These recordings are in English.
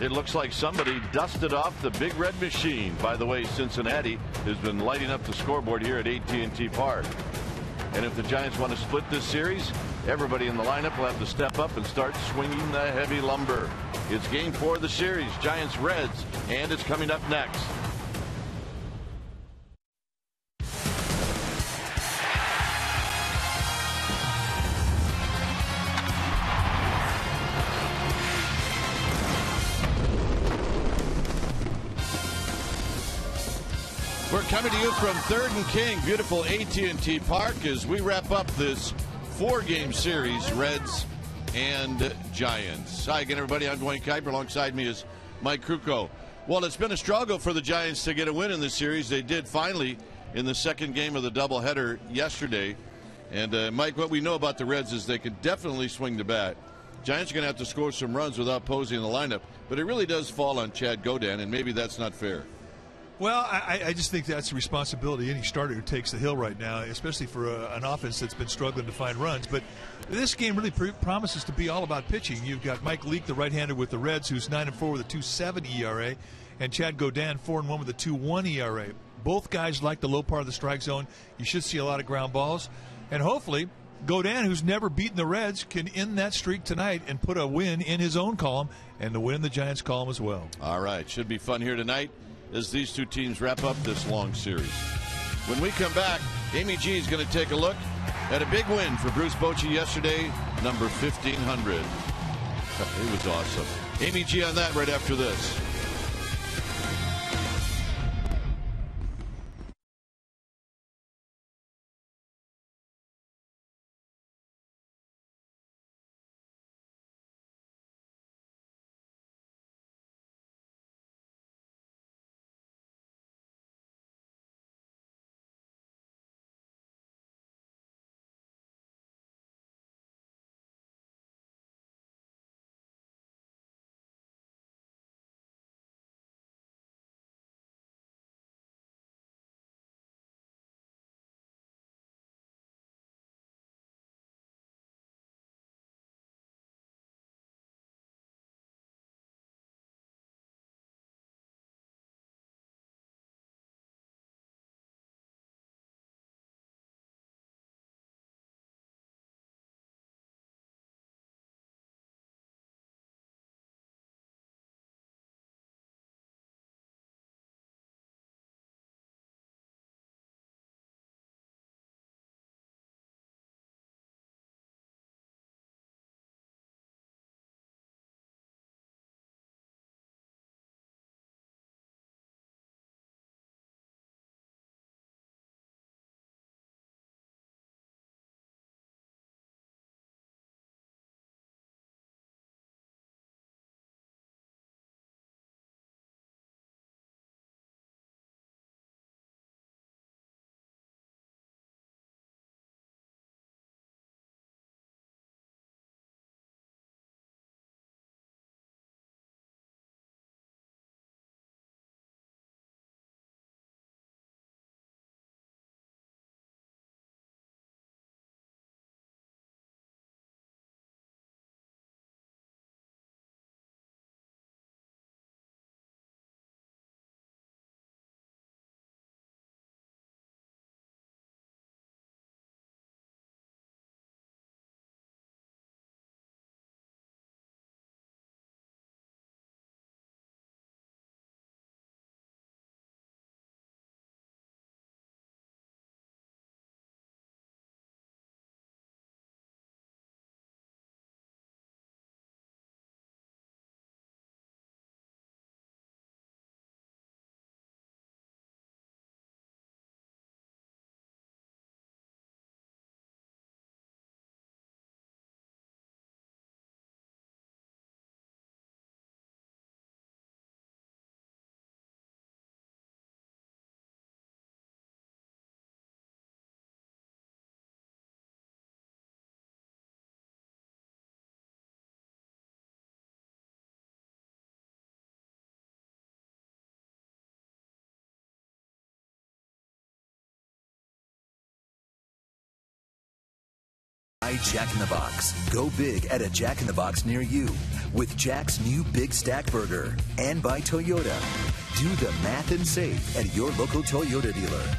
It looks like somebody dusted off the Big Red Machine. By the way, Cincinnati has been lighting up the scoreboard here at AT&T Park. And if the Giants want to split this series, everybody in the lineup will have to step up and start swinging the heavy lumber. It's game 4 of the series, Giants-Reds, and it's coming up next. We're coming to you from 3rd and King, beautiful AT&T Park, as we wrap up this 4-game series, Reds and Giants. Hi again, everybody. I'm Dwayne Kuiper. Alongside me is Mike Krukow. Well, it's been a struggle for the Giants to get a win in this series. They did finally in the 2nd game of the doubleheader yesterday. And, Mike, what we know about the Reds is they can definitely swing the bat. Giants are going to have to score some runs without Posey in the lineup. But it really does fall on Chad Godin, and maybe that's not fair. Well, I just think that's a responsibility any starter who takes the hill right now, especially for an offense that's been struggling to find runs. But this game really promises to be all about pitching. You've got Mike Leake, the right-hander with the Reds, who's 9-4 with a 2.7 ERA, and Chad Godin, 4-1 with a 2.1 ERA. Both guys like the low part of the strike zone. You should see a lot of ground balls. And hopefully, Godin, who's never beaten the Reds, can end that streak tonight and put a win in his own column and to win the Giants' column as well. All right. Should be fun here tonight as these two teams wrap up this long series. When we come back, Amy G is going to take a look at a big win for Bruce Bochy yesterday, number 1,500. It was awesome. Amy G on that right after this. Jack in the Box. Go big at a Jack in the Box near you. with Jack's new Big Stack Burger. And by Toyota. Do the math and save at your local Toyota dealer.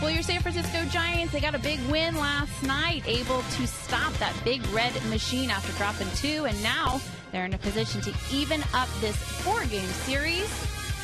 Well, your San Francisco Giants, they got a big win last night, able to stop that big red machine after dropping 2, and now they're in a position to even up this 4-game series.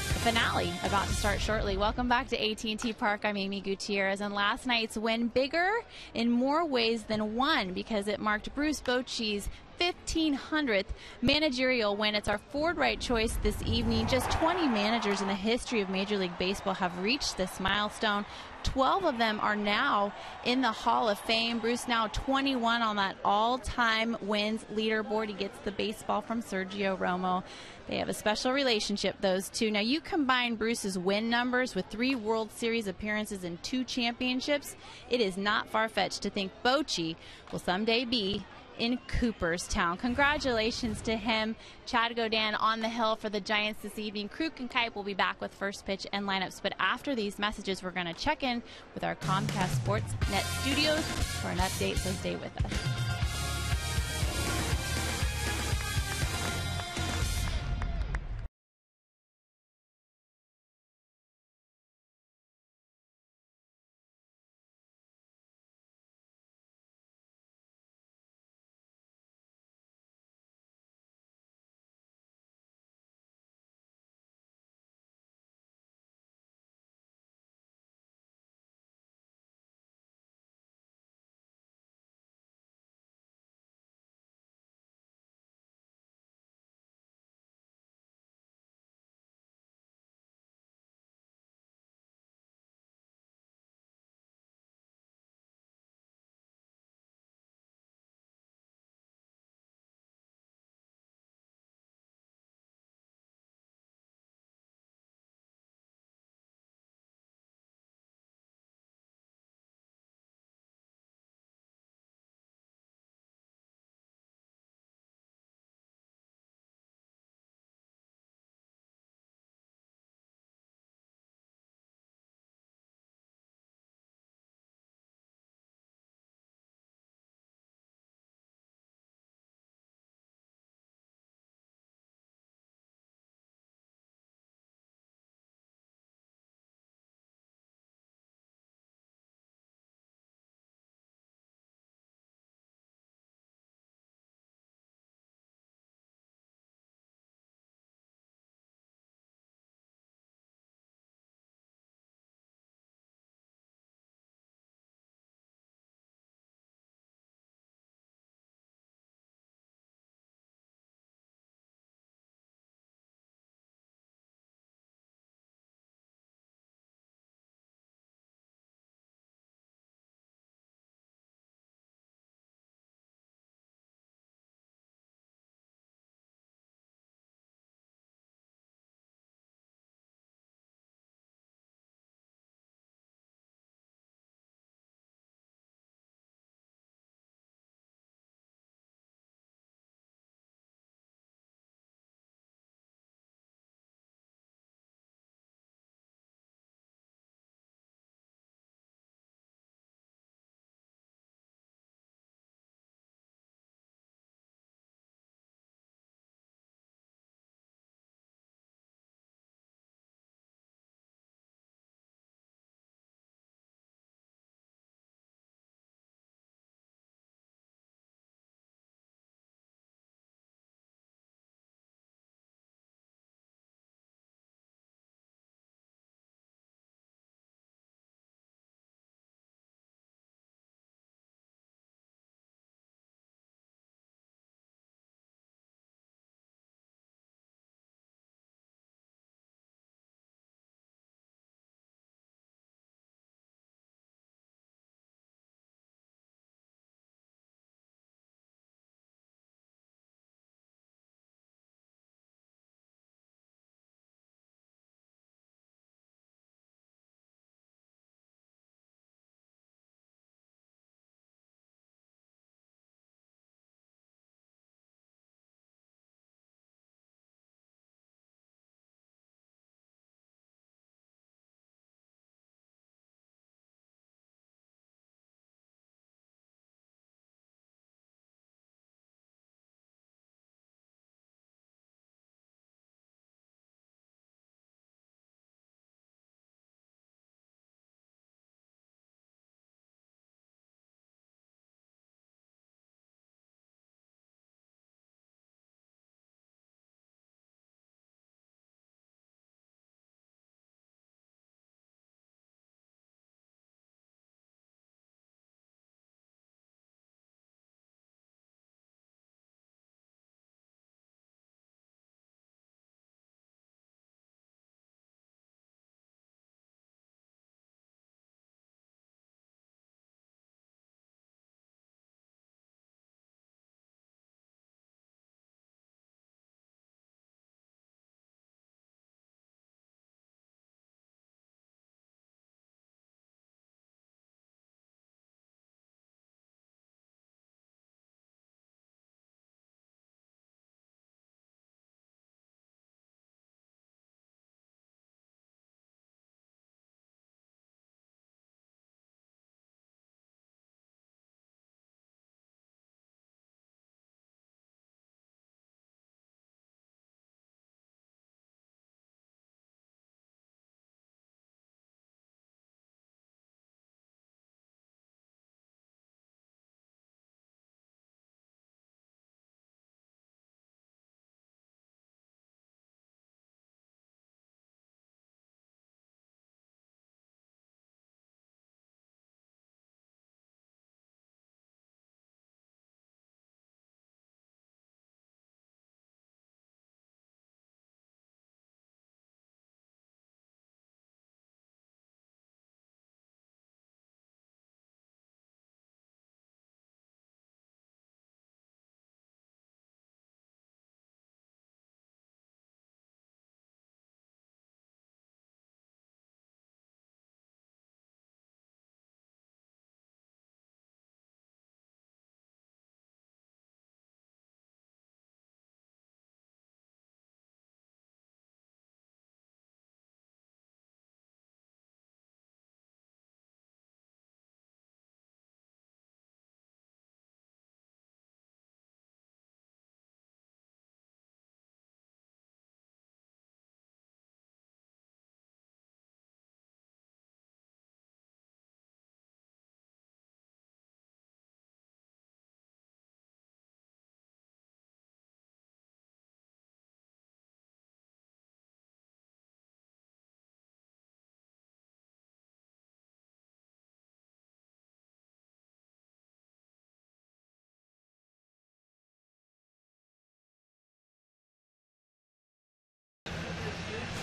The finale about to start shortly. Welcome back to AT&T Park. I'm Amy Gutierrez, and last night's win bigger in more ways than one because it marked Bruce Bochy's 1,500th managerial win. It's our Ford Wright choice this evening. Just 20 managers in the history of Major League Baseball have reached this milestone. 12 of them are now in the Hall of Fame. Bruce now 21 on that all-time wins leaderboard. He gets the baseball from Sergio Romo. They have a special relationship, those two. Now, you combine Bruce's win numbers with 3 World Series appearances and 2 championships. It is not far-fetched to think Bochy will someday be in Cooperstown. Congratulations to him. Chad Godin on the hill for the Giants this evening. Kruk and Kipe will be back with first pitch and lineups. But after these messages, we're going to check in with our Comcast Sportsnet studios for an update, so stay with us.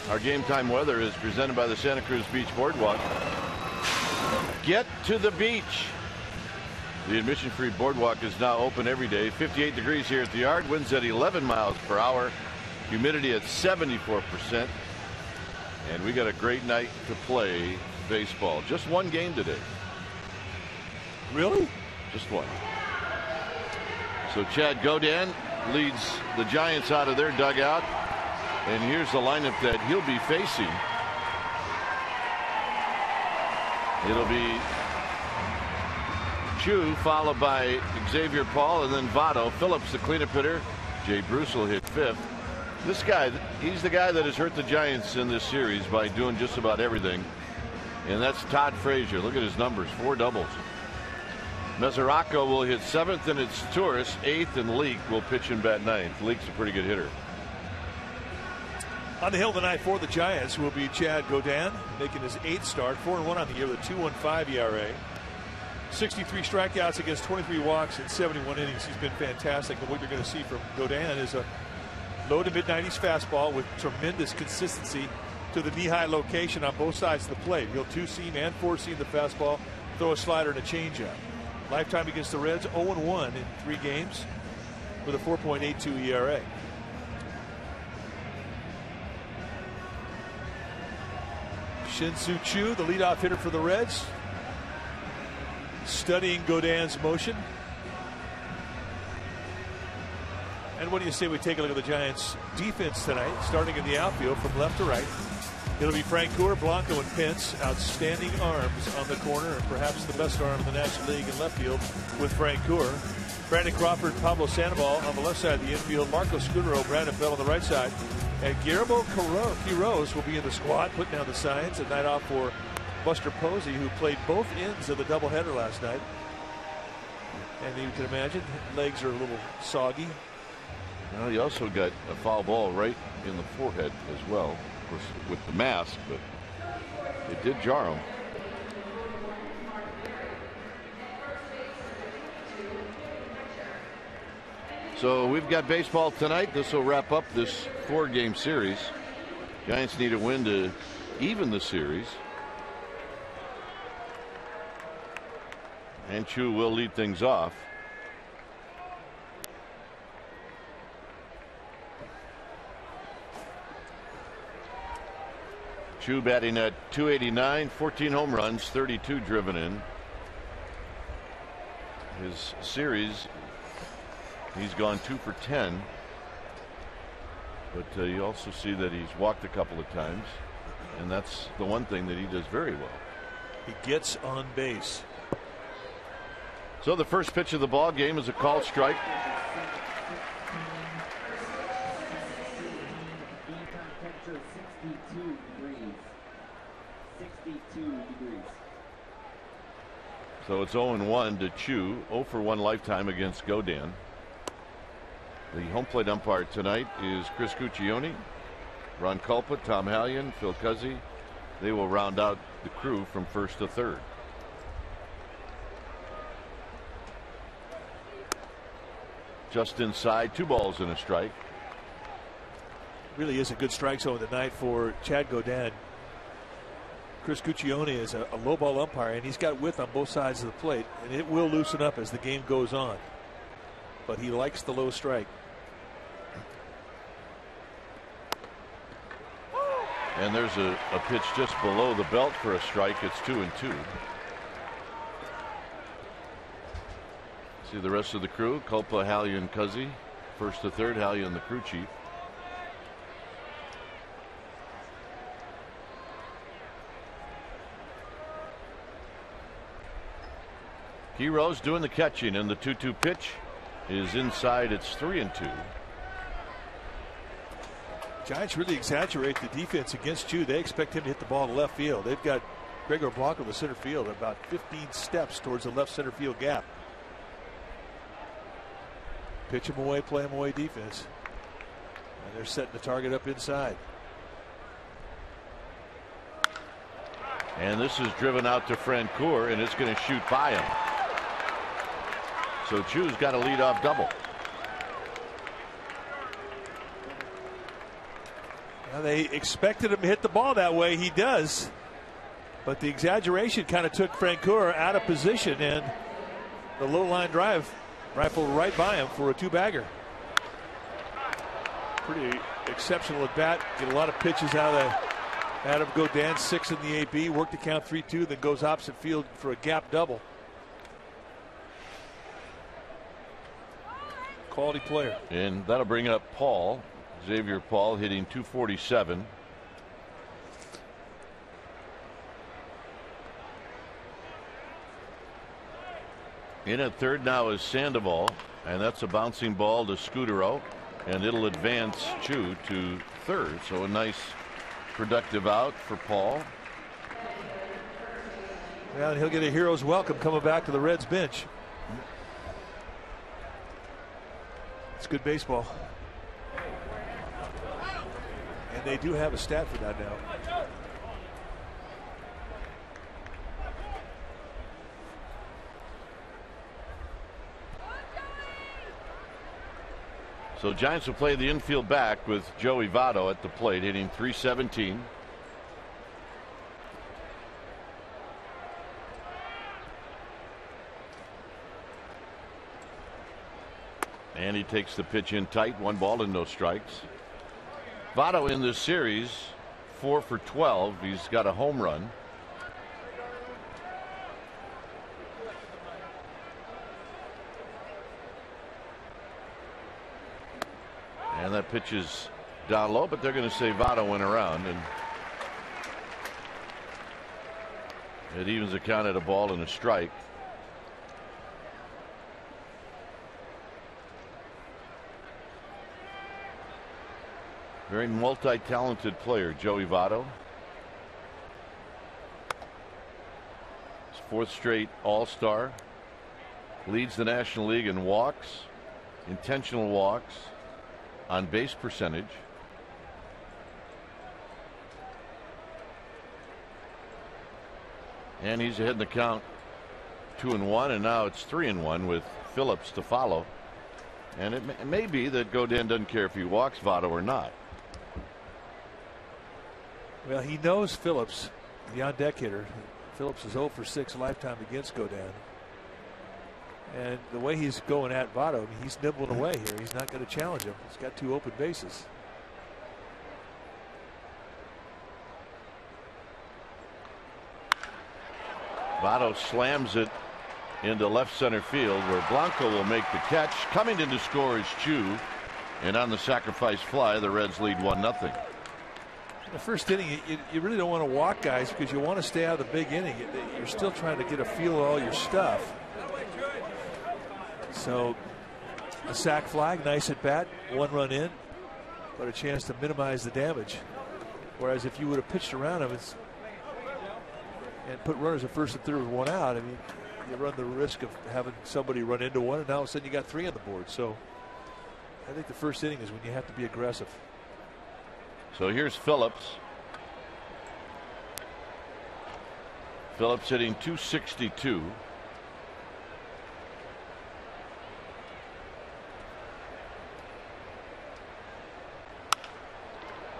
Our game time weather is presented by the Santa Cruz Beach Boardwalk. Get to the beach. The admission-free boardwalk is now open every day. 58 degrees here at the yard. Winds at 11 miles per hour. Humidity at 74%. And we got a great night to play baseball. Just one game today. Really? Just one. So Chad Godin leads the Giants out of their dugout. And here's the lineup that he'll be facing. It'll be Chu, followed by Xavier Paul, and then Votto. Phillips, the cleanup hitter. Jay Bruce will hit fifth. This guy, he's the guy that has hurt the Giants in this series by doing just about everything. And that's Todd Frazier. Look at his numbers, 4 doubles. Mesoraco will hit 7th, and it's Torres 8th, and Leake will pitch and bat 9th. Leake's a pretty good hitter. On the hill tonight for the Giants will be Chad Godin, making his 8th start, 4-1 on the year with a 2.15 ERA. 63 strikeouts against 23 walks in 71 innings. He's been fantastic. And what you're going to see from Godin is a low to mid-90s fastball with tremendous consistency to the knee-high location on both sides of the plate. He'll 2-seam and 4-seam the fastball, throw a slider and a changeup. Lifetime against the Reds, 0-1 in 3 games with a 4.82 ERA. Shin-Soo Choo, the leadoff hitter for the Reds, studying Godin's motion. And what do you say we take a look at the Giants' defense tonight, starting in the outfield from left to right. It'll be Francoeur, Blanco, and Pence. Outstanding arms on the corner, and perhaps the best arm in the National League in left field with Francoeur. Brandon Crawford, Pablo Sandoval on the left side of the infield. Marco Scudero, Brandon Bell on the right side. And Guillermo Quiroz will be in the squad, putting down the signs. A night off for Buster Posey, who played both ends of the doubleheader last night. And you can imagine, legs are a little soggy. Well, he also got a foul ball right in the forehead as well, of course, with the mask, but it did jar him. So we've got baseball tonight. This will wrap up this 4-game series. Giants need a win to even the series. And Chu will lead things off. Chu batting at .289, 14 home runs, 32 driven in. His series, he's gone 2 for 10. But you also see that he's walked a couple of times. And that's the one thing that he does very well. He gets on base. So the first pitch of the ball game is a called strike. So it's 0-1 to Chu, 0 for 1 lifetime against Godin. The home plate umpire tonight is Chris Cuccione, Ron Culpa, Tom Hallion, Phil Cuzzy. They will round out the crew from first to third. Just inside, 2 balls and a strike. Really is a good strike zone tonight for Chad Godin. Chris Cuccione is a low ball umpire, and he's got width on both sides of the plate, and it will loosen up as the game goes on. But he likes the low strike. And there's a pitch just below the belt for a strike. It's 2-2. See the rest of the crew: Culpa, Hallion, Cuzzy. First to third, Hallion, the crew chief. Quiroz doing the catching, and the 2-2 pitch is inside. It's 3-2. Giants really exaggerate the defense against Chu. They expect him to hit the ball to left field. They've got Gregor Blanco, the center field, about 15 steps towards the left center field gap. Pitch him away, play him away defense. And they're setting the target up inside. And this is driven out to Francoeur, and it's going to shoot by him. So Chu's got a leadoff double. They expected him to hit the ball that way. He does. But the exaggeration kind of took Francoeur out of position, and the low line drive rifled right by him for a 2-bagger. Pretty exceptional at bat. Get a lot of pitches out of Adam Godin, 6 in the AB, worked the count 3-2, then goes opposite field for a gap double. Quality player. And that'll bring up Paul. Xavier Paul hitting .247. In at third now is Sandoval, and that's a bouncing ball to Scudero, and it'll advance Chu to third. So a nice productive out for Paul. Well, and he'll get a hero's welcome coming back to the Reds bench. It's good baseball. And they do have a stat for that now. So Giants will play the infield back with Joey Votto at the plate, hitting .317. And he takes the pitch in tight, 1 ball and no strikes. Votto in this series 4 for 12. He's got a home run. And that pitch is down low, but they're going to say Votto went around, and it evens the count at a ball and a strike. Very multi-talented player, Joey Votto. His 4th straight All-Star. Leads the National League in walks, intentional walks, on base percentage. And he's ahead in the count 2-1, and now it's 3-1 with Phillips to follow. And it may be that Godin doesn't care if he walks Votto or not. Well, he knows Phillips, the on deck hitter. Phillips is 0 for 6 lifetime against Godin. And the way he's going at Votto, I mean, he's nibbling away here. He's not going to challenge him. He's got 2 open bases. Votto slams it into left center field, where Blanco will make the catch. Coming in to score is Chu, and on the sacrifice fly, the Reds lead 1-0. The first inning, you really don't want to walk guys because you want to stay out of the big inning. You're still trying to get a feel of all your stuff. So a sac fly, nice at bat, 1 run in, but a chance to minimize the damage. Whereas if you would have pitched around him and put runners at first and third with 1 out, I mean, you run the risk of having somebody run into one, and now all of a sudden you got 3 on the board. So I think the first inning is when you have to be aggressive. So here's Phillips. Phillips hitting .262.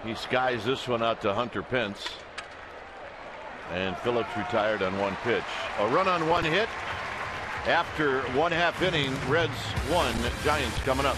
He skies this one out to Hunter Pence. And Phillips retired on 1 pitch. A run on 1 hit. After 1/2 inning, Reds 1, Giants coming up.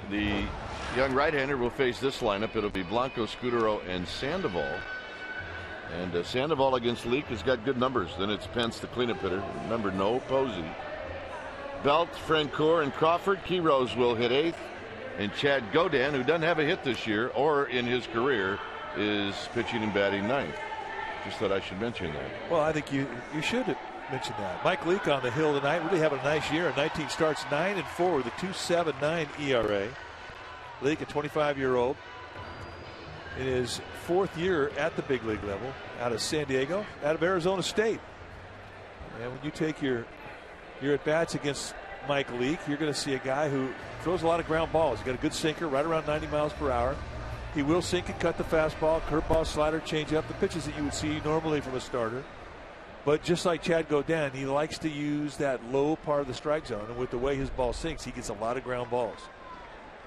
The young right-hander will face this lineup. It'll be Blanco, Scudero, and Sandoval. And Sandoval against Leake has got good numbers. Then it's Pence, the cleanup hitter. Remember, no Posey. Belt, Francoeur, and Crawford. Keyrose will hit 8th. And Chad Godin, who doesn't have a hit this year or in his career, is pitching and batting 9th. Just thought I should mention that. Well, I think you should mention that. Mike Leake on the hill tonight, really having a nice year. 19 starts, 9-4 with a 2.79 ERA. Leake, a 25-year-old, in his 4th year at the big league level, out of San Diego, out of Arizona State. And when you take your at-bats against Mike Leake, you're going to see a guy who throws a lot of ground balls. He's got a good sinker, right around 90 miles per hour. He will sink and cut the fastball, curveball, slider, changeup, the pitches that you would see normally from a starter. But just like Chad Godin, he likes to use that low part of the strike zone. And with the way his ball sinks, he gets a lot of ground balls.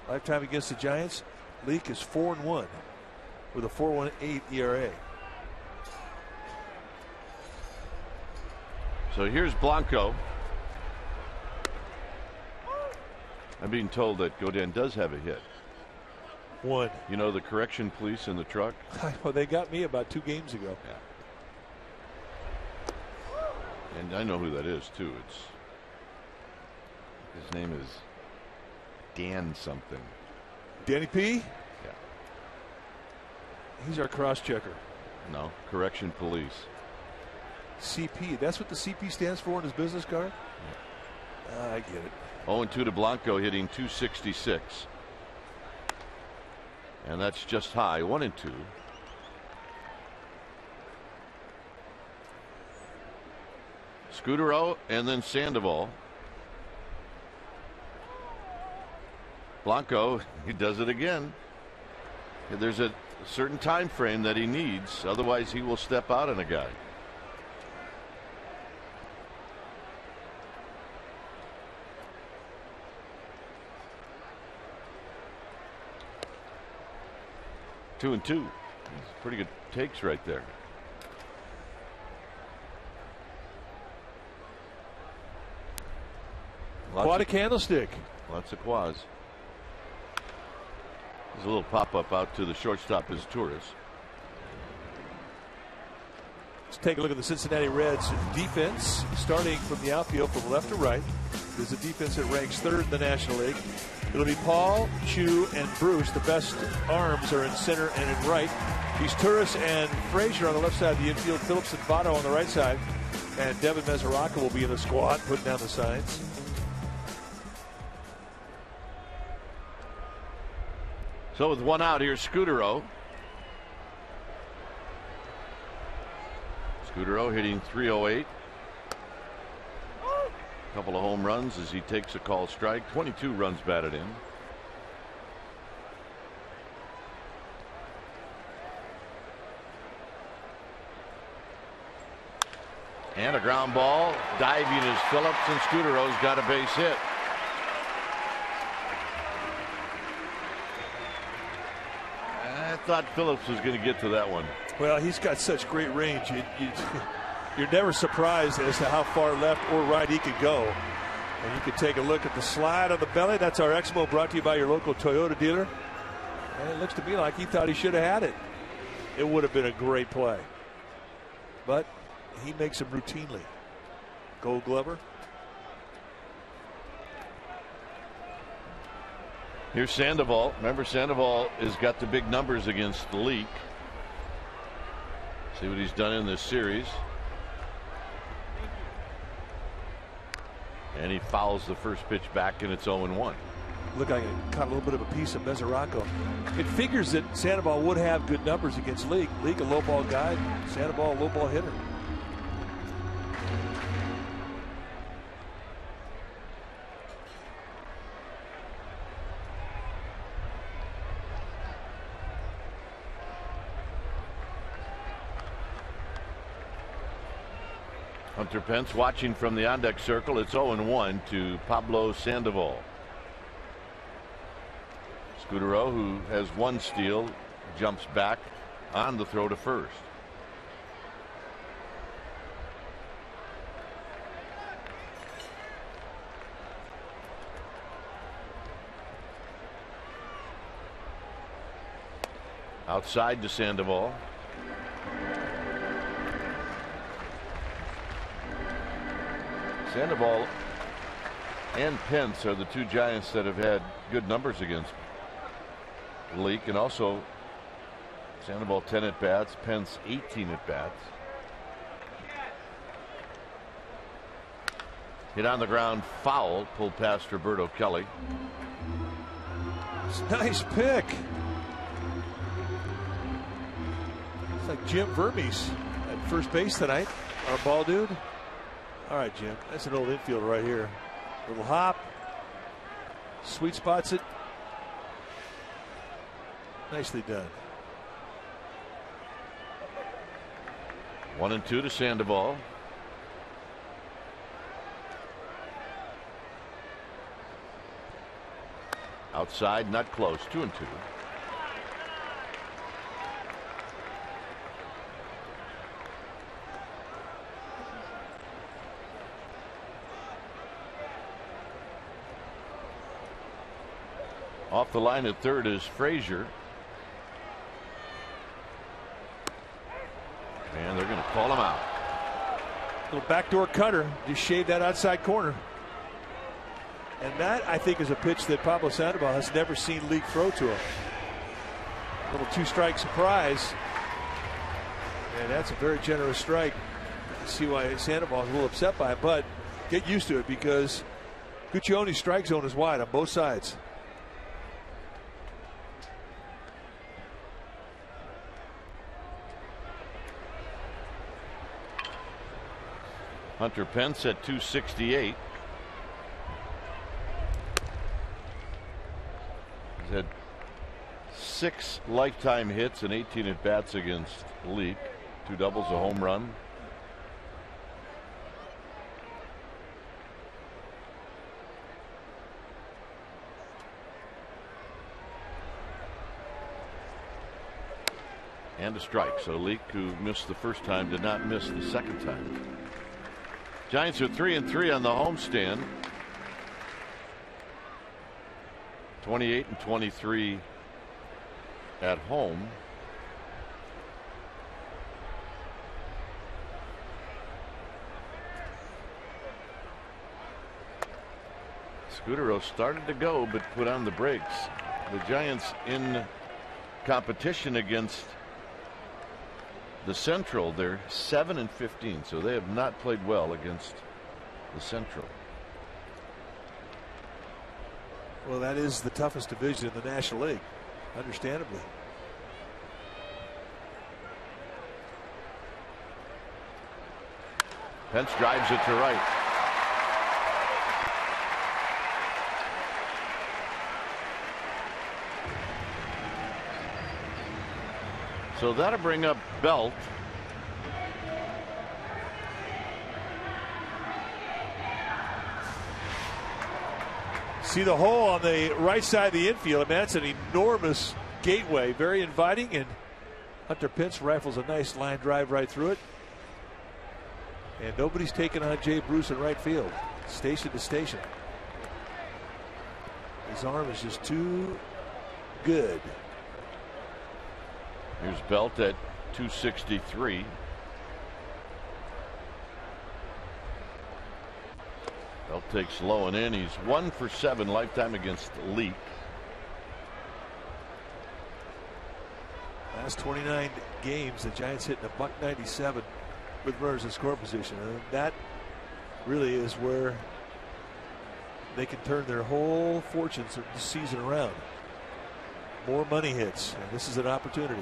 Lifetime against the Giants, Leake is 4-1 with a 4.18 ERA. So here's Blanco. I'm being told that Godin does have a hit. 1. You know, the correction police in the truck? Well, they got me about 2 games ago. Yeah. And I know who that is, too. His name is Dan something. Danny P? Yeah. He's our cross-checker. No, correction police. CP. That's what the CP stands for in his business card? Yeah. I get it. 0-2 to Blanco, hitting .266. And that's just high. 1-2. Scudero and then Sandoval. Blanco, he does it again. There's a certain time frame that he needs, otherwise he will step out on a guy. Two and two. Pretty good takes right there. Quad a candlestick. Lots of quads. There's a little pop-up out to the shortstop as Torres. Let's take a look at the Cincinnati Reds defense, starting from the outfield from left to right. There's a defense that ranks 3rd in the National League. It'll be Paul, Chu, and Bruce. The best arms are in center and in right. He's Turris and Frazier on the left side of the infield. Phillips and Votto on the right side. And Devin Mesoraco will be in the squad, putting down the signs. So with 1 out, here's Scudero. Scudero hitting .308. A couple of home runs as he takes a called strike. 22 runs batted in. And a ground ball. Diving is Phillips, and Scudero's got a base hit. I thought Phillips was going to get to that one. Well, he's got such great range. You're never surprised as to how far left or right he could go. And you can take a look at the slide on the belly. That's our Exmo, brought to you by your local Toyota dealer. And it looks to me like he thought he should have had it. It would have been a great play. But he makes them routinely. Gold Glover. Here's Sandoval. Remember, Sandoval has got the big numbers against the Leak. See what he's done in this series. And he fouls the first pitch back, and it's 0-1. Look like it caught a little bit of a piece of Mesoraco. It figures that Sandoval would have good numbers against Leak. Leak a low ball guy, Sandoval a low ball hitter. Hunter Pence watching from the on-deck circle. It's 0-1 to Pablo Sandoval. Scudero, who has 1 steal, jumps back on the throw to first. Outside to Sandoval. Sandoval and Pence are the two Giants that have had good numbers against Leake, and also Sandoval 10 at bats, Pence 18 at bats. Hit on the ground, foul, pulled past Roberto Kelly. Nice pick. It's like Jim Vermes at first base tonight. Our ball dude. All right, Jim. That's an old infielder right here. Little hop. Sweet spots it. Nicely done. 1-2 to Sandoval. Outside, not close. 2-2. Off the line at third is Frazier. And they're going to call him out. Little backdoor cutter. Just shaved that outside corner. And that, I think, is a pitch that Pablo Sandoval has never seen Leake throw to him. Little two-strike surprise. And that's a very generous strike. You see why Sandoval is a little upset by it, but get used to it because Guccione's strike zone is wide on both sides. Hunter Pence at 268. He's had 6 lifetime hits and 18 at bats against Leake. 2 doubles, a home run. And a strike. So Leake, who missed the first time, did not miss the second time. Giants are 3-3 on the homestand. 28-23 at home. Scudero started to go but put on the brakes. The Giants in competition against the Central, they're 7-15, so they have not played well against the Central. Well, that is the toughest division in the National League, understandably. Pence drives it to right. So that'll bring up Belt. See the hole on the right side of the infield. I mean, that's an enormous gateway. Very inviting, and Hunter Pence rifles a nice line drive right through it. And nobody's taking on Jay Bruce in right field. Station to station. His arm is just too good. Here's Belt at 263. Belt takes low and in. He's 1 for 7 lifetime against Leake. Last 29 games, the Giants hitting a .197 with runners in score position. And that really is where they can turn their whole fortunes of the season around. More money hits, and this is an opportunity.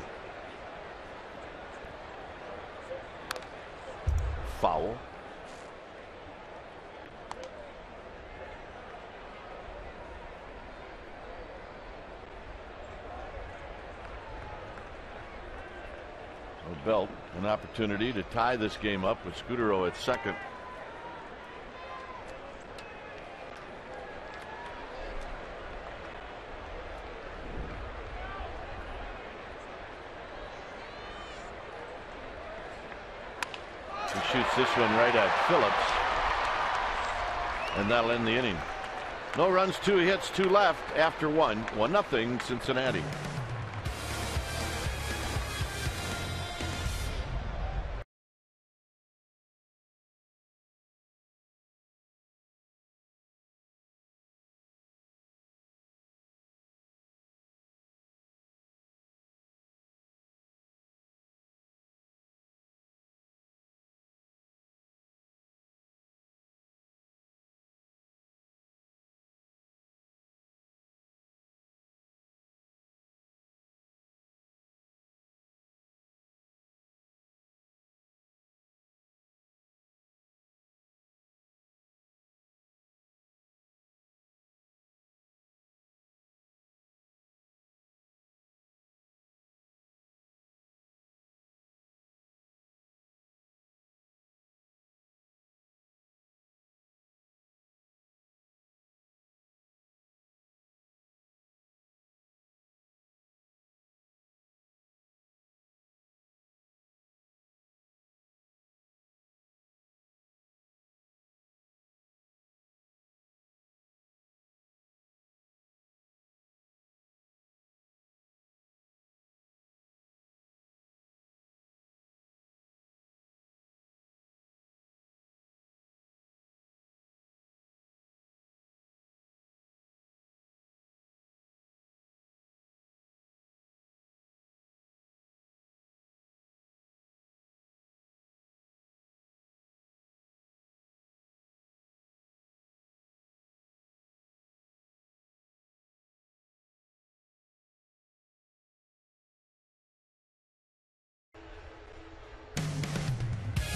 Foul. So Belt, an opportunity to tie this game up with Scudero at second. Shoots this one right at Phillips, and that'll end the inning. No runs, 2 hits, 2 left after 1. 1-0 Cincinnati.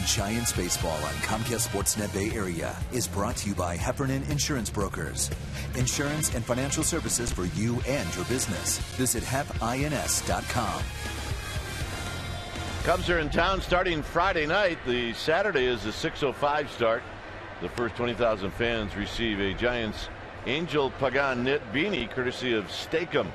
Giants Baseball on Comcast Sportsnet Bay Area is brought to you by Heffernan Insurance Brokers. Insurance and financial services for you and your business. Visit HEPINS.com. Cubs are in town starting Friday night. The Saturday is the 6:05 start. The first 20,000 fans receive a Giants Angel Pagan knit beanie courtesy of Steakum.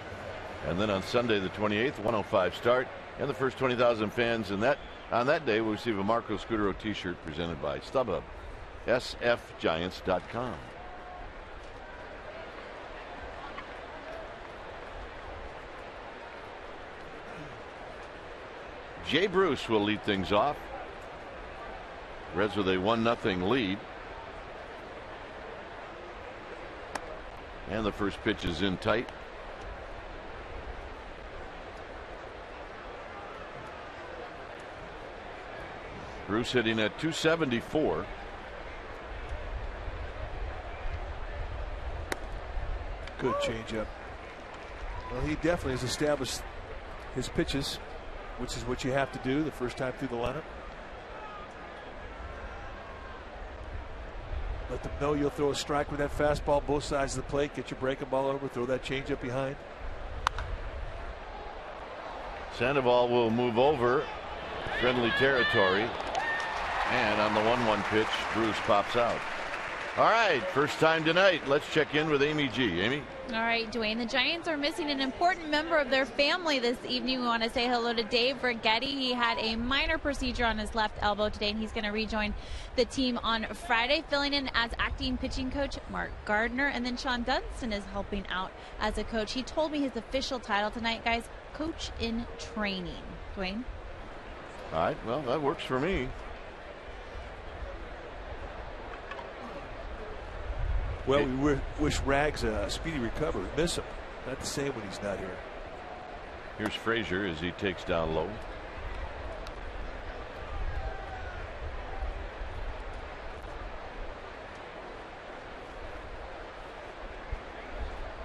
And then on Sunday the 28th, 1:05 start. And the first 20,000 fans on that day will receive a Marco Scudero t-shirt presented by StubHub. sfgiants.com. Jay Bruce will lead things off. Reds with a 1-0 lead. And the first pitch is in tight. Bruce hitting at 274. Good changeup. Well, he definitely has established his pitches, which is what you have to do the first time through the lineup. Let them know you'll throw a strike with that fastball both sides of the plate. Get your breaking ball over. Throw that changeup behind. Sandoval will move over friendly territory. And on the 1-1 pitch, Bruce pops out. All right, first time tonight. Let's check in with Amy G. Amy? All right, Dwayne, the Giants are missing an important member of their family this evening. We want to say hello to Dave Rigetti. He had a minor procedure on his left elbow today, and he's going to rejoin the team on Friday, filling in as acting pitching coach Mark Gardner. And then Sean Dunston is helping out as a coach. He told me his official title tonight, guys, coach in training. Dwayne? All right, well, that works for me. Well, we wish Rags a speedy recovery. Miss him. Not the same when he's not here. Here's Frazier as he takes down low.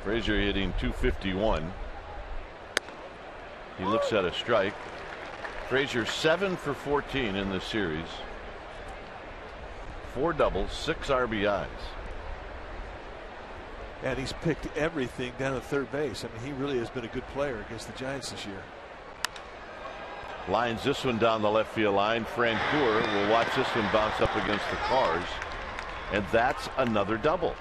Frazier hitting 251. He looks at a strike. Frazier 7 for 14 in this series. 4 doubles, 6 RBIs. And he's picked everything down at third base. I mean, he really has been a good player against the Giants this year. Lines this one down the left field line. Francoeur will watch this one bounce up against the cars. And that's another double.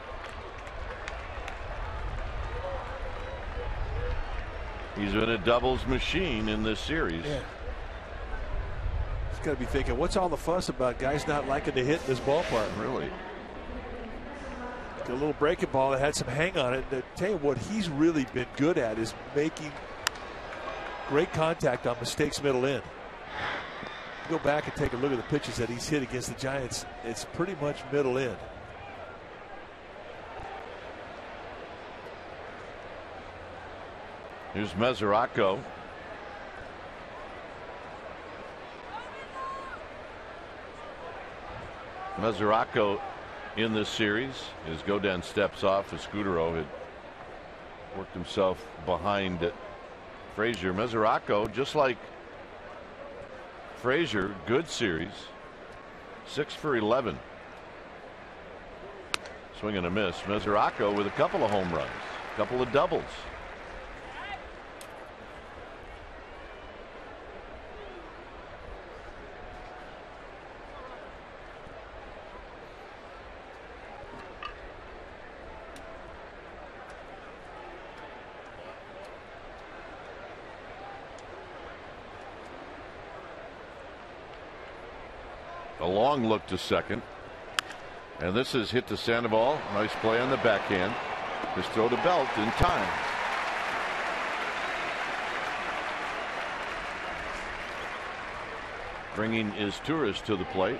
He's been a doubles machine in this series. Yeah. He's got to be thinking, what's all the fuss about guys not liking to hit in this ballpark? Really? A little breaking ball that had some hang on it. And tell you what he's really been good at is making great contact on mistakes middle in. Go back and take a look at the pitches that he's hit against the Giants. It's pretty much middle in. Here's Mesoraco. Mesoraco in this series as Godin steps off as Scudero had worked himself behind Frazier. Mesoraco, just like Frazier, good series. 6 for 11. Swing and a miss. Mesoraco with a couple of home runs, a couple of doubles. A long look to second. And this is hit to Sandoval. Nice play on the backhand. Just throw to Belt in time. Bringing his tourist to the plate.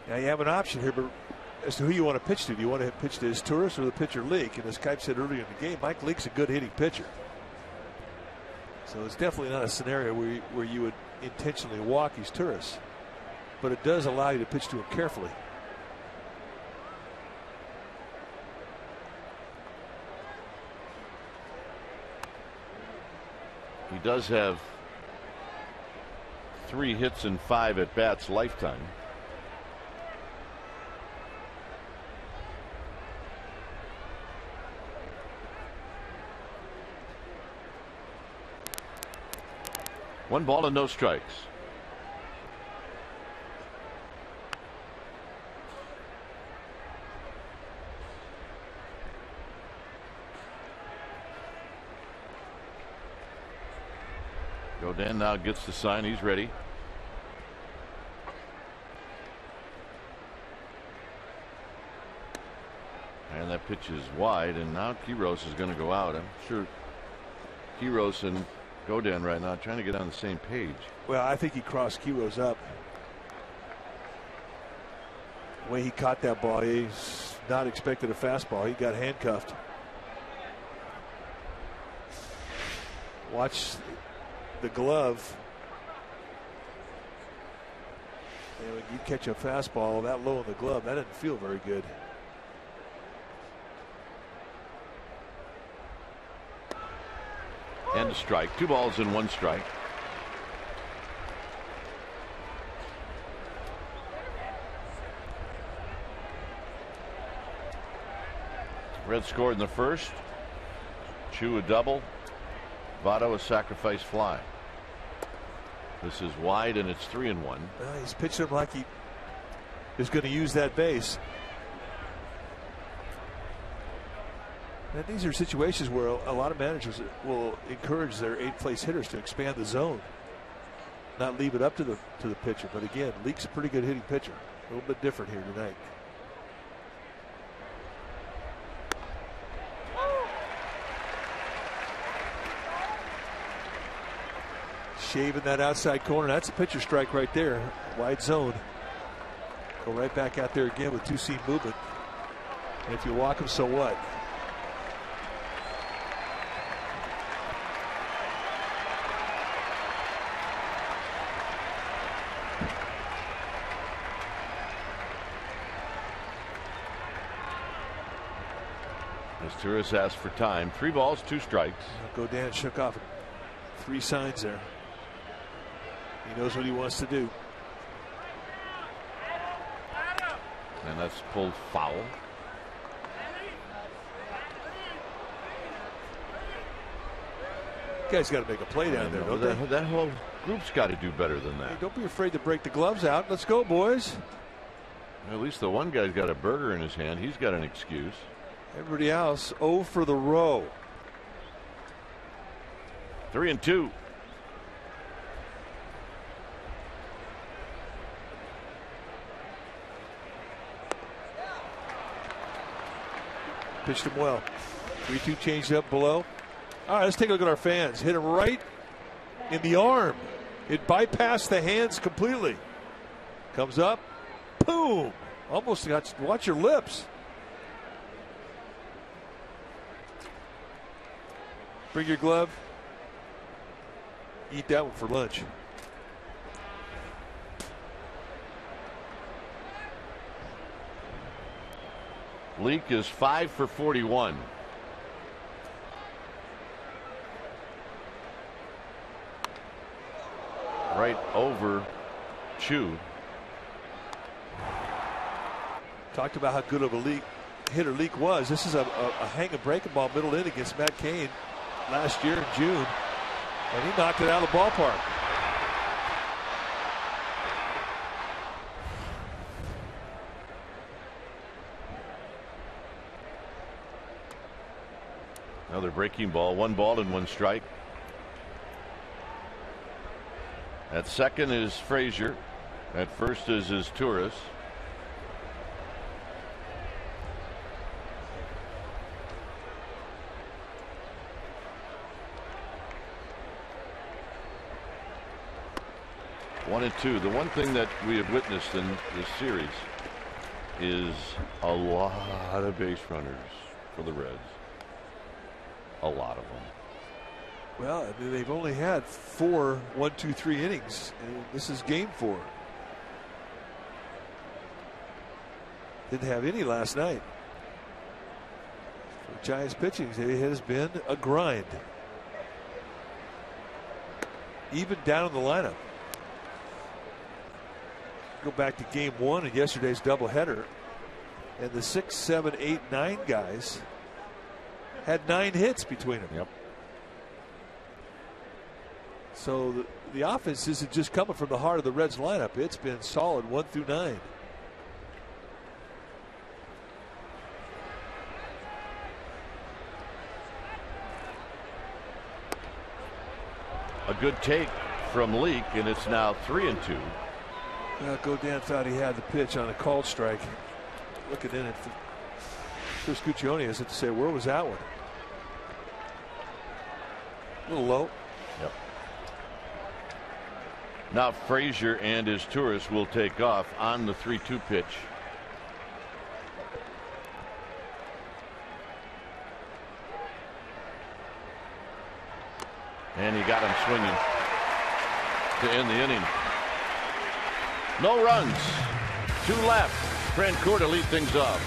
Now you have an option here, but as to who you want to pitch to. Do you want to pitch to his tourist or the pitcher Leake? And as Kipe said earlier in the game, Mike Leake's a good hitting pitcher. So it's definitely not a scenario where you would intentionally walk his tourists. But it does allow you to pitch to him carefully. does have 3 hits and 5 at bats lifetime. One ball and no strikes. Godin now gets the sign. He's ready. And that pitch is wide, and now Quiros is going to go out. I'm sure Quiros and Godin right now trying to get on the same page. Well, I think he crossed Quiros up. The way he caught that ball, he's not expected a fastball. He got handcuffed. Watch the glove. And when you catch a fastball that low in the glove, that doesn't feel very good. And a strike. 2 balls and 1 strike. Reds scored in the first. Chu a double. Votto a sacrifice fly. This is wide, and it's 3-1. Well, he's pitching him like he is going to use that base. And these are situations where a lot of managers will encourage their 8th place hitters to expand the zone, not leave it up to the pitcher. But again, Leake's a pretty good hitting pitcher. A little bit different here tonight. Shaving that outside corner. That's a pitcher strike right there. Wide zone. Go right back out there again with 2-seam movement. And if you walk him, so what? As Turris asked for time. 3 balls, 2 strikes. Godin shook off 3 signs there. He knows what he wants to do. And that's pulled foul. You guys got to make a play down there, don't they? That whole group's got to do better than that. Hey, don't be afraid to break the gloves out. Let's go, boys. At least the one guy's got a burger in his hand. He's got an excuse. Everybody else 0 for the row. 3-2. Pitched him well. 3-2 changed up below. All right, let's take a look at our fans. Hit him right in the arm. It bypassed the hands completely. Comes up. Boom. Almost got, watch your lips. Bring your glove. Eat that one for lunch. Leake is 5 for 41. Right over Chu. Talked about how good of a hitter Leake was. This is a hang and breaking ball middle in against Matt Cain last year in June, and he knocked it out of the ballpark. Another breaking ball. 1 ball and 1 strike. At second is Frazier. At first is Turris. One and 2. The one thing that we have witnessed in this series is a lot of base runners for the Reds. A lot of them. Well, I mean, they've only had 4 1-2-3 innings, and this is game 4. Didn't have any last night. For Giants pitching, it has been a grind. even down in the lineup. Go back to game 1 in yesterday's doubleheader, and the 6, 7, 8, 9 guys had 9 hits between them. Yep. So the offense isn't just coming from the heart of the Reds lineup. It's been solid 1 through 9. A good take from Leake, and it's now 3-2. Well, Godin thought he had the pitch on a called strike. Looking in at Chris Guccione has to say, where was that one? A little low. Yep. Now Frazier and his tourist will take off on the 3-2 pitch. And he got him swinging to end the inning. No runs. 2 left. Francoeur to lead things off.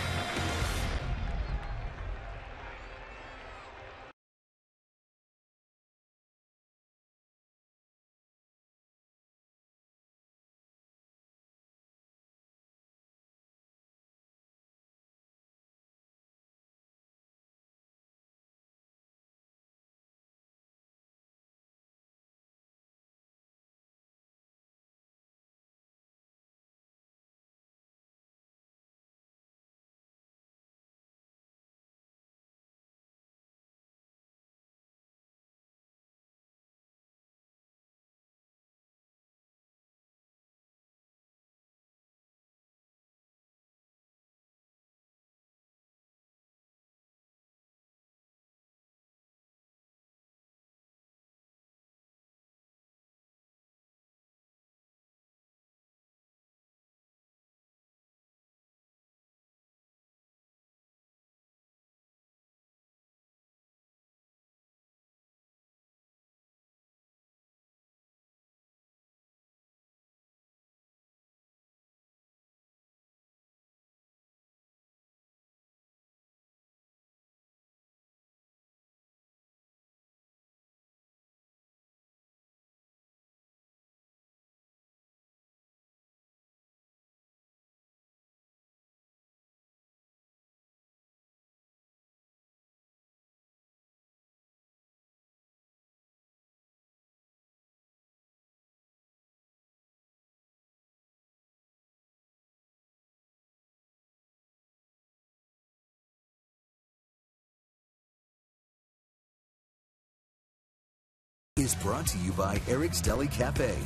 Is brought to you by Eric's Deli Cafe,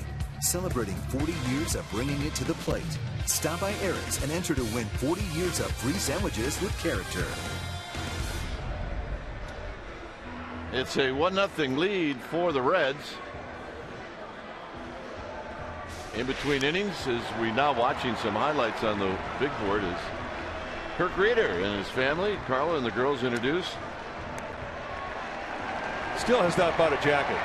celebrating 40 years of bringing it to the plate. Stop by Eric's and enter to win 40 years of free sandwiches with character. It's a 1-0 lead for the Reds. In between innings, as we now watching some highlights on the big board, is Kirk Reeder and his family. Carla and the girls introduced. Still has not bought a jacket.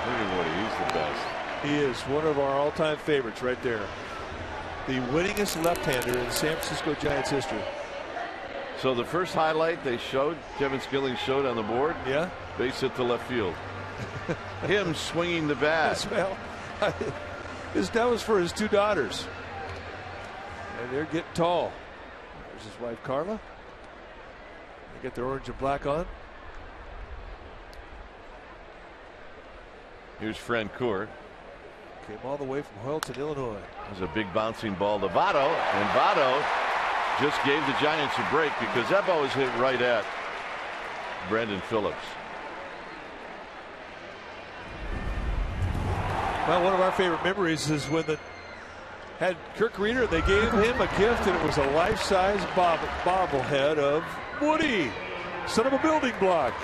Look at Woody, he's the best. He is one of our all-time favorites right there. The winningest left-hander in San Francisco Giants history. So the first highlight they showed, Kevin Skilling showed on the board. Yeah. Base hit to left field. Him swinging the bat. Well, that was for his 2 daughters. And they're getting tall. There's his wife, Carla. They get their orange and black on. Here's Francoeur. Came all the way from Hoyleton, Illinois. There's a big bouncing ball to Votto, and Votto just gave the Giants a break because that ball was hit right at Brandon Phillips. Well, one of our favorite memories is when they had Kirk Reeder. They gave him a gift, and it was a life-size bobblehead of Woody, son of a building block.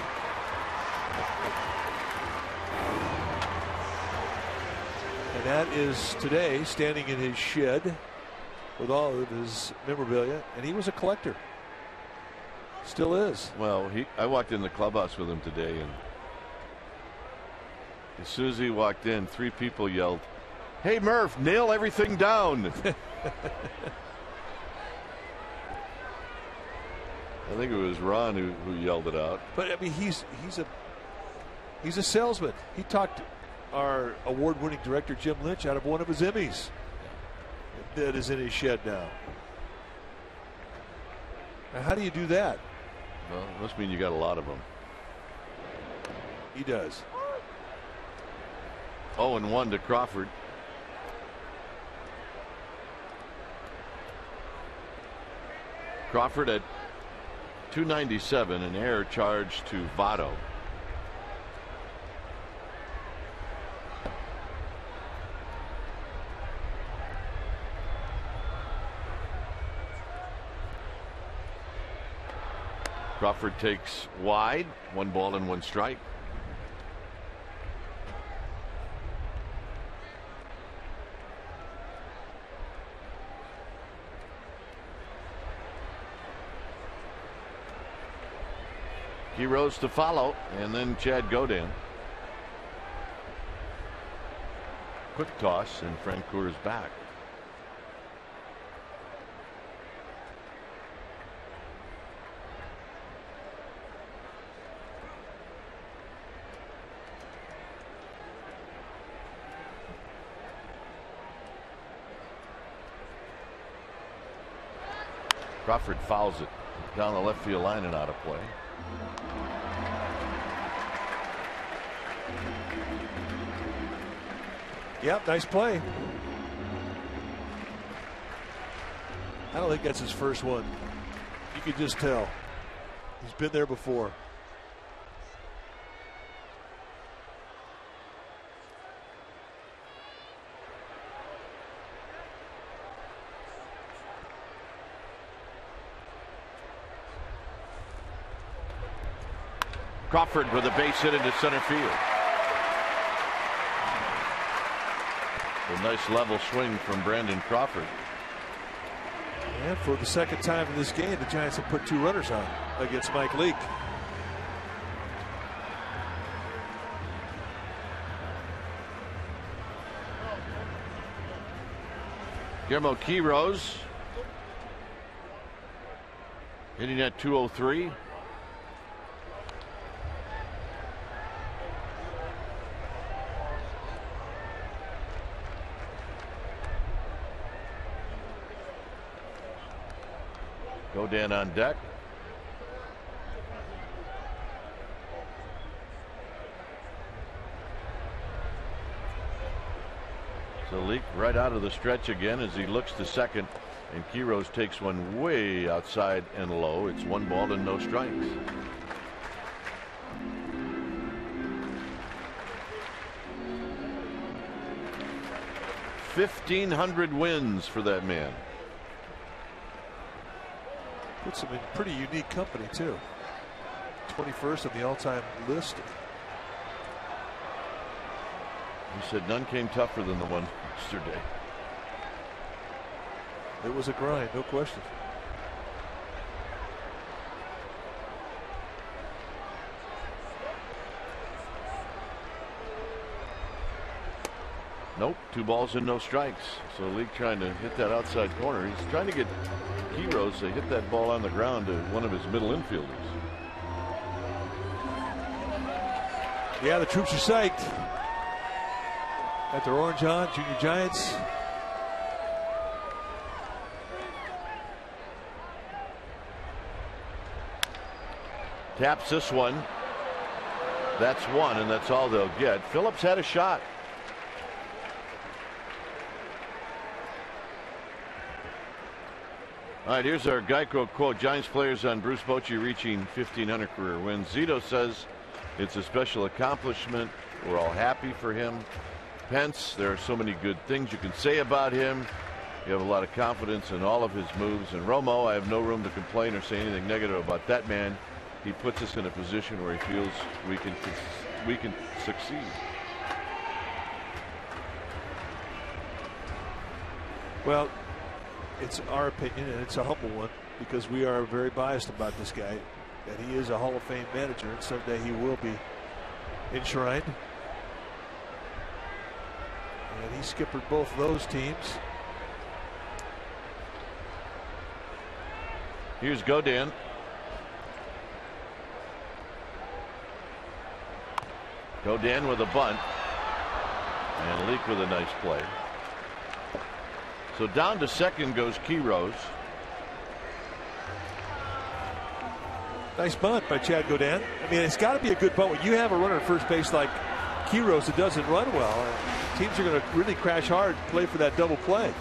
And that is today standing in his shed with all of his memorabilia, and he was a collector. Still is. Well, I walked in the clubhouse with him today, and as soon as he walked in, 3 people yelled, "Hey Murph, nail everything down." I think it was Ron who yelled it out. But I mean, he's He's a salesman. He talked our award-winning director Jim Lynch out of one of his Emmys that is in his shed now. Now, how do you do that? Well, it must mean you got a lot of them. He does. 0-1 to Crawford. Crawford at 297, an error charge to Votto. Crawford takes wide, 1 ball and 1 strike. He rose to follow, and then Chad Godin. Quick toss, and Francoeur's back. Crawford fouls it down the left field line and out of play. Yep, nice play. I don't think that's his first one. You could just tell. He's been there before. Crawford with a base hit into center field. A nice level swing from Brandon Crawford. And for the second time in this game, the Giants have put 2 runners on against Mike Leake. Guillermo Quiroz hitting at 203. Godin on deck. So Leake right out of the stretch again as he looks to second, and Quiroz takes one way outside and low. It's 1 ball and no strikes. $1,500 wins for that man. Puts him in pretty unique company too. 21st on the all-time list. He said none came tougher than the one yesterday. It was a grind, no question. Nope, 2 balls and no strikes. So Leake trying to hit that outside corner. He's trying to get Quiroz to hit that ball on the ground to one of his middle infielders. Yeah, the troops are psyched. Got their orange on, Junior Giants. Taps this one. That's 1, and that's all they'll get. Phillips had a shot. All right, here's our Geico quote. Giants players on Bruce Bochy reaching 1,500 career wins. Zito says it's a special accomplishment. We're all happy for him. Pence, there are so many good things you can say about him. You have a lot of confidence in all of his moves. And Romo, I have no room to complain or say anything negative about that man. He puts us in a position where he feels we can succeed. Well, it's our opinion, and it's a humble one, because we are very biased about this guy. And he is a Hall of Fame manager, and someday he will be enshrined. And he skippered both of those teams. Here's Godin. Godin with a bunt. And Leake with a nice play. So down to second goes Quiroz. Nice bunt by Chad Godin. I mean, it's got to be a good bunt. When you have a runner at first base like Quiroz that doesn't run well, teams are going to really crash hard, play for that double play.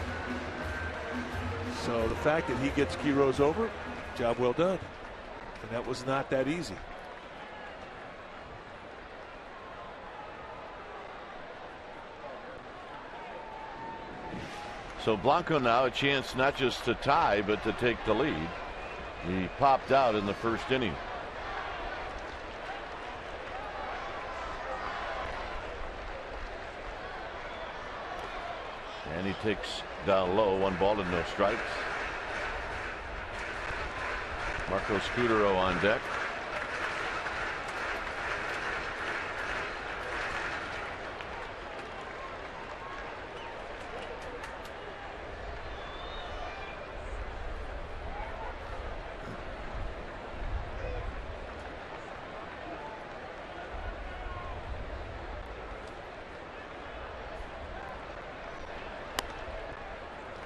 So the fact that he gets Quiroz over, job well done. And that was not that easy. So Blanco now a chance not just to tie, but to take the lead. He popped out in the first inning. And he takes down low, 1 ball and no strikes. Marco Scutaro on deck.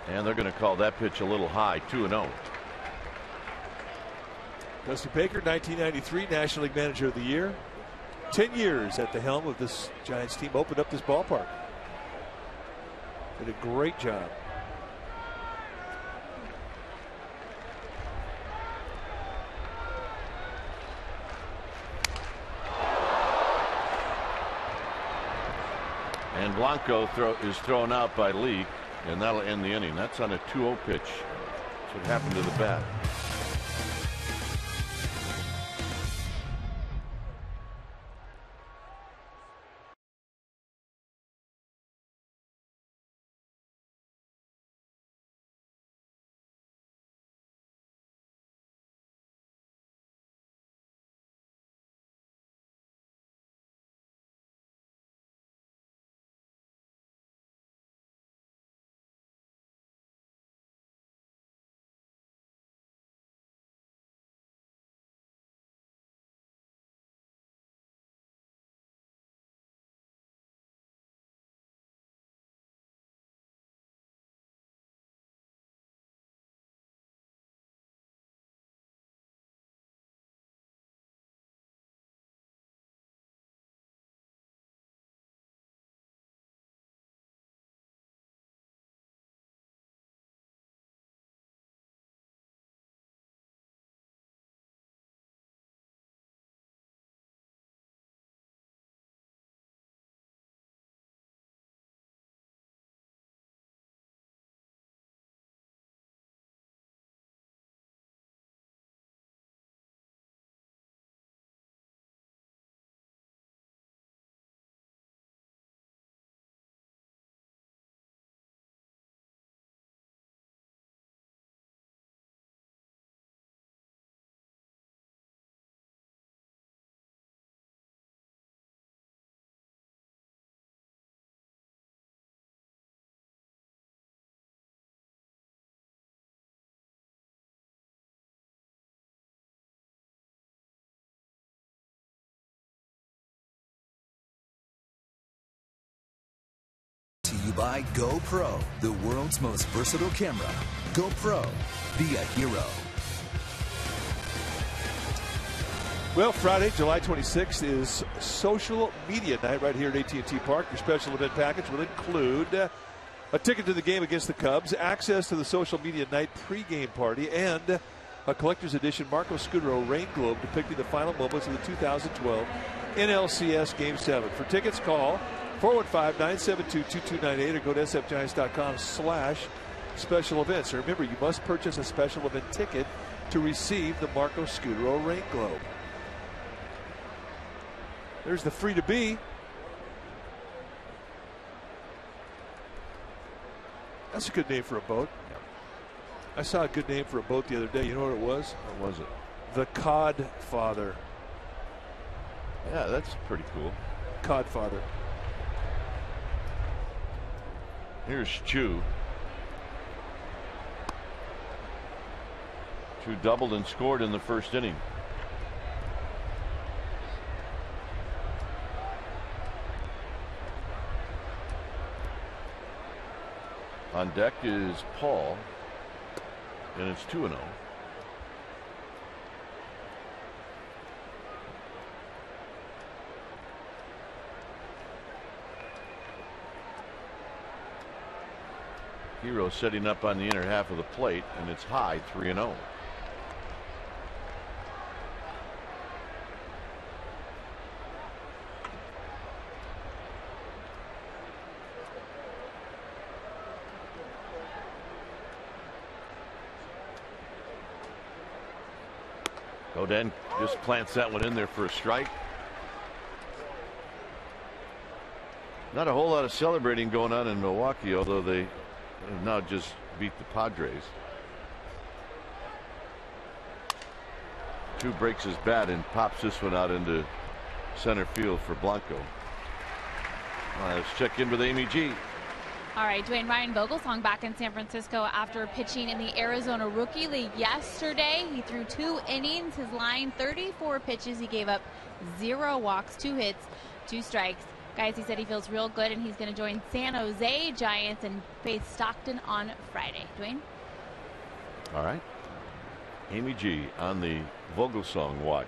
And they're going to call that pitch a little high, 2-0. Dusty Baker, 1993 National League Manager of the Year. 10 years at the helm of this Giants team. Opened up this ballpark. Did a great job. And Blanco is thrown out by Leake. And that'll end the inning. That's on a 2-0 pitch. That's what happened to the bat. To you by GoPro, the world's most versatile camera. GoPro, be a hero. Well, Friday, July 26th is social media night right here at AT&T Park. Your special event package will include a ticket to the game against the Cubs, access to the social media night pregame party, and a collector's edition Marco Scutaro rain globe depicting the final moments of the 2012 NLCS Game 7. For tickets, call 415-972-2298 or go to sfgiants.com/special events. And remember, you must purchase a special event ticket to receive the Marco Scutaro rain globe. There's the free to be. That's a good name for a boat. I saw a good name for a boat the other day. You know what it was? What was it? The Codfather. Yeah, that's pretty cool. Codfather. Here's Chu. Chu doubled and scored in the first inning. On deck is Paul, and it's 2-0. Hero setting up on the inner half of the plate, and it's high, 3-0. Godin just plants that one in there for a strike. Not a whole lot of celebrating going on in Milwaukee, although they have now just beat the Padres. 2 breaks his bat and pops this one out into center field for Blanco. All right, let's check in with Amy G. All right, Dwayne, Ryan Vogelsong back in San Francisco after pitching in the Arizona Rookie League yesterday. He threw 2 innings. His line, 34 pitches. He gave up 0 walks, 2 hits, 2 strikes. Guys, he said he feels real good, and he's going to join San Jose Giants and face Stockton on Friday. Dwayne? All right. Amy G on the Vogelsong watch.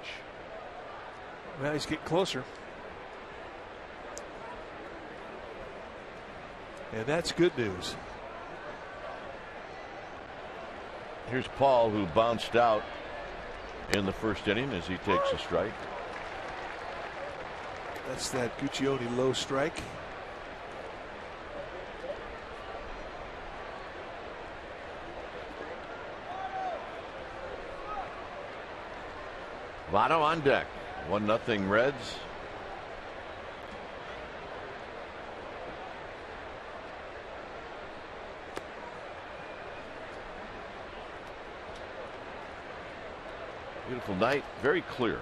Well, he's getting closer. And that's good news. Here's Paul, who bounced out in the first inning as he takes a strike. That's that Guccione low strike. Votto on deck. 1-0 Reds. Beautiful night, very clear.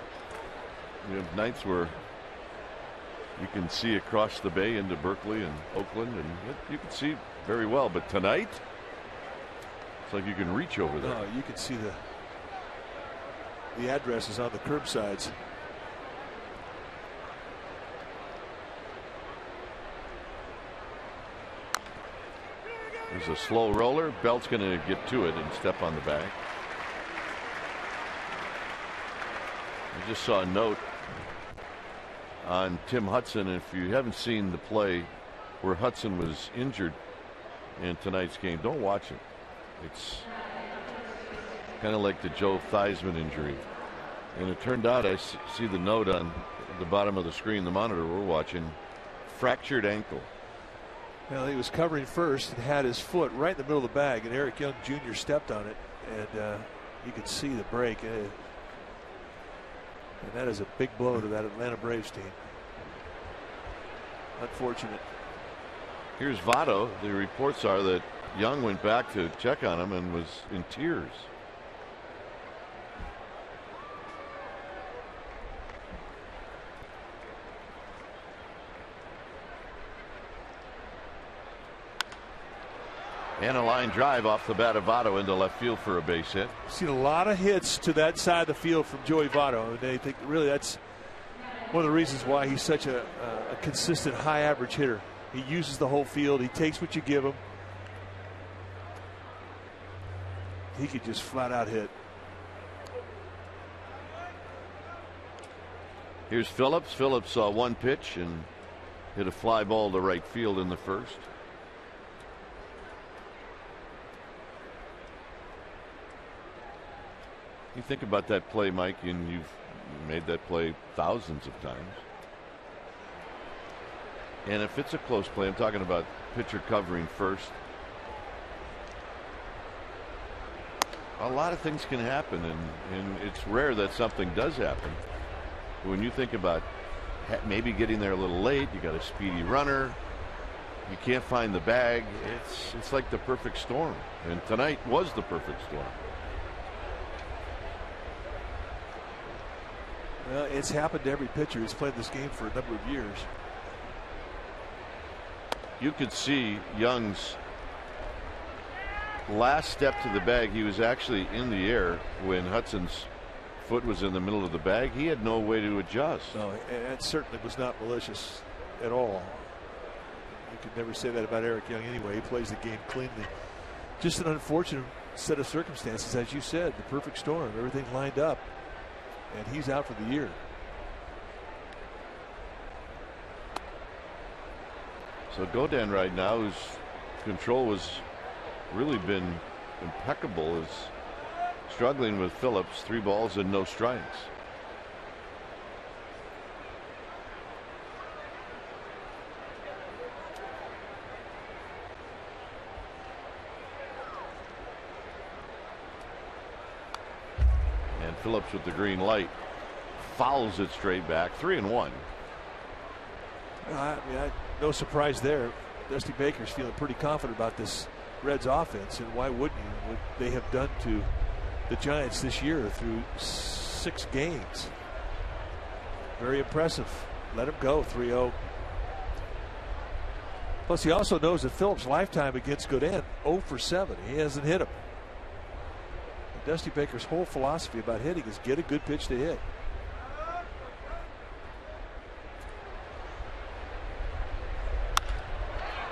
You have nights where you can see across the bay into Berkeley and Oakland, and you can see very well. But tonight, it's like you can reach over there. No, you can see the addresses on the curbsides. There's a slow roller. Belt's going to get to it and step on the bag. I just saw a note on Tim Hudson. If you haven't seen the play where Hudson was injured in tonight's game, don't watch it. It's kind of like the Joe Theismann injury. And it turned out, I see the note on the bottom of the screen, the monitor we're watching, fractured ankle. Well, he was covering first and had his foot right in the middle of the bag, and Eric Young Jr. stepped on it, and you could see the break. And that is a big blow to that Atlanta Braves team. Unfortunate. Here's Votto. The reports are that Young went back to check on him and was in tears. And a line drive off the bat of Votto into left field for a base hit. Seen a lot of hits to that side of the field from Joey Votto, and they think really that's one of the reasons why he's such a consistent high average hitter. He uses the whole field. He takes what you give him. He could just flat out hit. Here's Phillips. Phillips saw one pitch and hit a fly ball to right field in the first. You think about that play, Mike, and you've made that play thousands of times. And if it's a close play, I'm talking about pitcher covering first. A lot of things can happen, and it's rare that something does happen. When you think about maybe getting there a little late, you got a speedy runner, you can't find the bag. It's like the perfect storm, and tonight was the perfect storm. Well, it's happened to every pitcher who's played this game for a number of years. You could see Young's last step to the bag. He was actually in the air when Hudson's foot was in the middle of the bag. He had no way to adjust. No, and it certainly was not malicious at all. You could never say that about Eric Young anyway. He plays the game cleanly. Just an unfortunate set of circumstances, as you said, the perfect storm, everything lined up, and he's out for the year. So Godin right now, whose control has really been impeccable, is struggling with Phillips. 3 balls and no strikes. And Phillips with the green light fouls it straight back. 3-1. No surprise there. Dusty Baker's feeling pretty confident about this Reds offense, and why wouldn't you? What they have done to the Giants this year through 6 games. Very impressive. Let him go. 3-0. Plus, he also knows that Phillips' lifetime against Godin 0 for 7. He hasn't hit him. Dusty Baker's whole philosophy about hitting is get a good pitch to hit.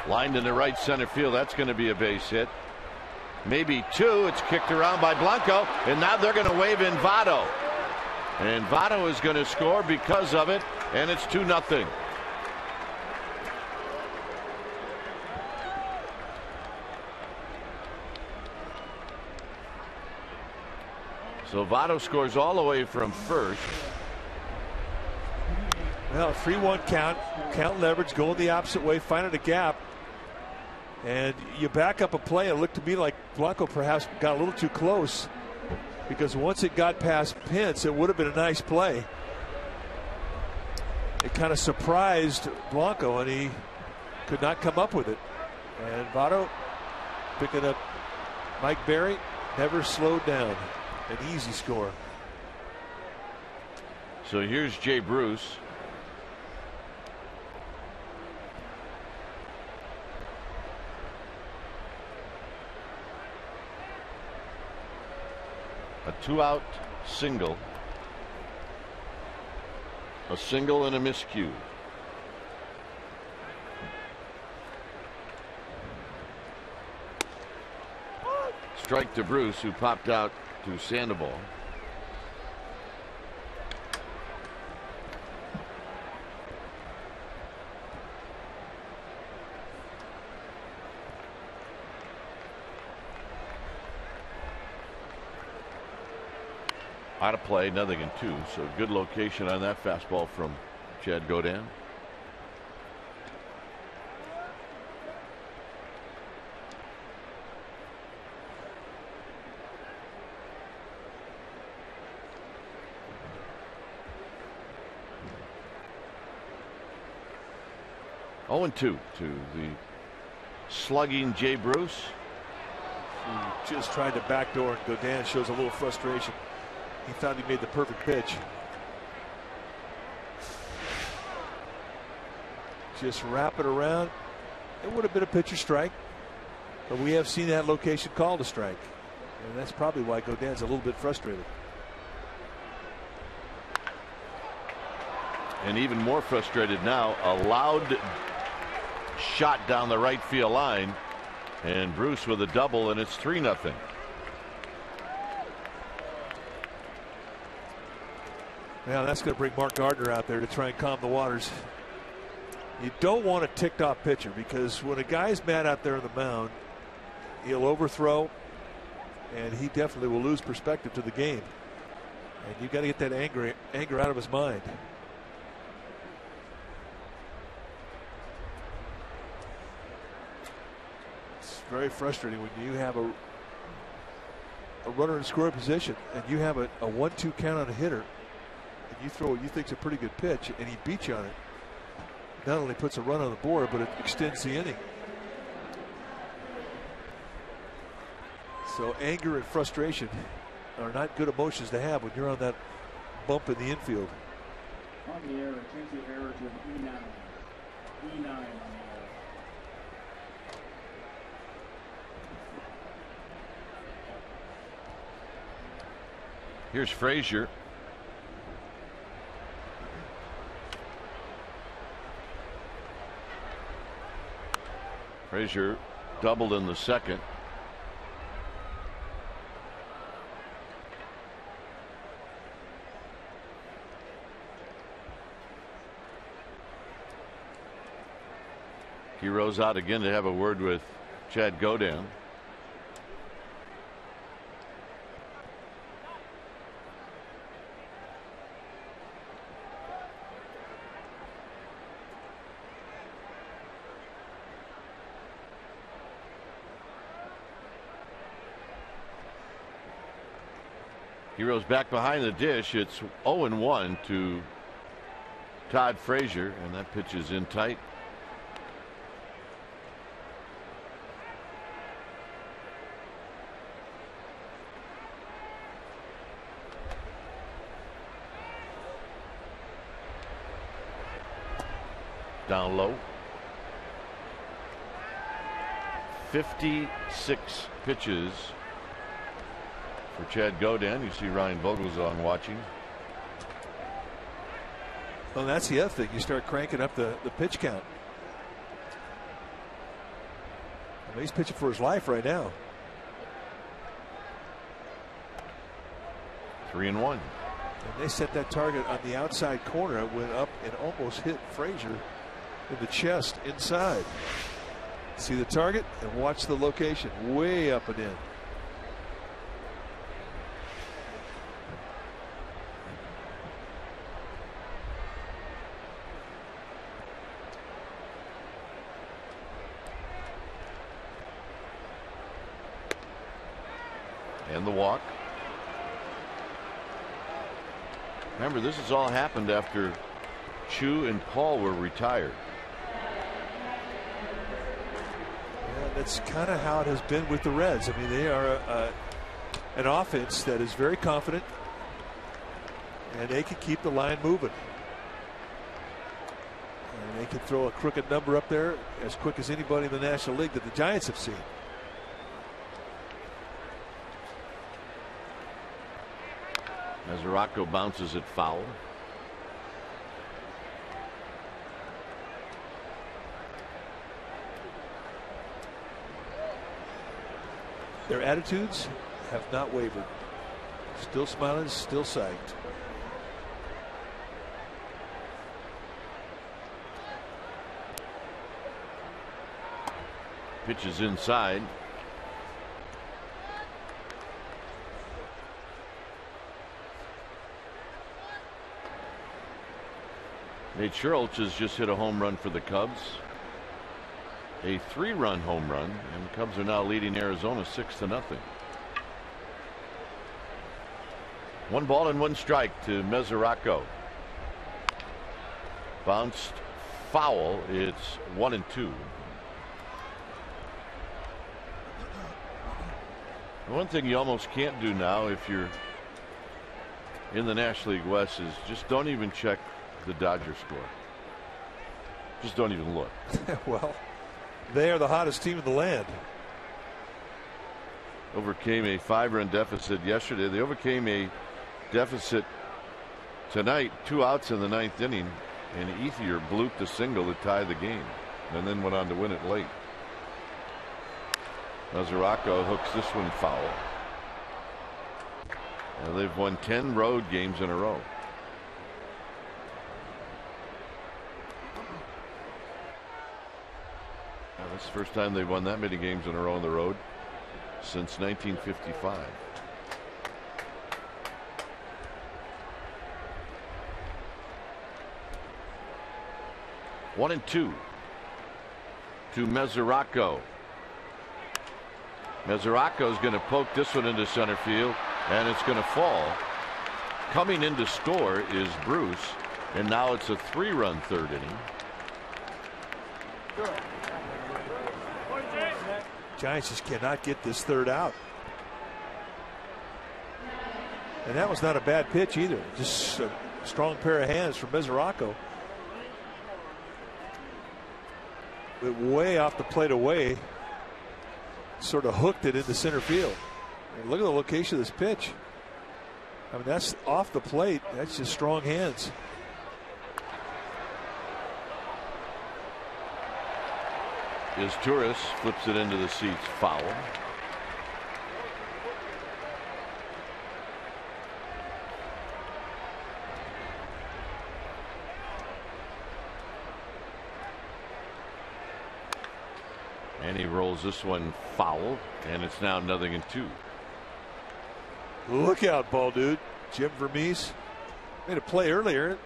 Lined into right center field. That's going to be a base hit. Maybe 2. It's kicked around by Blanco, and now they're going to wave in Votto. And Votto is going to score because of it, and it's 2-0. So Votto scores all the way from first. Well, 3-1 count. Count leverage, going the opposite way, finding a gap. And you back up a play. It looked to me like Blanco perhaps got a little too close, because once it got past Pence, it would have been a nice play. It kind of surprised Blanco, and he could not come up with it. And Votto picking up Mike Berry, never slowed down. An easy score. So here's Jay Bruce. A 2-out single. A single and a miscue. Strike to Bruce, who popped out to Sandoval. Out of play, 0-2. So good location on that fastball from Chad Godin. Oh, 0-2 to the slugging Jay Bruce. He just tried to backdoor, and Godin shows a little frustration. He thought he made the perfect pitch. Just wrap it around. It would have been a pitcher strike, but we have seen that location called a strike, and that's probably why Godin's a little bit frustrated. And even more frustrated now, a loud shot down the right field line, and Bruce with a double, and it's 3-0. Now that's going to bring Mark Gardner out there to try and calm the waters. You don't want a ticked off pitcher, because when a guy's mad out there on the mound, he'll overthrow, and he definitely will lose perspective to the game. And you got to get that anger out of his mind. It's very frustrating when you have a runner in scoring position and you have a 1-2 count on a hitter, and you throw what you think is a pretty good pitch, and he beats you on it. Not only puts a run on the board, but it extends the inning. So anger and frustration are not good emotions to have when you're on that bump in the infield. On the error, change the error to an E9. E9 on the error. Here's Frazier. Frazier doubled in the second. He rose out again to have a word with Chad Godin. Heroes back behind the dish. It's 0-1 to Todd Frazier, and that pitch is in tight. Down low. 56 pitches for Chad Godin. You see Ryan Vogelzong watching. Well, that's the other thing. You start cranking up the pitch count. I mean, he's pitching for his life right now. 3-1. And they set that target on the outside corner. It went up and almost hit Frazier in the chest inside. See the target and watch the location way up and in. And the walk. Remember, this has all happened after Chu and Paul were retired. Yeah, that's kind of how it has been with the Reds. I mean, they are an offense that is very confident, and they can keep the line moving. And they can throw a crooked number up there as quick as anybody in the National League that the Giants have seen. Mesoraco bounces it foul. Their attitudes have not wavered. Still smiling, still psyched. Pitch is inside. Nate Schultz has just hit a home run for the Cubs. A 3-run home run, and the Cubs are now leading Arizona 6-0. 1 ball and 1 strike to Mesoraco. Bounced foul. It's 1-2. One thing you almost can't do now if you're in the National League West is just don't even check the Dodgers score. Just don't even look. Well, they are the hottest team in the land. Overcame a 5-run deficit yesterday. They overcame a deficit tonight. 2 outs in the 9th inning, and Ethier blooped a single to tie the game, and then went on to win it late. Mesoraco hooks this one foul. And they've won 10 road games in a row. That's the first time they've won that many games in a row on the road since 1955. One and 2 to Mesoraco. Mesoraco is going to poke this one into center field, and it's going to fall. Coming in to score is Bruce, and now it's a 3-run 3rd inning. Giants just cannot get this 3rd out. And that was not a bad pitch either. Just a strong pair of hands from Mesoraco. But way off the plate away. Sort of hooked it into center field. And look at the location of this pitch. I mean, that's off the plate. That's just strong hands. is Torres, flips it into the seats, foul. And he rolls this one foul, and it's now 0-2. Look out, ball dude. Jim Vermees made a play earlier.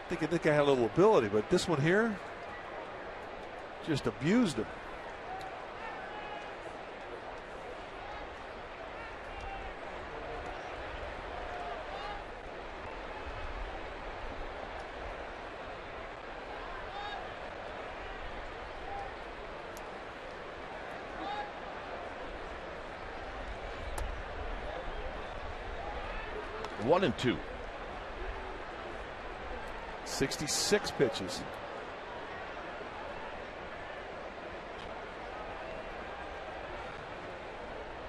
Thinking this guy had a little ability, but this one here just abused him. One and two. 66 pitches.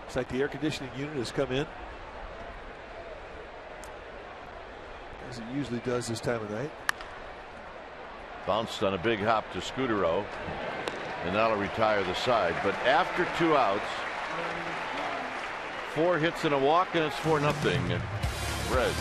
Looks like the air conditioning unit has come in, as it usually does this time of night. Bounced on a big hop to Scudero, and that'll retire the side. But after 2 outs, 4 hits and a walk, and it's 4-0 Reds.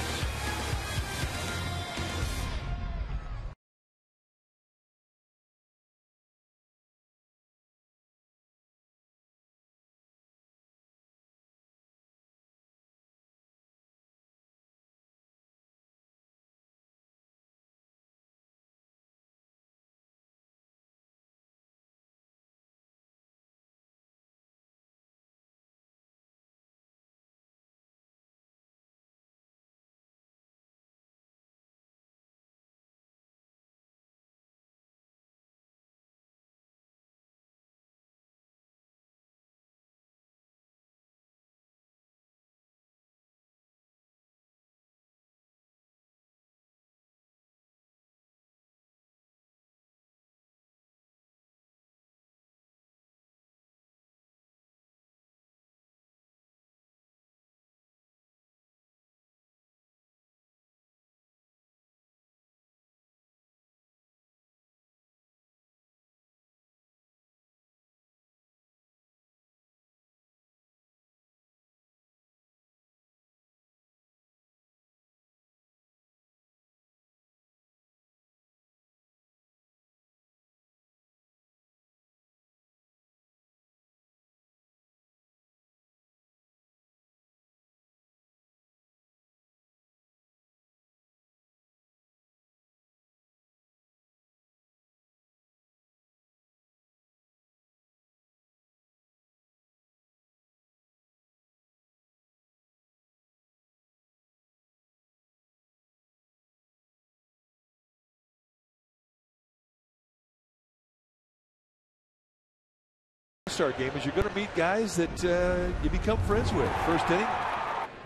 All-Star game is you're going to meet guys that you become friends with. First inning,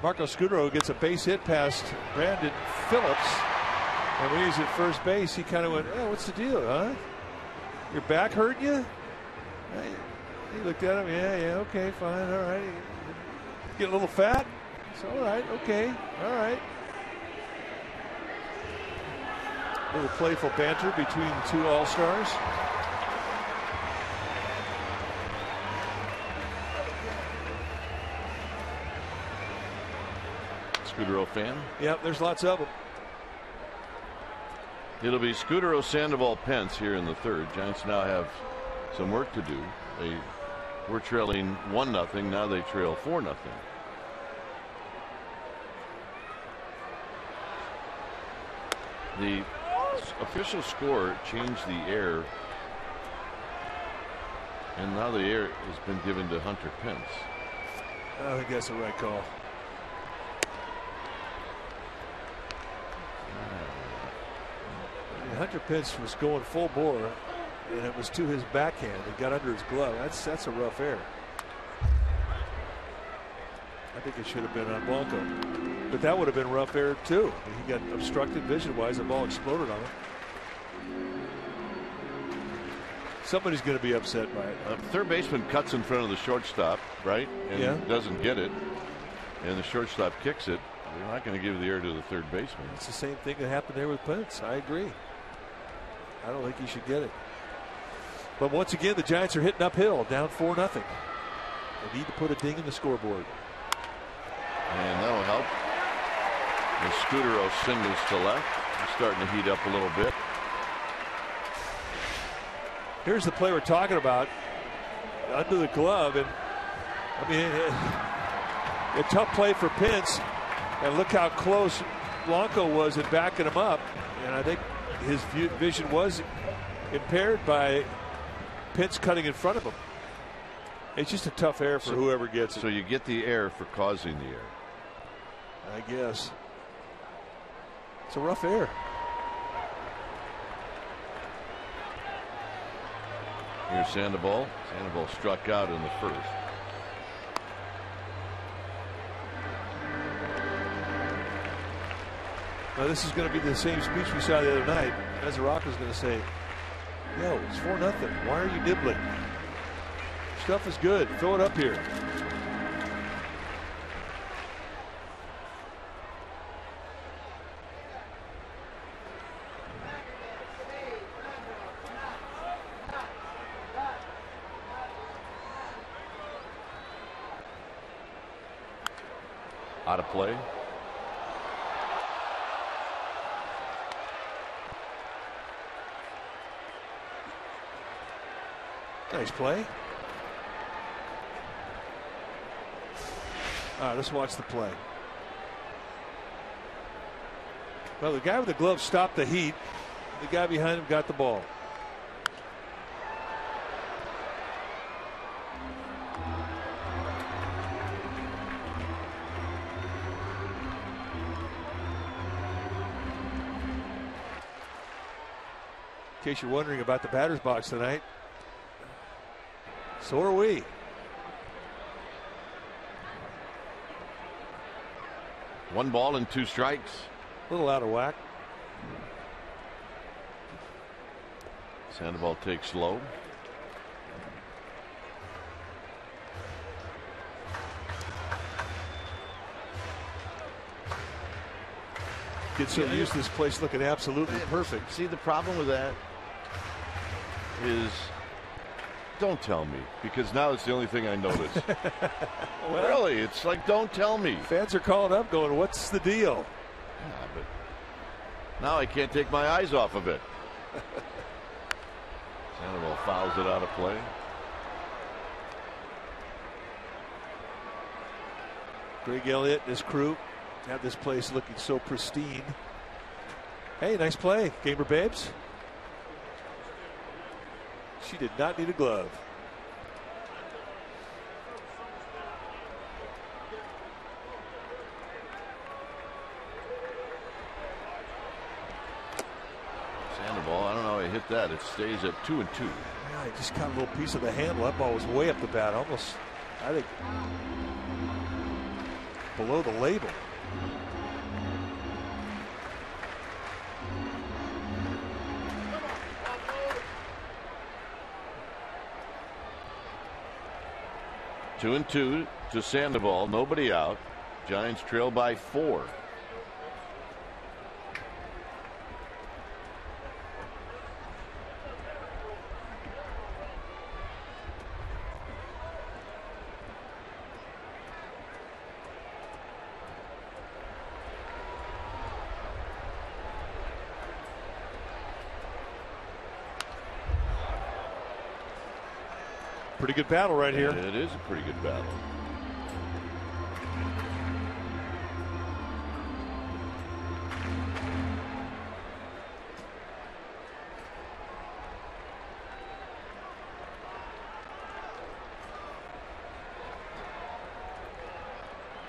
Marco Scudero gets a base hit past Brandon Phillips, and when he's at first base, he kind of went, "Oh, what's the deal, huh? Your back hurt you?" He looked at him, yeah, okay, fine, all right. Get a little fat? It's all right, okay, all right. A little playful banter between the two All-Stars. Scudero fan? Yep, there's lots of them. It'll be Scudero, Sandoval, Pence here in the third. Giants now have some work to do. They were trailing 1-0. Now they trail 4-0. The official score changed the air, and now the air has been given to Hunter Pence. I think that's the right call. Hunter Pence was going full bore, and it was to his backhand. It got under his glove. That's a rough air. I think it should have been on Blanco, but that would have been rough air too. He got obstructed vision-wise. The ball exploded on him. Somebody's going to be upset by it. Third baseman cuts in front of the shortstop, right, and doesn't get it, and the shortstop kicks it. They're not going to give the air to the third baseman. It's the same thing that happened there with Pence. I agree. I don't think he should get it. But once again, the Giants are hitting uphill, down 4-0. They need to put a ding in the scoreboard. And that'll help. The Scudero singles to left. He's starting to heat up a little bit. Here's the play we're talking about. Under the glove. And I mean, a tough play for Pence. And look how close Blanco was at backing him up. And I think his vision was impaired by Pence cutting in front of him. It's just a tough error for whoever gets it. So you get the error for causing the error. I guess. It's a rough error. Here's Sandoval. Sandoval struck out in the first. Now this is going to be the same speech we saw the other night. Mesoraco's going to say, yo, it's 4-0. Why are you nibbling? Stuff is good. Throw it up here. Out of play. Nice play. All right, let's watch the play. Well, the guy with the glove stopped the heat. The guy behind him got the ball. In case you're wondering about the batter's box tonight, so are we. One ball and 2 strikes. A little out of whack. Sandoval takes low. Get so used to this place looking absolutely perfect. See, the problem with that is, don't tell me, because now it's the only thing I notice. Well, really, it's like, don't tell me. Fans are calling up going, what's the deal? Yeah, but now I can't take my eyes off of it. Sandoval fouls it out of play. Greg Elliott and his crew have this place looking so pristine. Hey, nice play, Gamer Babes. She did not need a glove. Sandoval, I don't know how he hit that. It stays at 2-2. Yeah, he just caught a little piece of the handle. That ball was way up the bat, almost, I think, below the label. Two and 2 to Sandoval. Nobody out. Giants trail by 4. Pretty good battle right here. It is a pretty good battle.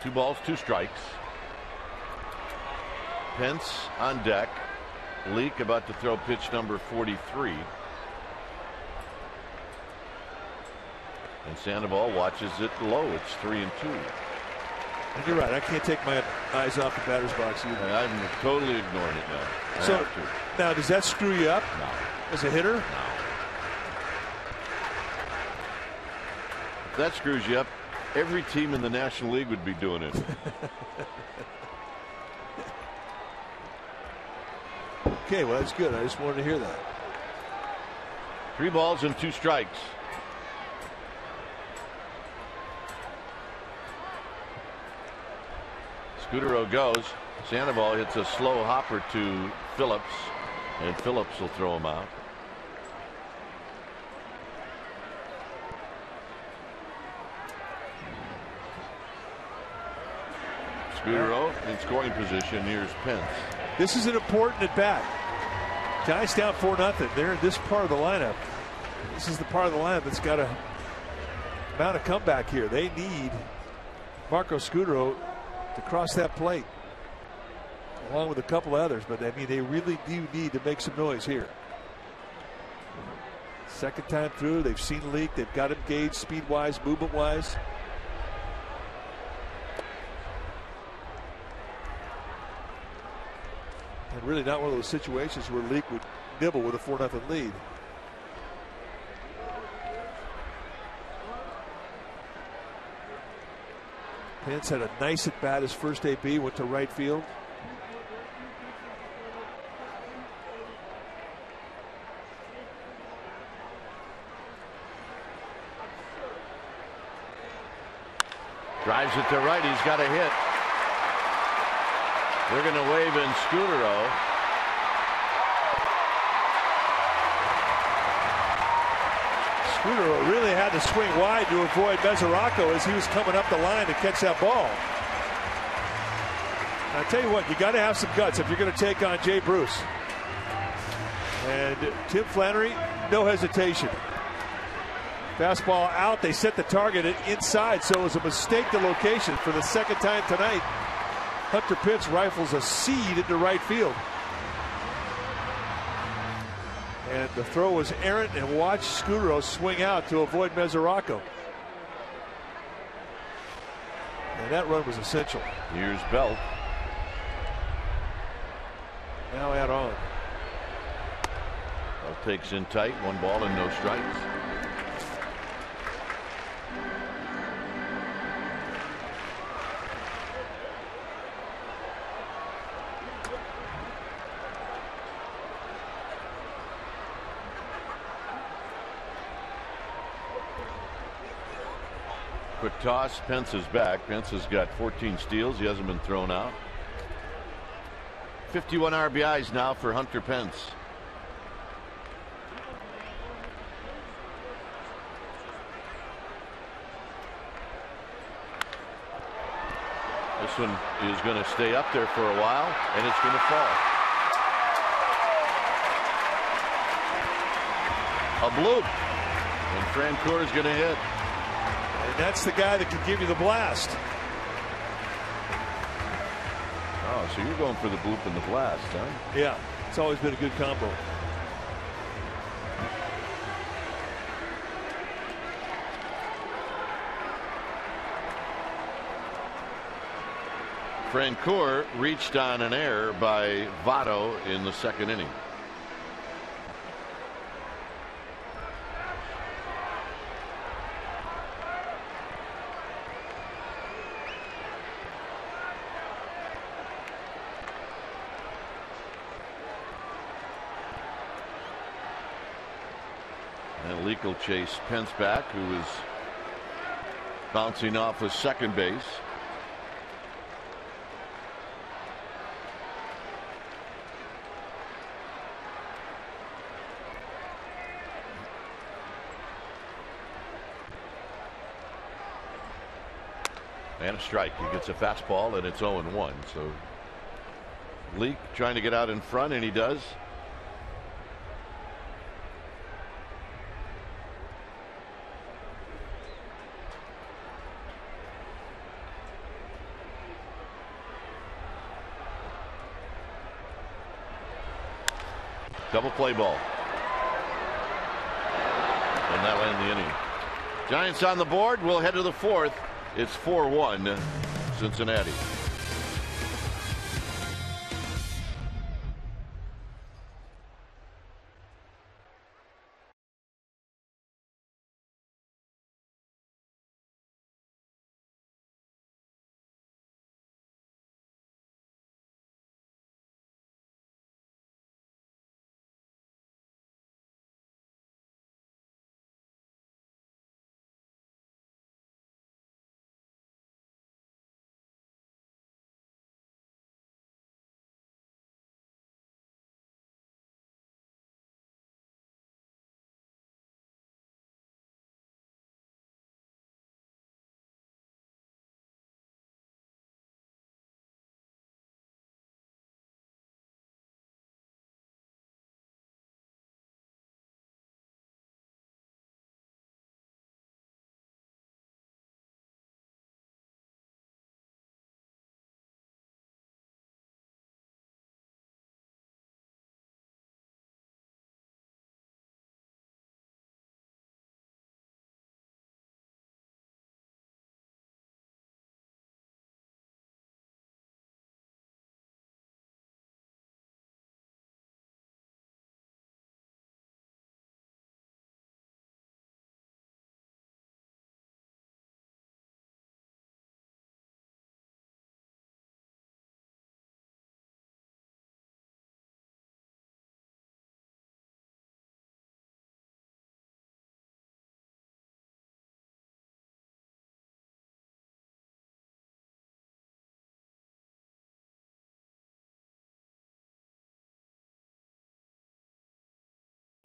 Two balls, 2 strikes. Pence on deck. Leak about to throw pitch number 43. And Sandoval watches it low. It's 3-2. And you're right. I can't take my eyes off the batter's box either. And I'm totally ignoring it now. So now, does that screw you up? No. As a hitter? No. If that screws you up, every team in the National League would be doing it. Okay, well, that's good. I just wanted to hear that. 3 balls and 2 strikes. Scudero goes. Sandoval hits a slow hopper to Phillips, and Phillips will throw him out. Scudero in scoring position. Here's Pence. This is an important at bat. Giants down 4-0. They're in this part of the lineup. This is the part of the lineup that's got to mount a comeback here. They need Marco Scudero to cross that plate, along with a couple others. But I mean, they really do need to make some noise here. Second time through, they've seen Leake. They've got him gauged speed-wise, movement-wise. And really not one of those situations where Leake would nibble with a 4-0 lead. Pence had a nice at bat his first AB, went to right field. Drives it to right. He's got a hit. They're going to wave in Scudero. Scudero really had to swing wide to avoid Mesoraco as he was coming up the line to catch that ball. And I tell you what, you got to have some guts if you're going to take on Jay Bruce. And Tim Flannery, no hesitation. Fastball out. They set the target inside, so it was a mistake the location for the second time tonight. Hunter Pence rifles a seed into right field. And the throw was errant, and watch Scudero swing out to avoid Mesoraco. And that run was essential. Here's Belt. Now add on. Belt takes in tight. 1 ball and no strikes. Quick toss. Pence is back. Pence has got 14 steals. He hasn't been thrown out. 51 RBIs now for Hunter Pence. This one is going to stay up there for a while, and it's going to fall. A bloop. And Francoeur is going to hit. And that's the guy that can give you the blast. Oh, so you're going for the bloop and the blast, huh? Yeah, it's always been a good combo. Francoeur reached on an error by Votto in the second inning. And Leake will chase Pence back, who is bouncing off of second base. And a strike. He gets a fastball, and it's 0-1. So Leake trying to get out in front, and he does. Double play ball. And that'll end the inning. Giants on the board. We'll head to the fourth. It's 4-1 Cincinnati.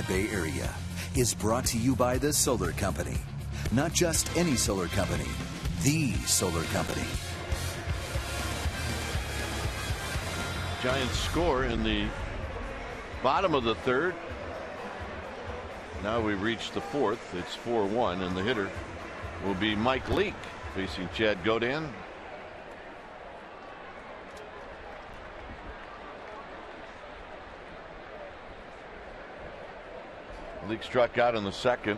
Bay Area is brought to you by the Solar Company. Not just any solar company, the solar company. Giants score in the bottom of the third. Now we reach the fourth. It's 4-1, and the hitter will be Mike Leake facing Chad Godin. Leake struck out in the second.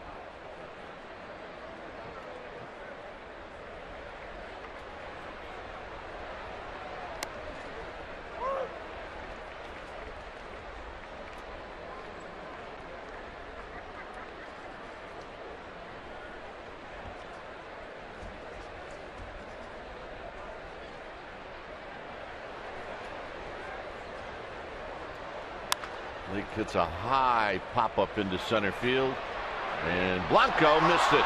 Leake hits a high pop-up into center field, and Blanco missed it.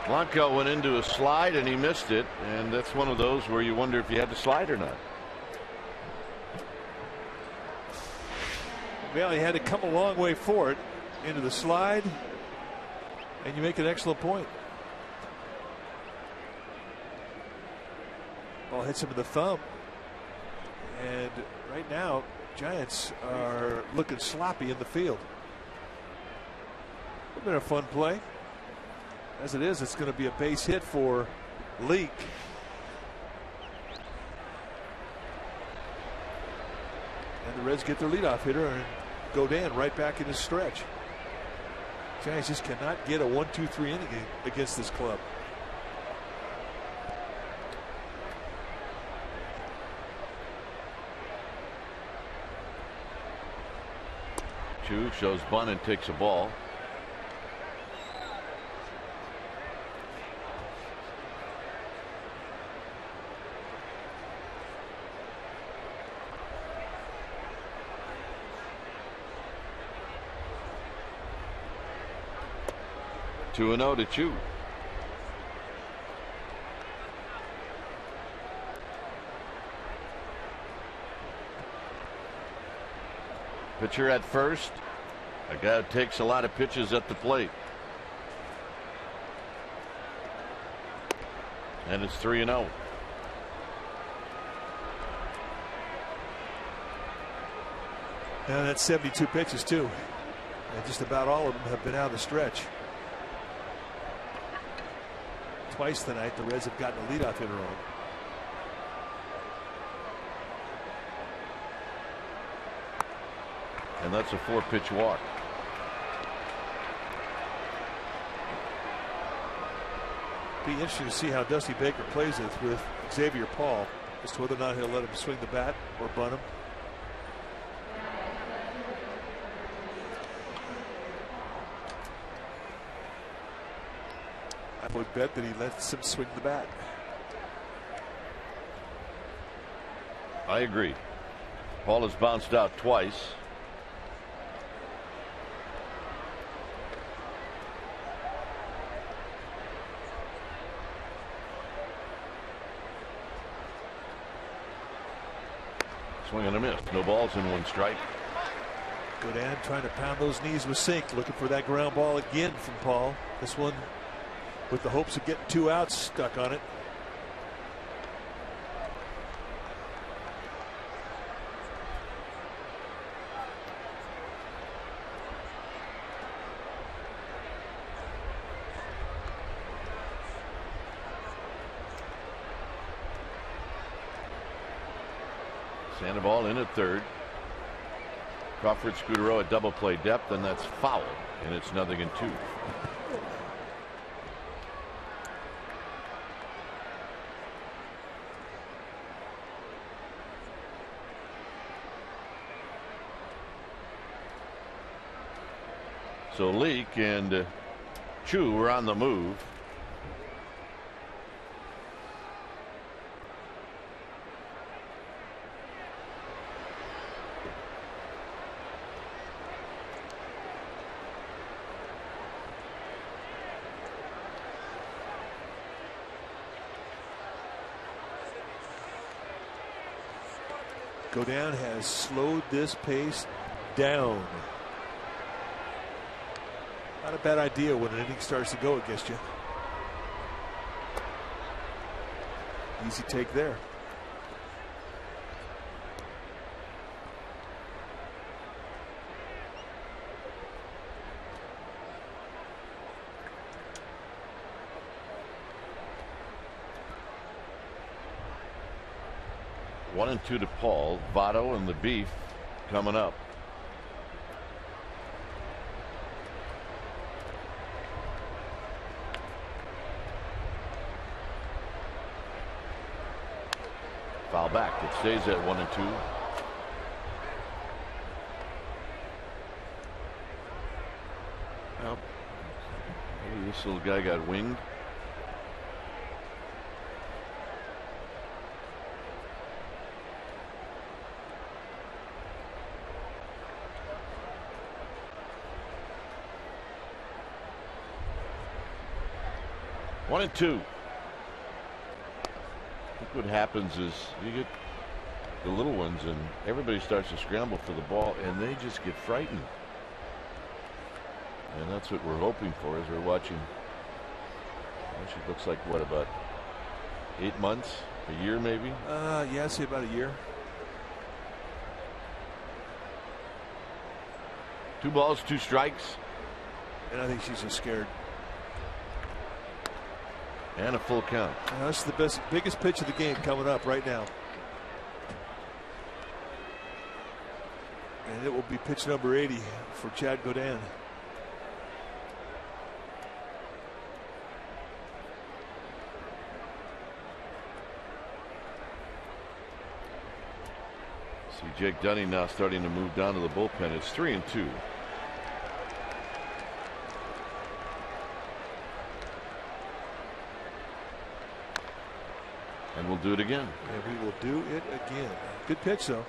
Blanco went into a slide, and he missed it, and that's one of those where you wonder if you had to slide or not. Well, he had to come a long way for it, into the slide, and you make an excellent point. Ball hits him in the thumb. And right now, Giants are looking sloppy in the field. Would have been a fun play. As it is, it's going to be a base hit for Leake. And the Reds get their leadoff hitter and Godin right back in his stretch. Giants just cannot get a 1-2-3 inning against this club. Chu shows bunt and takes a ball. Two and 0 to Chu. Pitcher at first. A guy who takes a lot of pitches at the plate. And it's 3-0. And that's 72 pitches too. And just about all of them have been out of the stretch. Twice tonight the Reds have gotten a leadoff hitter on. And that's a 4-pitch walk. Be interesting to see how Dusty Baker plays it with Xavier Paul as to whether or not he'll let him swing the bat or bunt him. I would bet that he lets him swing the bat. I agree. Paul has bounced out twice. Swing and a miss. No balls and 1 strike. Godin trying to pound those knees with sink, looking for that ground ball again from Paul. This one with the hopes of getting 2 outs stuck on it. Sandoval in at third. Crawford, Scudero at double play depth, and that's foul, and it's 0-2. So Leake and Chu were on the move. Godin has slowed this pace down. Not a bad idea when an inning starts to go against you. Easy take there. One and two to Paul. Votto and the Beef coming up. Foul back. It stays at 1 and 2. Well, maybe this little guy got winged. One and two. I think what happens is you get the little ones and everybody starts to scramble for the ball and they just get frightened. And that's what we're hoping for as we're watching. She looks like what, about 8 months, a year maybe? Yeah, I'd say about a year. 2 balls, 2 strikes. And I think she's just scared. And a full count. That's the biggest pitch of the game coming up right now. And it will be pitch number 80 for Chad Godin. See Jake Dunning now starting to move down to the bullpen. It's 3 and 2. And we'll do it again. And we will do it again. Good pitch, though.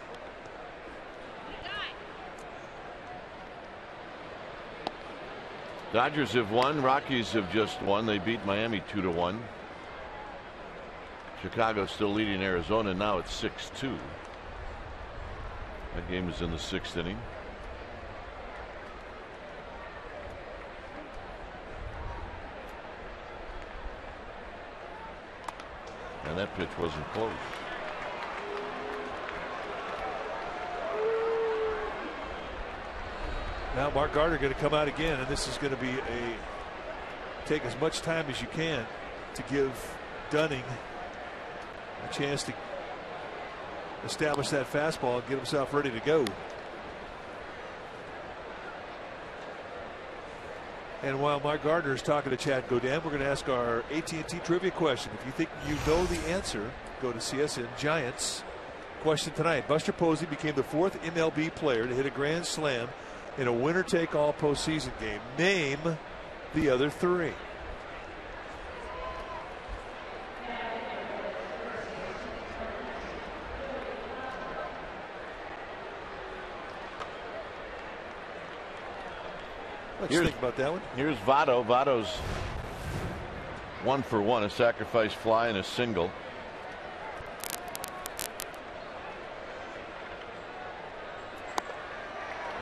Dodgers have won. Rockies have just won. They beat Miami 2-1. Chicago still leading Arizona. Now it's 6-2. That game is in the 6th inning. And that pitch wasn't close. Now Mark Gardner going to come out again, and this is going to be take as much time as you can to give Dunning a chance to establish that fastball and get himself ready to go. And while Mark Gardner is talking to Chad Godin, we're going to ask our AT&T trivia question. If you think you know the answer, go to CSN Giants. Question tonight. Buster Posey became the 4th MLB player to hit a grand slam in a winner-take-all postseason game. Name the other 3. Let's think about that one. Here's Votto. Votto's 1 for 1, a sacrifice fly and a single.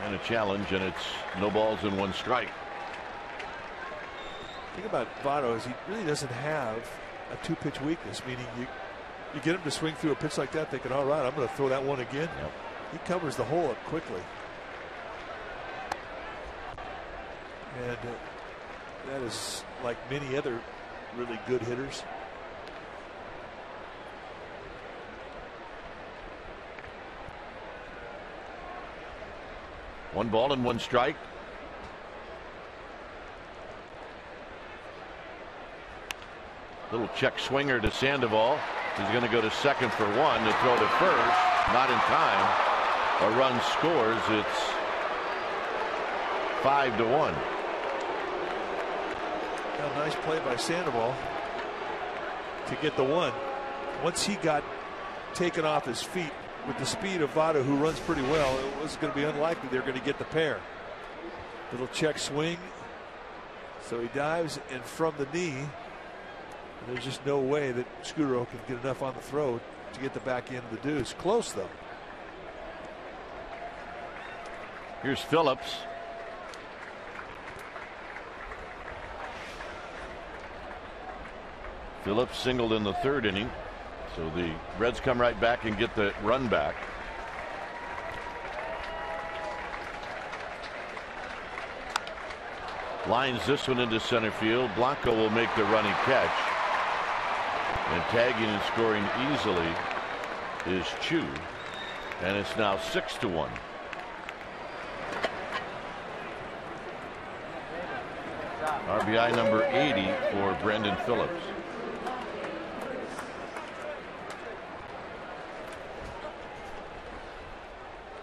And a challenge, and it's no balls and 1 strike. The thing about Votto is he really doesn't have a 2-pitch weakness, meaning you get him to swing through a pitch like that thinking, all right, I'm going to throw that one again. Yep. He covers the hole up quickly. And that is like many other really good hitters. One ball and 1 strike. Little check swinger to Sandoval. He's going to go to second for 1 to throw to first. Not in time. A run scores. It's 5-1. A nice play by Sandoval to get the 1. Once he got taken off his feet with the speed of Votto, who runs pretty well, it was going to be unlikely they're going to get the pair. Little check swing. So he dives, and from the knee, there's just no way that Scutaro can get enough on the throw to get the back end of the deuce. Close, though. Here's Phillips. Phillips singled in the third inning, so the Reds come right back and get the run back. Lines this one into center field. Blanco will make the running catch. And tagging and scoring easily is Chu. And it's now 6-1. RBI number 80 for Brendan Phillips.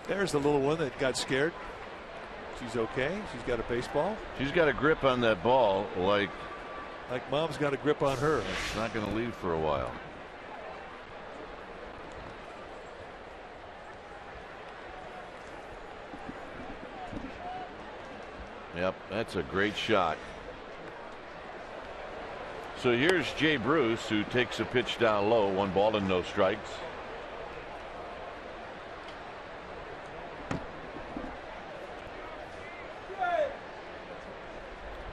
There's the little one that got scared. She's okay. She's got a baseball. She's got a grip on that ball like mom's got a grip on her. It's not going to leave for a while. Yep, that's a great shot. So here's Jay Bruce, who takes a pitch down low, 1 ball and no strikes.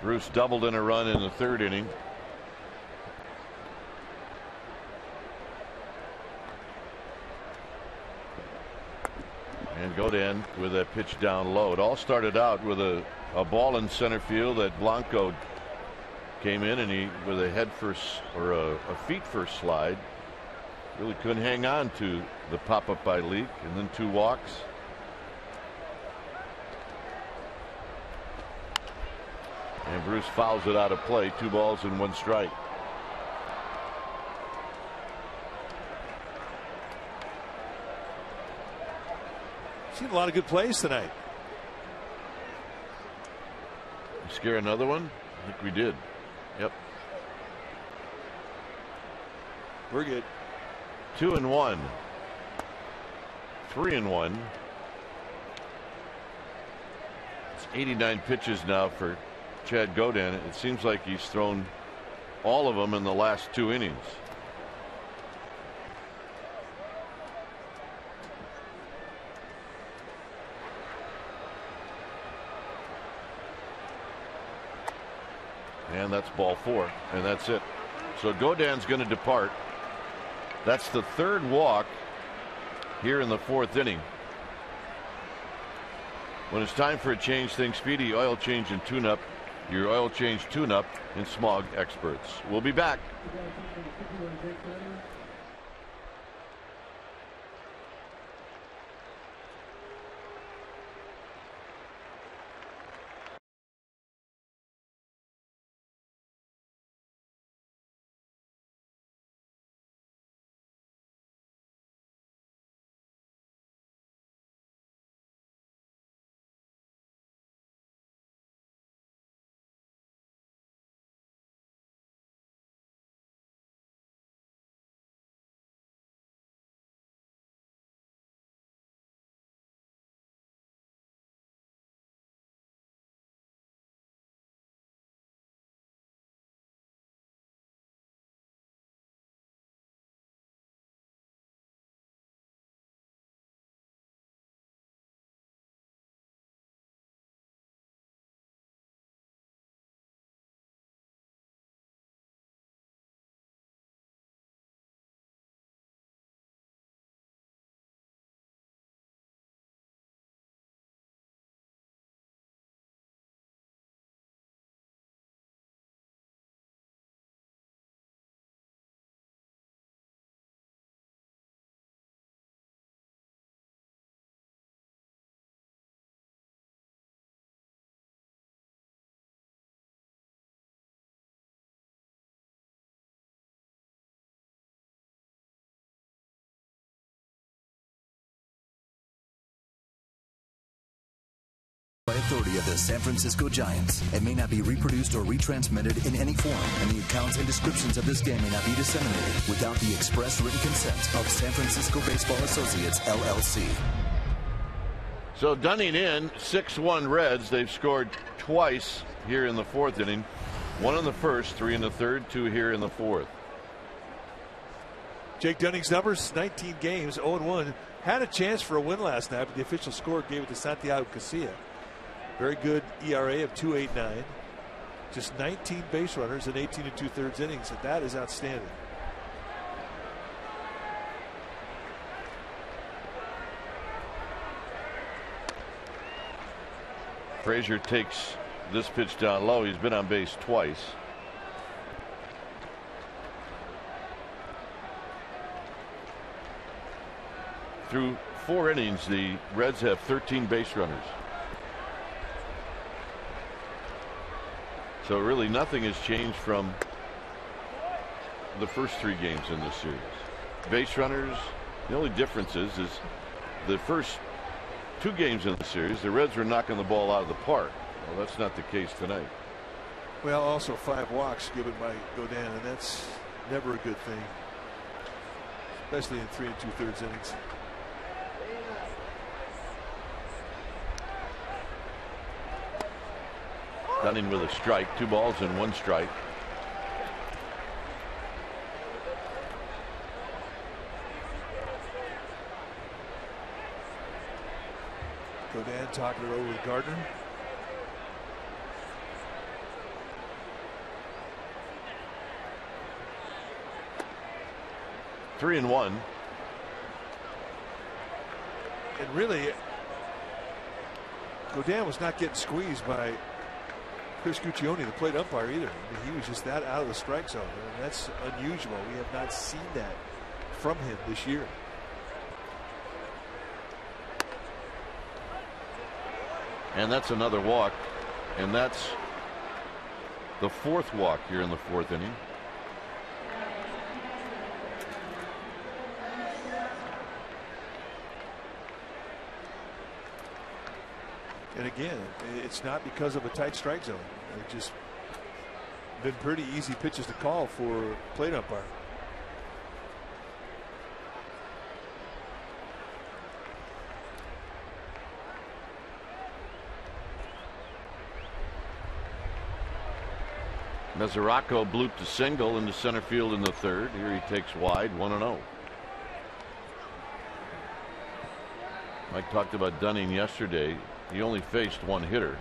Bruce doubled in a run in the third inning. And Godin with a pitch down low. It all started out with a ball in center field that Blanco came in, and he with a head first or a feet first slide really couldn't hang on to the pop up by Leake, and then 2 walks. And Bruce fouls it out of play. 2 balls and 1 strike. Seen a lot of good plays tonight. Scare another one? I think we did. Yep. We're good. 2-1. 3-1. It's 89 pitches now for Chad Godin. It seems like he's thrown all of them in the last 2 innings. And that's ball 4, and that's it. So Godin's going to depart. That's the 3rd walk here in the 4th inning. When it's time for a change, think Speedy Oil Change and Tune-Up. Your oil change tune-up and smog experts. We'll be back. By authority of the San Francisco Giants and may not be reproduced or retransmitted in any form, and the accounts and descriptions of this game may not be disseminated without the express written consent of San Francisco Baseball Associates, LLC. So Dunning in, 6-1 Reds. They've scored twice here in the 4th inning. 1 in the 1st, 3 in the 3rd, 2 here in the 4th. Jake Dunning's numbers, 19 games, 0-1. Had a chance for a win last night, but the official score gave it to Santiago Casilla. Very good ERA of 2.89. Just 19 base runners in 18 2/3 innings, and that is outstanding. Frazier takes this pitch down low. He's been on base twice. Through 4 innings, the Reds have 13 base runners. So really nothing has changed from the first 3 games in this series. Base runners, the only difference is the first 2 games in the series, the Reds were knocking the ball out of the park. Well, that's not the case tonight. Well, also 5 walks given by Godin, and that's never a good thing, especially in 3 2/3 innings. Dunning with a strike, 2 balls and 1 strike. Godin talking it over with Gardner. Three and 1. And really, Godin was not getting squeezed by Chris Guccione, the plate umpire, either. I mean, he was just that out of the strike zone, and that's unusual. We have not seen that from him this year. And that's another walk, and that's the 4th walk here in the 4th inning. And again, it's not because of a tight strike zone. It's just been pretty easy pitches to call for plate umpire. Mesoraco blooped a single into center field in the 3rd. Here he takes wide, 1-0. Mike talked about Dunning yesterday. He only faced 1 hitter.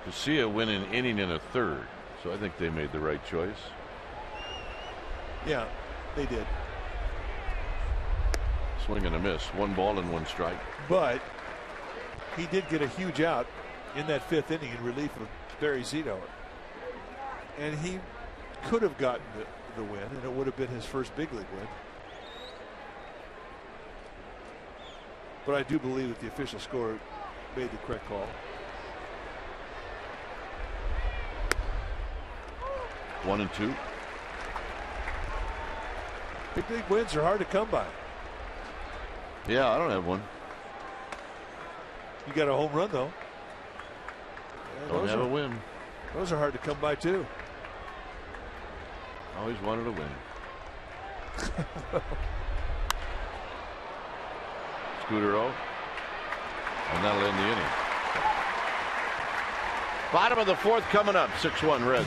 Casilla went an inning and a 1/3, so I think they made the right choice. Yeah, they did. Swing and a miss, 1 ball and 1 strike. But he did get a huge out in that 5th inning in relief of Barry Zito, and he could have gotten the win, and it would have been his first big league win. But I do believe that the official score made the correct call. 1 and 2. Big league wins are hard to come by. Yeah, I don't have one. You got a home run though. Yeah, Don't have a win. Those are hard to come by too. Always wanted to win. Scudero. And that'll end the inning. Bottom of the 4th coming up. 6-1 Reds.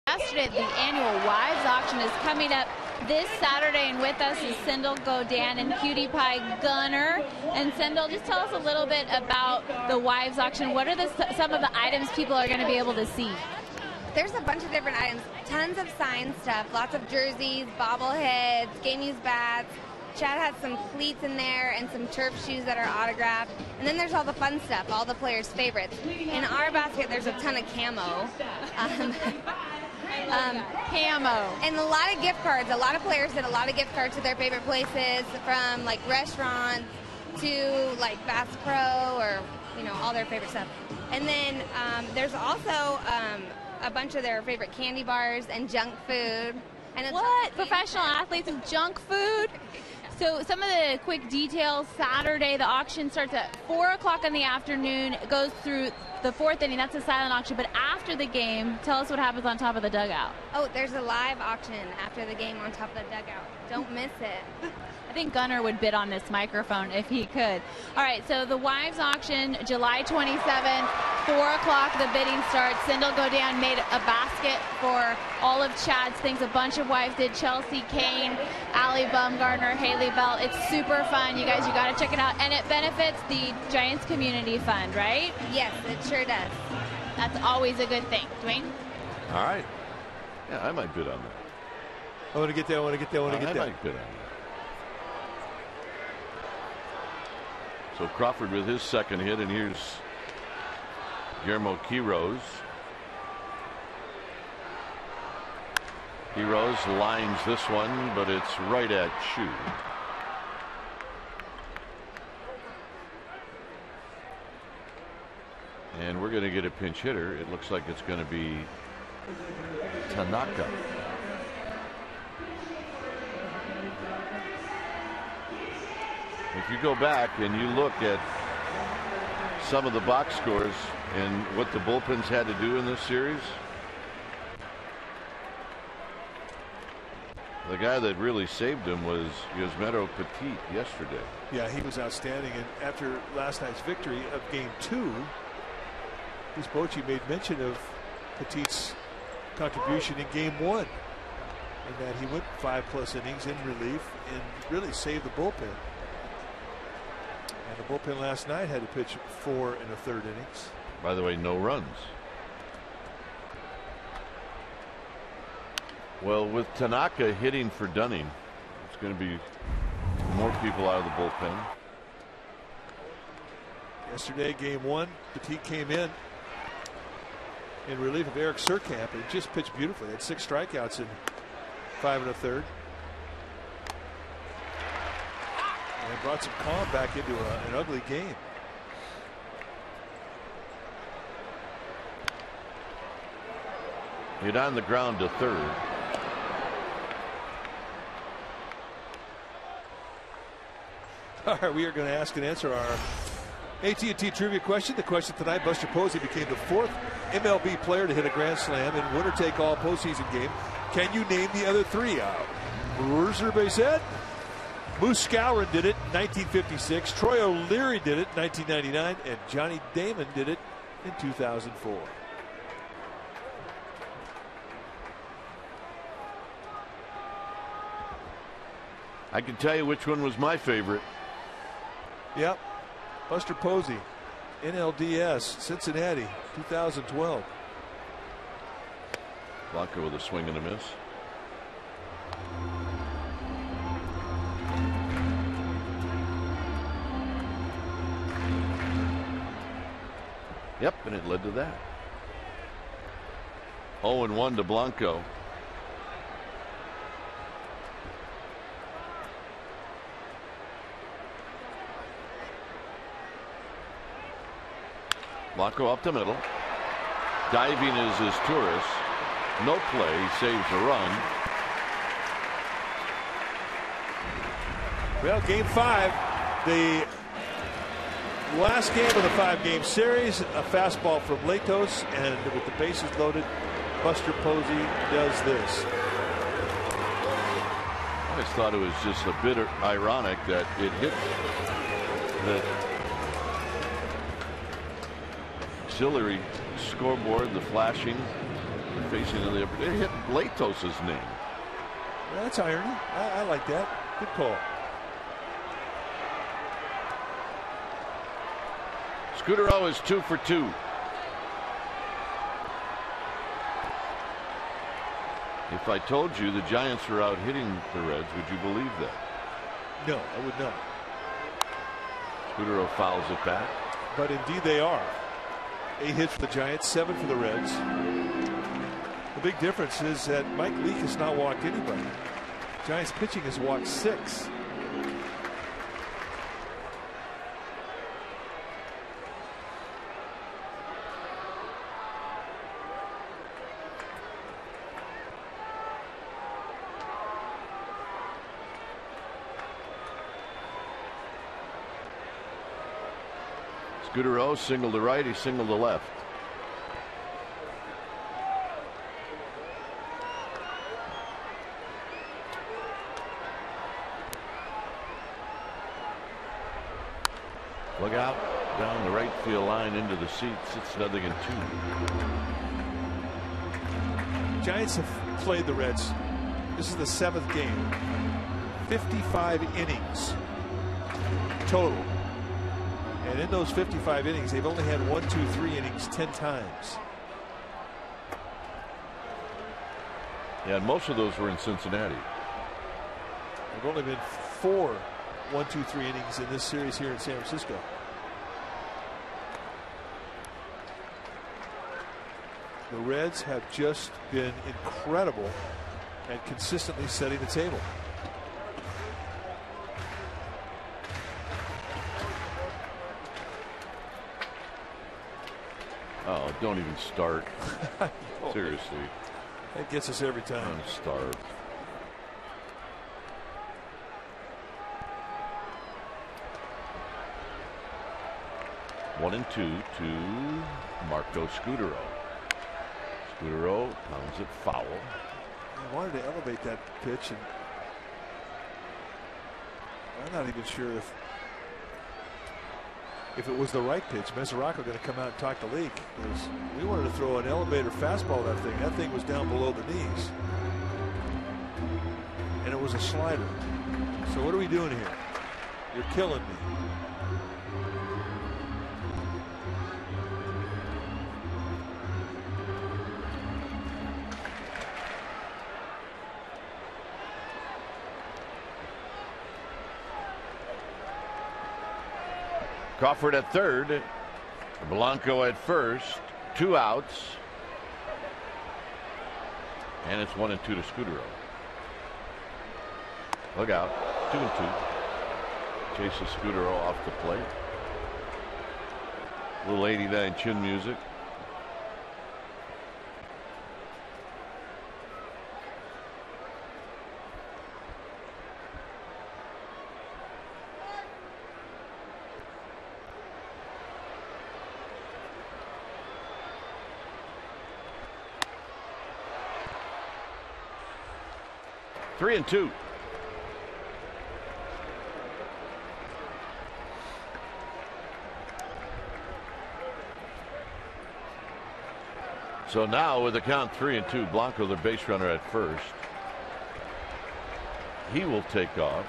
Yesterday, the annual wives auction is coming up this Saturday, and with us is Sindel Godan and Cutie Pie Gunner. And Sindel, just tell us a little bit about the wives auction. What are some of the items people are going to be able to see? There's a bunch of different items, tons of signed stuff, lots of jerseys, bobbleheads, game used bats. Chad has some cleats in there and some turf shoes that are autographed. And then there's all the fun stuff, all the players' favorites. In our basket, there's a ton of camo. Camo. And a lot of gift cards. A lot of players did a lot of gift cards to their favorite places, from like restaurants to like Bass Pro, or all their favorite stuff. And then there's also a bunch of their favorite candy bars and junk food. And what? Professional athletes and junk food? So some of the quick details. Saturday, the auction starts at 4 o'clock in the afternoon. It goes through the fourth inning. That's a silent auction. But after the game, tell us what happens on top of the dugout. Oh, there's a live auction after the game on top of the dugout. Don't miss it. I think Gunner would bid on this microphone if he could. All right, so the wives auction, July 27th, 4 o'clock, the bidding starts. Sindel Godan made a basket for all of Chad's things. A bunch of wives did. Chelsea Kane, Allie Bumgarner, Haley Bell. It's super fun. You guys, you got to check it out. And it benefits the Giants Community Fund, right? Yes, it sure does. That's always a good thing. Dwayne? All right. Yeah, I might bid on that. I want to get that. I might bid on that. So Crawford with his second hit, and here's Guillermo Quiroz. Quiroz lines this one, but it's right at Chu. And we're going to get a pinch hitter. It looks like it's going to be Tanaka. If you go back and you look at some of the box scores and what the bullpens had to do in this series, the guy that really saved him was Yusmeiro Petit yesterday. Yeah, he was outstanding. And after last night's victory of Game 2, Bochy made mention of Petit's contribution in Game 1, and that he went 5+ innings in relief and really saved the bullpen. And the bullpen last night had to pitch 4 1/3 innings. By the way, no runs. Well, with Tanaka hitting for Dunning, it's going to be more people out of the bullpen. Yesterday, Game 1, Petit came in relief of Eric Surkamp, and just pitched beautifully. He had 6 strikeouts in 5 1/3. And brought some calm back into an ugly game. Hit on the ground to third. All right, we are going to ask and answer our AT&T trivia question. The question tonight: Buster Posey became the 4th MLB player to hit a grand slam in winner-take-all postseason game. Can you name the other 3? Brewers or Bassett? Moose Skowron did it in 1956. Troy O'Leary did it in 1999, and Johnny Damon did it in 2004. I can tell you which one was my favorite. Yep, Buster Posey, NLDS, Cincinnati, 2012. Blanco with a swing and a miss. Yep, and it led to that. 0-1 to Blanco. Blanco up the middle. Diving is his tourist. No play. He saves a run. Well, Game 5, the last game of the 5-game series, a fastball from Latos, and with the bases loaded, Buster Posey does this. I just thought it was just a bit ironic that it hit the auxiliary scoreboard, the flashing, They're facing in the upper. They hit Latos' name. That's irony. I like that. Good call. Scudero is 2 for 2. If I told you the Giants were out hitting the Reds, would you believe that? No, I would not. Scudero fouls it back. But indeed they are. 8 hits for the Giants, 7 for the Reds. The big difference is that Mike Leake has not walked anybody. Giants pitching has walked 6. Scudero single to right, he singled to left. Look out down the right field line into the seats. It's 0-2. Giants have played the Reds. This is the 7th game. 55 innings total. And in those 55 innings, they've only had 1, 2, 3 innings 10 times. Yeah, and most of those were in Cincinnati. There've only been 4 1, 2, 3 innings in this series here in San Francisco. The Reds have just been incredible at consistently setting the table. Oh, don't even start. Seriously. That gets us every time. Don't start. One and 2 to Marco Scudero. Scudero pounds it foul. He wanted to elevate that pitch, and I'm not even sure if it was the right pitch. Mesoraco going to come out and talk to Leake. We wanted to throw an elevator fastball at that thing. That thing was down below the knees. And it was a slider. So what are we doing here? You're killing me. Crawford at third, Blanco at first, 2 outs, and it's 1 and 2 to Scudero. Look out, 2 and 2. Chases Scudero off the plate. Little 89 chin music. Three and 2. So now with the count 3 and 2, Blanco, the base runner at first. He will take off.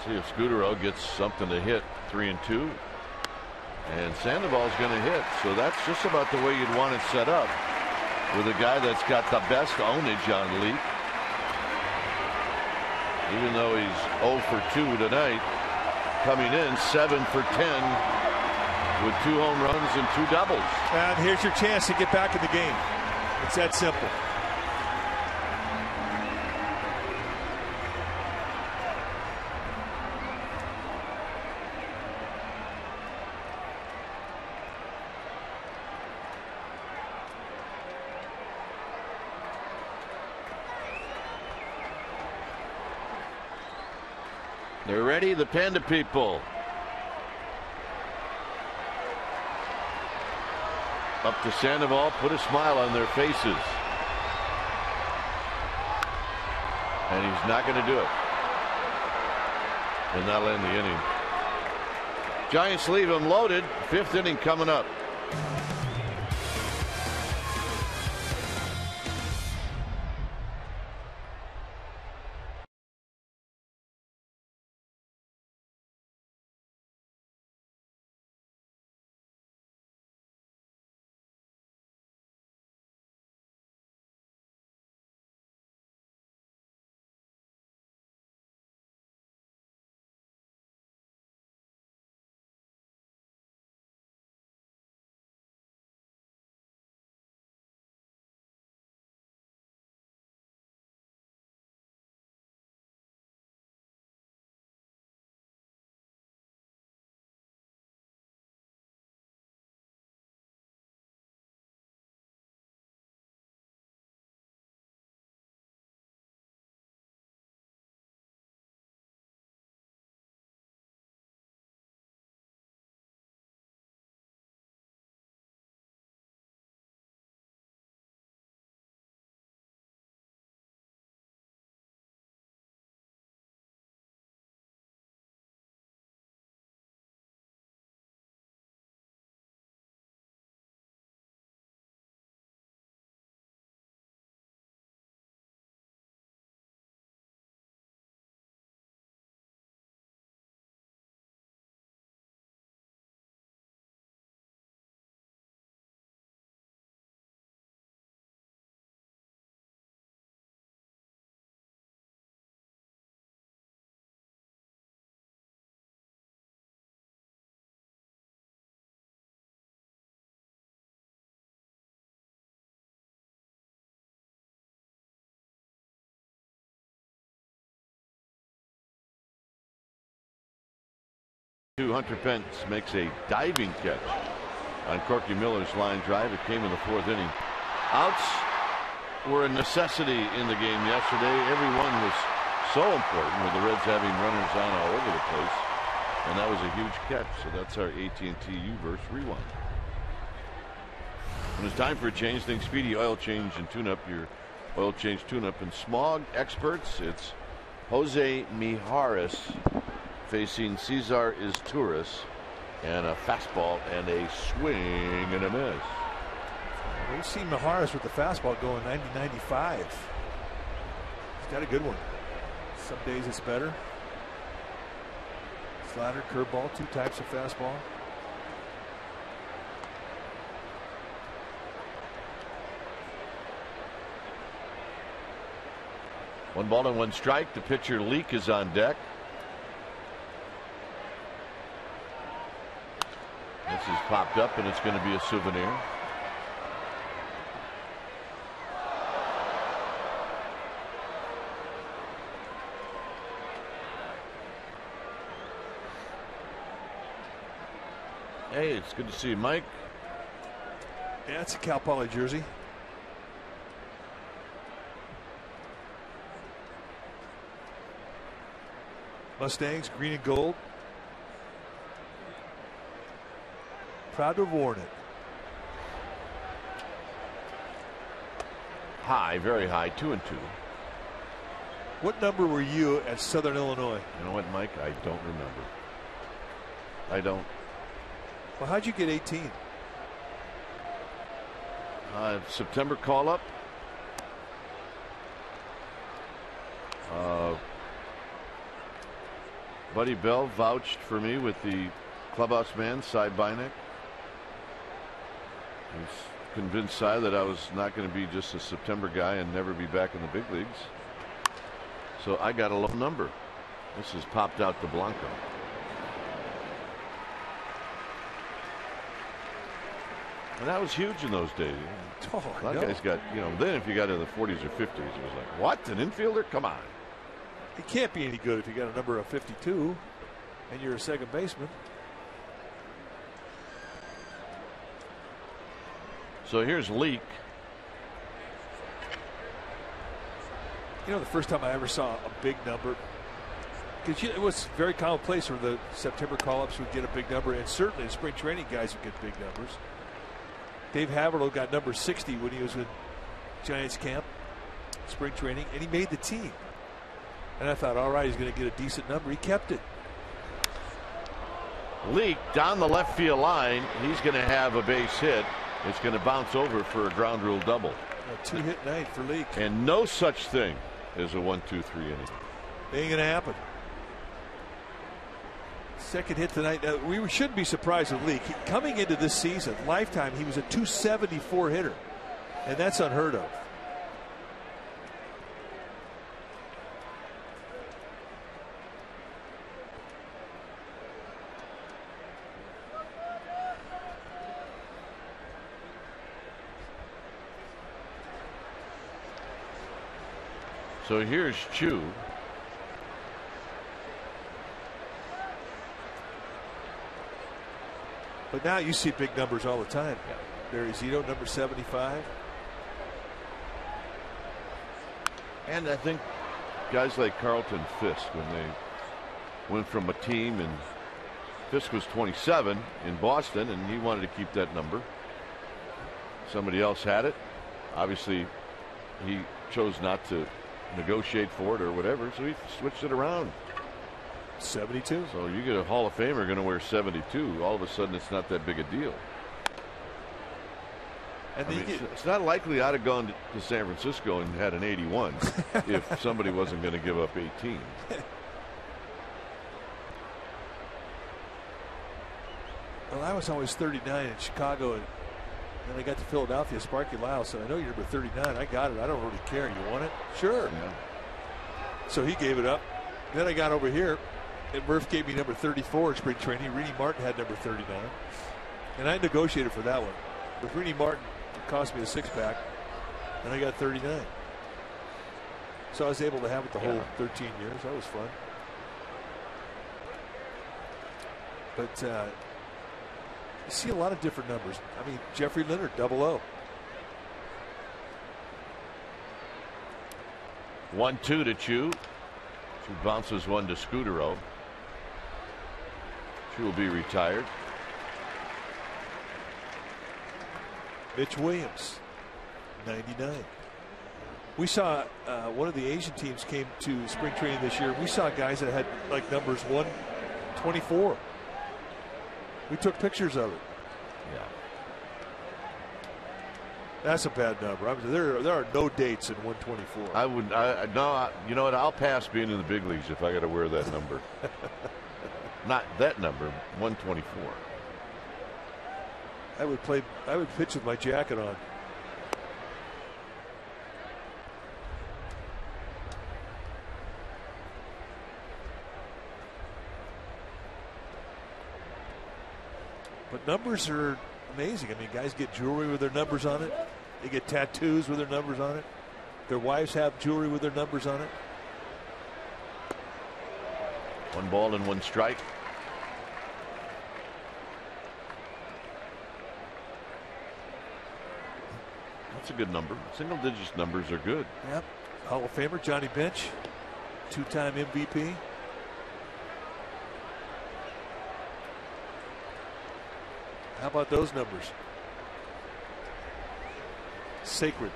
See if Scudero gets something to hit. 3 and 2. And Sandoval's going to hit, so that's just about the way you'd want it set up with a guy that's got the best ownage on Leake. Even though he's 0 for 2 tonight, coming in 7 for 10 with 2 home runs and 2 doubles. And here's your chance to get back in the game. It's that simple. They're ready, the Panda people. Up to Sandoval, put a smile on their faces. And he's not going to do it. And that'll end the inning. Giants leave him loaded. 5th inning coming up. Hunter Pence makes a diving catch on Corky Miller's line drive. It came in the 4th inning. Outs were a necessity in the game yesterday. Every one was so important, with the Reds having runners on all over the place, and that was a huge catch. So that's our AT&T U-verse rewind. When it's time for a change, think Speedy Oil Change and Tune-Up, your oil change tune-up and smog experts. It's Jose Mijares facing Cesar Izturis, and a fastball and a swing and a miss. We've seen Mijares with the fastball going 90-95. He's got a good one. Some days it's better. Slider, curveball, 2 types of fastball. One ball and 1 strike. The pitcher Leake is on deck. This has popped up, and it's going to be a souvenir. Hey, it's good to see you, Mike. Yeah, it's a Cal Poly jersey. Mustangs, green and gold. Proud to have worn it. High, very high, 2-2. What number were you at Southern Illinois? You know what, Mike? I don't remember. I don't. Well, how'd you get 18? September call-up. Buddy Bell vouched for me with the clubhouse man, Cy Bynek. He's convinced Cy that I was not going to be just a September guy and never be back in the big leagues. So I got a low number. This has popped out to Blanco. And that was huge in those days. Oh, a lot of guys got, then if you got in the 40s or 50s, it was like, what? An infielder? Come on. It can't be any good if you got a number of 52 and you're a second baseman. So here's Leake. The first time I ever saw a big number, because it was very commonplace where the September call-ups would get a big number, and certainly the spring training guys would get big numbers. Dave Haverlow got number 60 when he was with Giants camp, spring training, and he made the team. And I thought, all right, he's going to get a decent number. He kept it. Leake down the left field line. He's going to have a base hit. It's going to bounce over for a ground rule double. A 2-hit night for Leake. And no such thing as a 1-2-3 inning. Ain't going to happen. Second hit tonight. We shouldn't be surprised with Leake. Coming into this season, lifetime, he was a 274 hitter. And that's unheard of. So here's Chu. But now you see big numbers all the time. Barry Zito, number 75. And I think guys like Carlton Fisk, when they went from a team, and Fisk was 27 in Boston, and he wanted to keep that number. Somebody else had it. Obviously, he chose not to negotiate for it or whatever, so he switched it around. 72. So you get a Hall of Famer going to wear 72. All of a sudden, it's not that big a deal. And it's not likely I'd have gone to San Francisco and had an 81 if somebody wasn't going to give up 18. Well, I was always 39 in Chicago, and then I got to Philadelphia. Sparky Lyle said, "I know you're number 39. I got it. I don't really care. You want it? Sure." Yeah. So he gave it up. Then I got over here, and Murph gave me number 34 in spring training. Reedy Martin had number 39, and I negotiated for that one. With Reedy Martin, it cost me a 6-pack, and I got 39. So I was able to have it the whole 13 years. That was fun. But you see a lot of different numbers. I mean, Jeffrey Leonard, 00. 1-2 to Chu. Chu bounces one to Scudero. Chu will be retired. Mitch Williams, 99. We saw one of the Asian teams came to spring training this year. We saw guys that had like numbers 124. We took pictures of it. Yeah. That's a bad number. I mean, there are no dates in 124. I would. No. You know what? I'll pass being in the big leagues if I got to wear that number. Not that number. 124. I would pitch with my jacket on. But numbers are amazing. I mean, guys get jewelry with their numbers on it. They get tattoos with their numbers on it. Their wives have jewelry with their numbers on it. 1 ball and 1 strike. That's a good number. Single digits numbers are good. Yep. Hall of Famer Johnny Bench, 2-time MVP. How about those numbers? Sacred.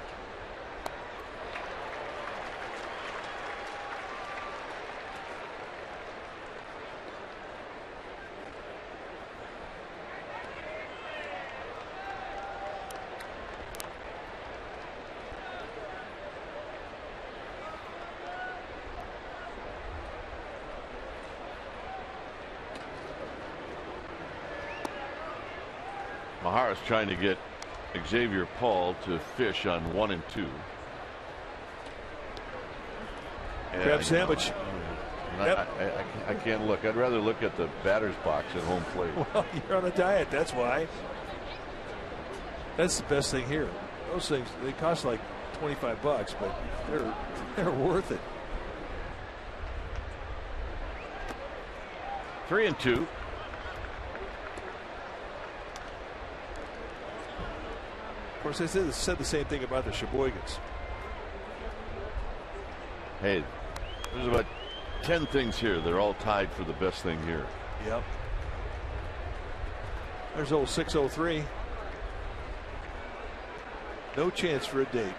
Mahara's trying to get Xavier Paul to fish on 1 and 2. Crab sandwich. Yep. I can't look. I'd rather look at the batter's box at home plate. Well, you're on a diet. That's why. That's the best thing here. Those things, they cost like $25, but they're worth it. 3 and 2. Of course, they said the same thing about the Sheboygans. Hey, there's about 10 things here. They're all tied for the best thing here. Yep. There's old 603. No chance for a date.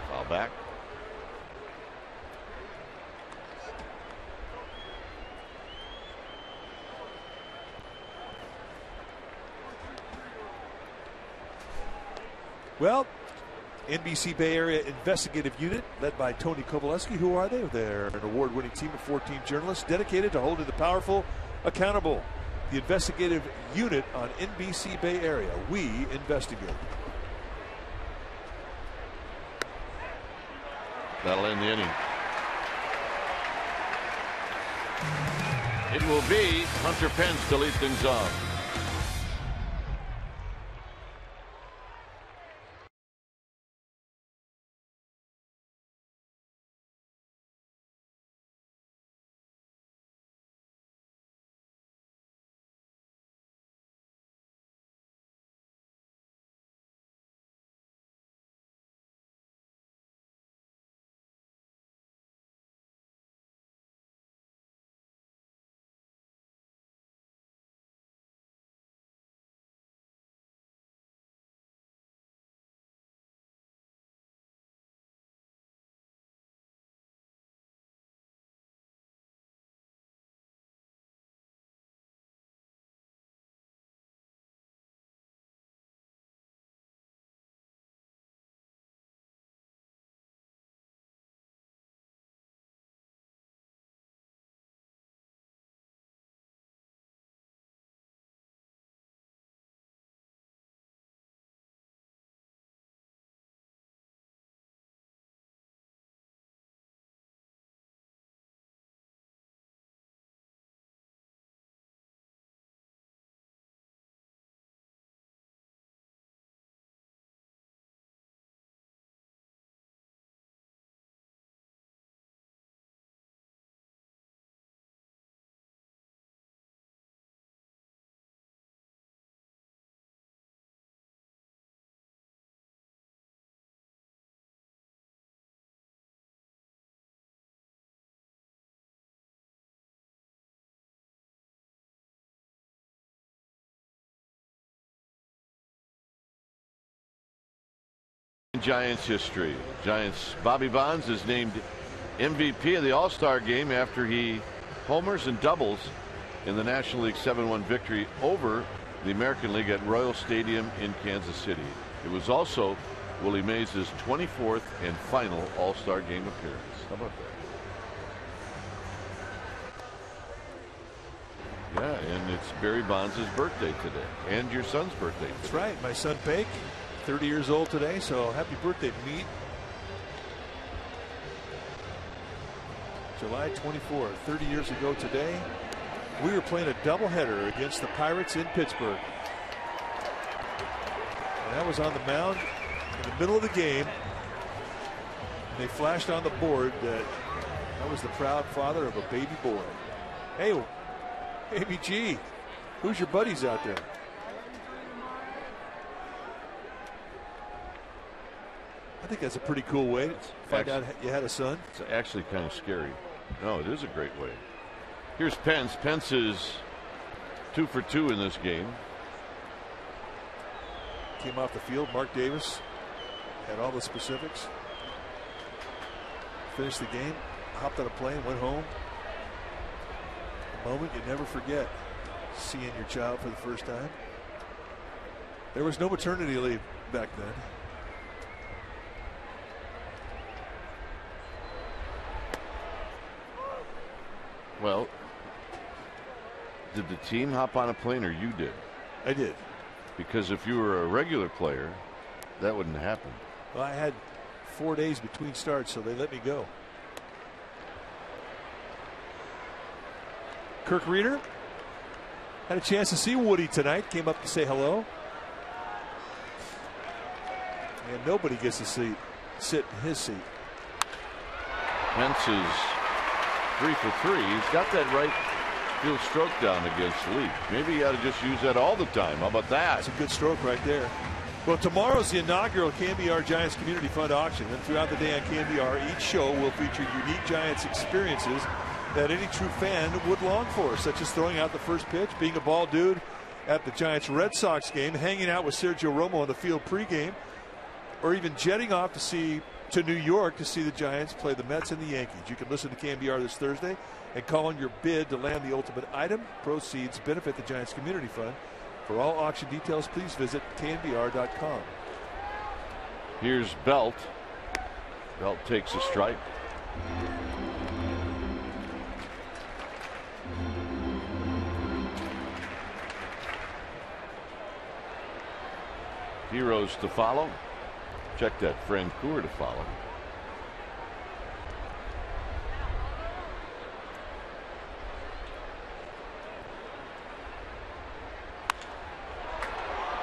Foul back. Well, NBC Bay Area Investigative Unit, led by Tony Kowaleski. Who are they? They're an award-winning team of 14 journalists dedicated to holding the powerful accountable. The Investigative Unit on NBC Bay Area. We investigate. That'll end the inning. It will be Hunter Pence to lead things off. Giants history. Giants Bobby Bonds is named MVP of the All-Star game after he homers and doubles in the National League 7-1 victory over the American League at Royal Stadium in Kansas City. It was also Willie Mays' 24th and final All-Star game appearance. How about that? Yeah, and it's Barry Bonds' birthday today, and your son's birthday today. That's right. My son Bake, 30 years old today, so happy birthday, Meat. July 24, 30 years ago today, we were playing a doubleheader against the Pirates in Pittsburgh. And that was on the mound in the middle of the game. They flashed on the board that I was the proud father of a baby boy. Hey, ABG, who's your buddies out there? I think that's a pretty cool way to find out you had a son. It's actually kind of scary. No, it is a great way. Here's Pence. Pence is 2 for 2 in this game. Came off the field. Mark Davis had all the specifics. Finished the game, hopped on a plane, went home. A moment you never forget, seeing your child for the first time. There was no maternity leave back then. Well, did the team hop on a plane or you did? I did. Because if you were a regular player, that wouldn't happen. Well, I had 4 days between starts, so they let me go. Kirk Reeder had a chance to see Woody tonight. Came up to say hello. And nobody gets to sit in his seat. Pence is 3 for 3. He's got that right field stroke down against Lee. Maybe he ought to just use that all the time. How about that? That's a good stroke right there. Well, tomorrow's the inaugural KNBR Giants Community Fund Auction, and throughout the day on KNBR, each show will feature unique Giants experiences that any true fan would long for, such as throwing out the first pitch, being a ball dude at the Giants Red Sox game, hanging out with Sergio Romo on the field pregame, or even jetting off to New York to see the Giants play the Mets and the Yankees. You can listen to KNBR this Thursday and call in your bid to land the ultimate item. Proceeds benefit the Giants Community Fund. For all auction details, please visit knbr.com. Here's Belt. Belt takes a strike. Heroes to follow. Check that. Francoeur to follow.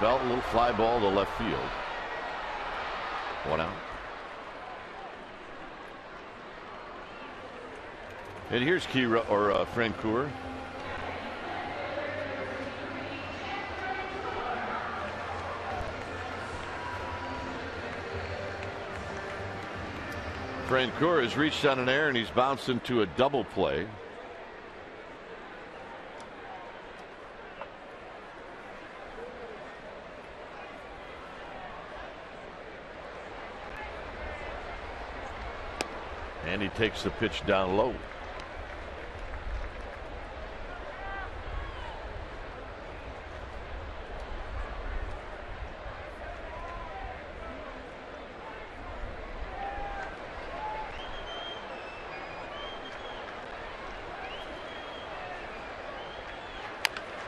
Belt, a little fly ball to left field. 1 out. And here's Francoeur. Francoeur has reached on an error and he's bounced into a double play. And he takes the pitch down low.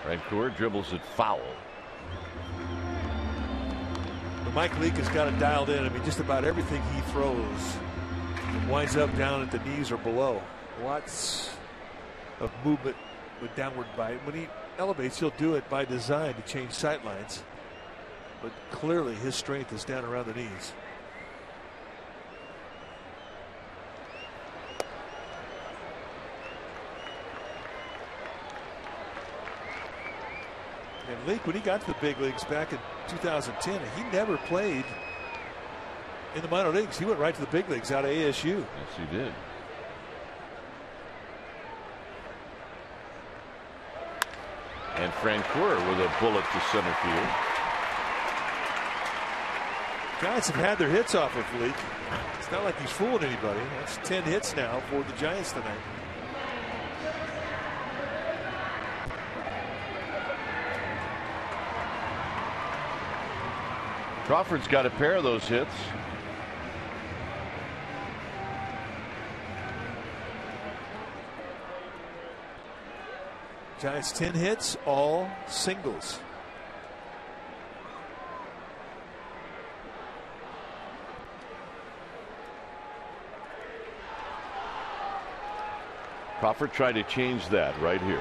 Francoeur dribbles it foul. Mike Leake has got it dialed in. I mean, just about everything he throws winds up down at the knees or below. Lots of movement with downward bite. When he elevates, he'll do it by design to change sight lines. But clearly his strength is down around the knees. And Leake, when he got to the big leagues back in 2010, he never played in the minor leagues. He went right to the big leagues out of ASU. Yes, he did. And Francoeur with a bullet to center field. Giants have had their hits off of Leake. It's not like he's fooling anybody. That's 10 hits now for the Giants tonight. Crawford's got a pair of those hits. Giants 10 hits, all singles. Crawford tried to change that right here.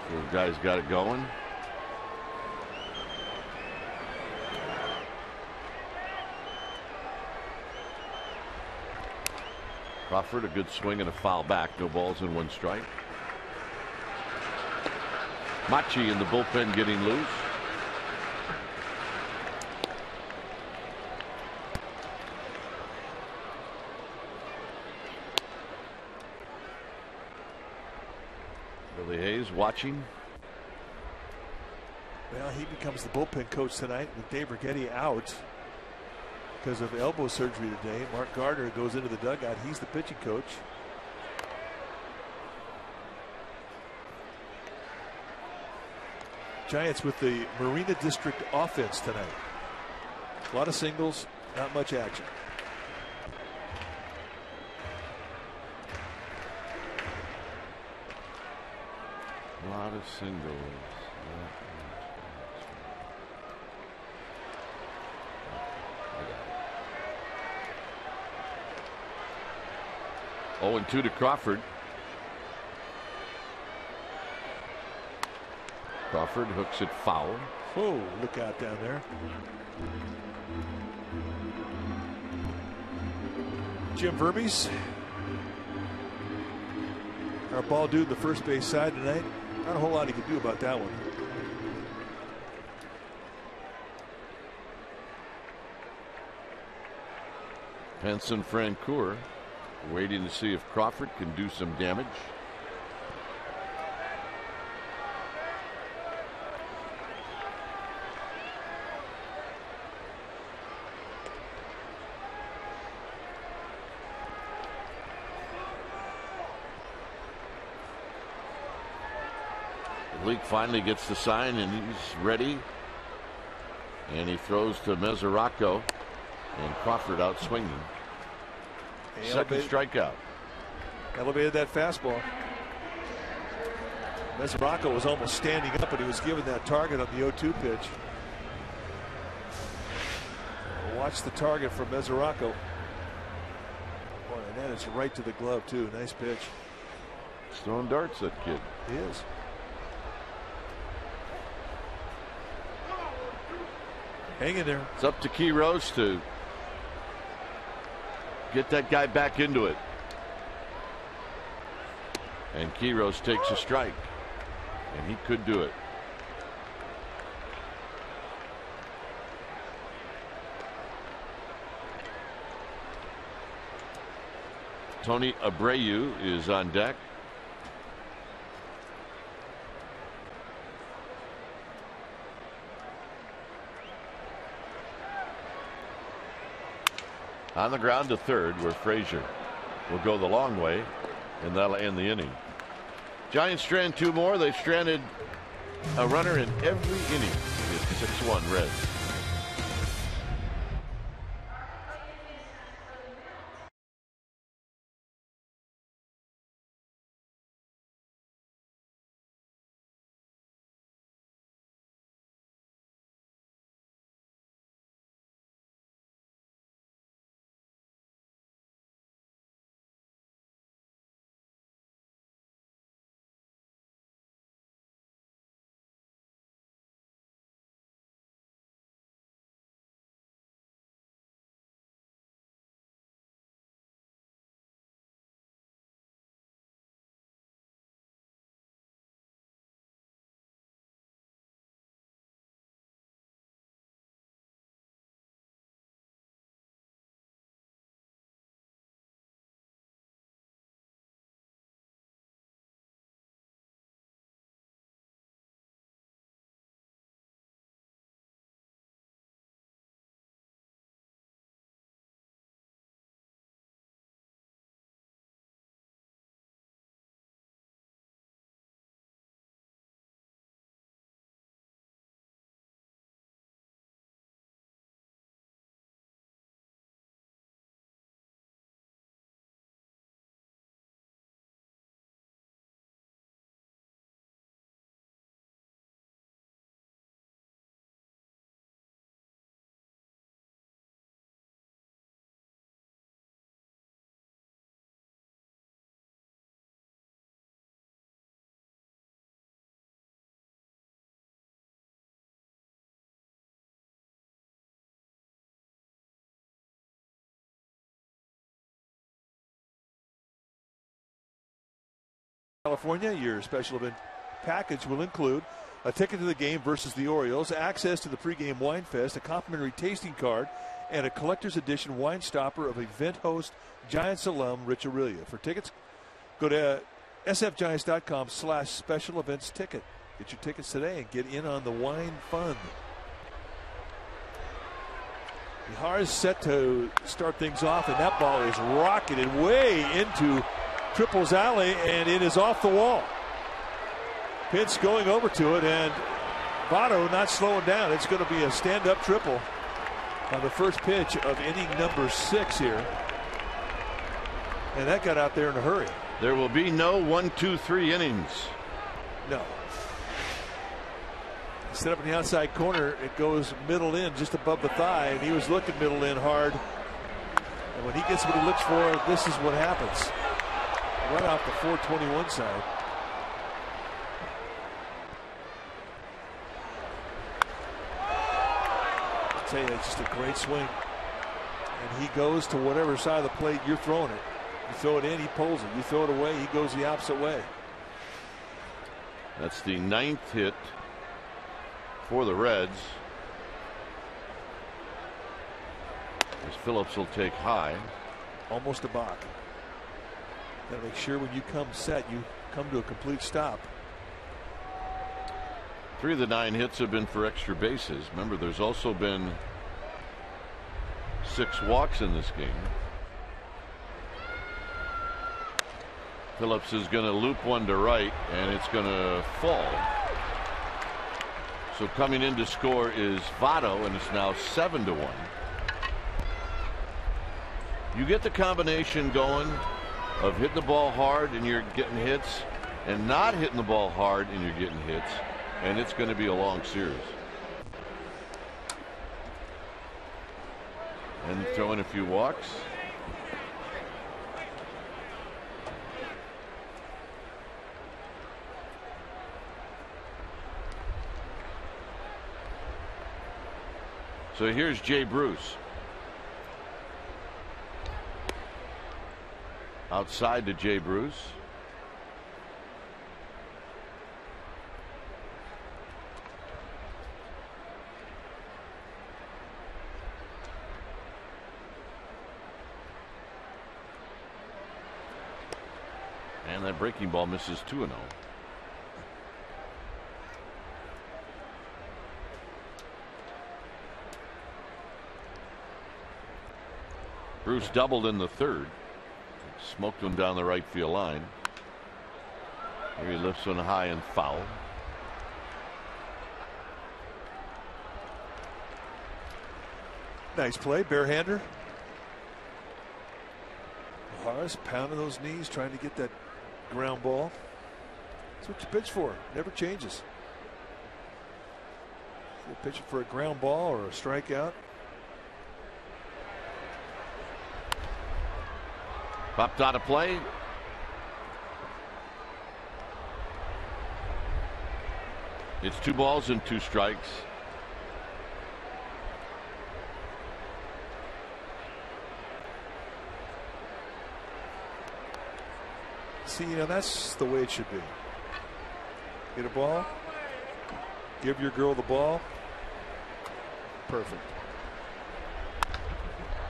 So the guy's got it going. Crawford, a good swing and a foul back. No balls and 1 strike. Bochy in the bullpen getting loose. Billy Hayes watching. Well, he becomes the bullpen coach tonight with Dave Righetti out because of elbow surgery today. Mark Gardner goes into the dugout. He's the pitching coach. Giants with the Marina District offense tonight. A lot of singles, not much action. A lot of singles. 0-2 to Crawford. Crawford hooks it foul. Oh, look out down there. Jim Vermes, our ball dude, the first base side tonight. Not a whole lot he can do about that one. Henson Francoeur waiting to see if Crawford can do some damage. Leak finally gets the sign and he's ready. And he throws to Mesoraco. And Crawford out swinging. Second strikeout. Elevated that fastball. Mesoraco was almost standing up, but he was given that target on the 0-2 pitch. Watch the target for Mesoraco. Boy, and that is right to the glove, too. Nice pitch. He's throwing darts, that kid. He is. Hang in there. It's up to Quiroz to get that guy back into it. And Quiroz takes a strike. And he could do it. Tony Abreu is on deck. On the ground to third, where Frazier will go the long way, and that'll end the inning. Giants strand two more. They've stranded a runner in every inning. It's 6-1 Reds. California, your special event package will include a ticket to the game versus the Orioles, access to the pregame wine fest, a complimentary tasting card, and a collector's edition wine stopper of event host Giants alum Rich Aurelia. For tickets, go to sfgiants.com/special events ticket. Get your tickets today and get in on the wine fun. Bihar is set to start things off, and that ball is rocketed way into Triple's alley, and it is off the wall. Pitch going over to it, and Votto not slowing down. It's going to be a stand-up triple on the first pitch of inning number 6 here. And that got out there in a hurry. There will be no 1, 2, 3 innings. No. Set up in the outside corner, it goes middle in just above the thigh, and he was looking middle in hard. And when he gets what he looks for, this is what happens. Right off the 421 side. I'll tell you, it's just a great swing. And he goes to whatever side of the plate you're throwing it. You throw it in, he pulls it. You throw it away, he goes the opposite way. That's the 9th hit for the Reds. As Phillips will take high. Almost a balk. Got to make sure when you come set, you come to a complete stop. 3 of the 9 hits have been for extra bases. Remember, there's also been 6 walks in this game. Phillips is going to loop one to right, and it's going to fall. So coming in to score is Votto, and it's now 7-1. You get the combination going of hitting the ball hard and you're getting hits, and not hitting the ball hard and you're getting hits, and it's going to be a long series. And throwing a few walks. So here's Jay Bruce. Outside to Jay Bruce. And that breaking ball misses 2-0. Bruce doubled in the third. Smoked him down the right field line. Here he lifts one high and foul. Nice play, barehander. Harris pounding those knees, trying to get that ground ball. That's what you pitch for. Never changes. You're pitching for a ground ball or a strikeout. Popped out of play. It's 2 balls and 2 strikes. See, that's the way it should be. Get a ball. Give your girl the ball. Perfect.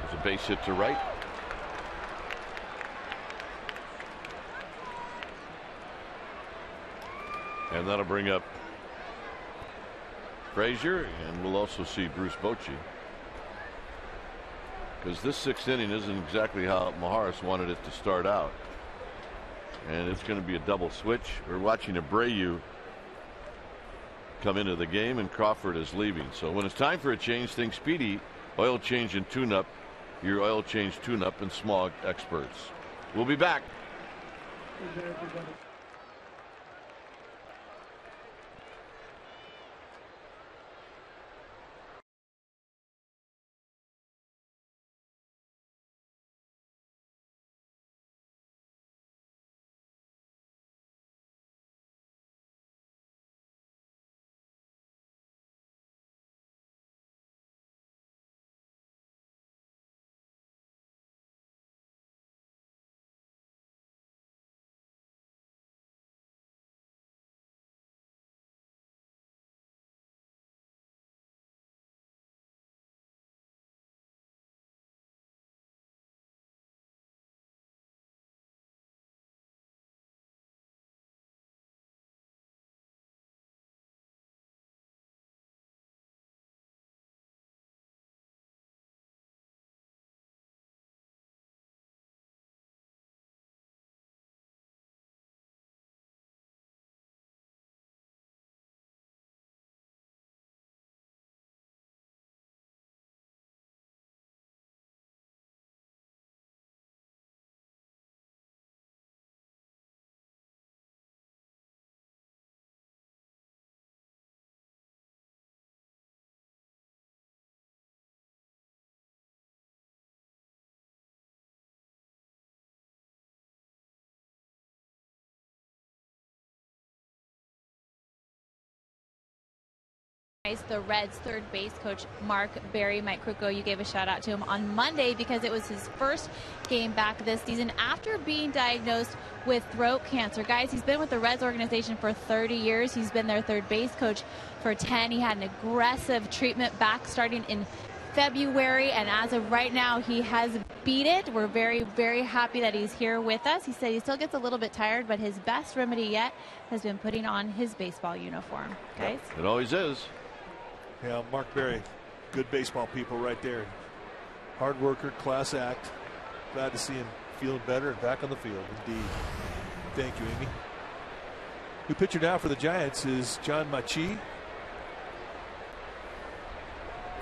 There's a base hit to right. And that'll bring up Frazier, and we'll also see Bruce Bochy. Because this 6th inning isn't exactly how Maharis wanted it to start out. And it's going to be a double switch. We're watching Abreu come into the game, and Crawford is leaving. So when it's time for a change, think Speedy Oil Change and Tune-Up, your oil change tune-up and smog experts. We'll be back. The Reds' third base coach, Mark Berry. Mike Krukow, you gave a shout out to him on Monday because it was his first game back this season after being diagnosed with throat cancer. Guys, he's been with the Reds organization for 30 years. He's been their third base coach for 10. He had an aggressive treatment back starting in February, and as of right now, he has beat it. We're very, very happy that he's here with us. He said he still gets a little bit tired, but his best remedy yet has been putting on his baseball uniform. Guys? Yep, it always is. Yeah, Mark Berry, good baseball people right there. Hard worker, class act. Glad to see him feeling better and back on the field. Indeed. Thank you, Amy. New pitcher now for the Giants is John Machi.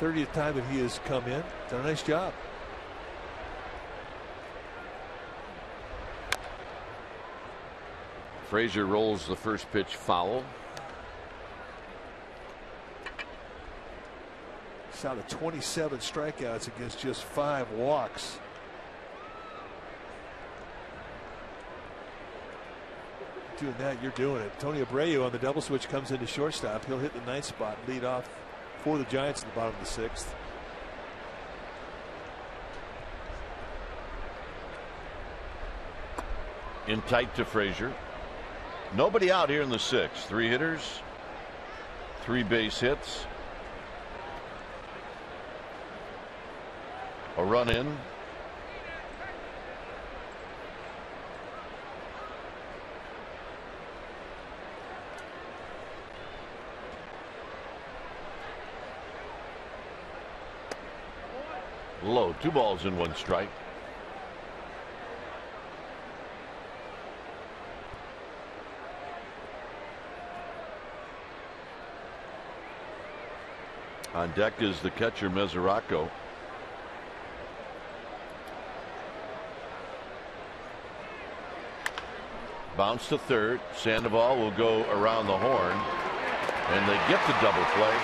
30th time that he has come in. Done a nice job. Frazier rolls the first pitch foul. He's out of 27 strikeouts against just 5 walks. Doing that, you're doing it. Tony Abreu on the double switch comes into shortstop. He'll hit the ninth spot and lead off for the Giants at the bottom of the 6th. In tight to Frazier. Nobody out here in the 6th. 3 hitters, 3 base hits, a run in. Low, 2 balls and 1 strike. On deck is the catcher, Mesoraco. Bounce to third. Sandoval will go around the horn, and they get the double play.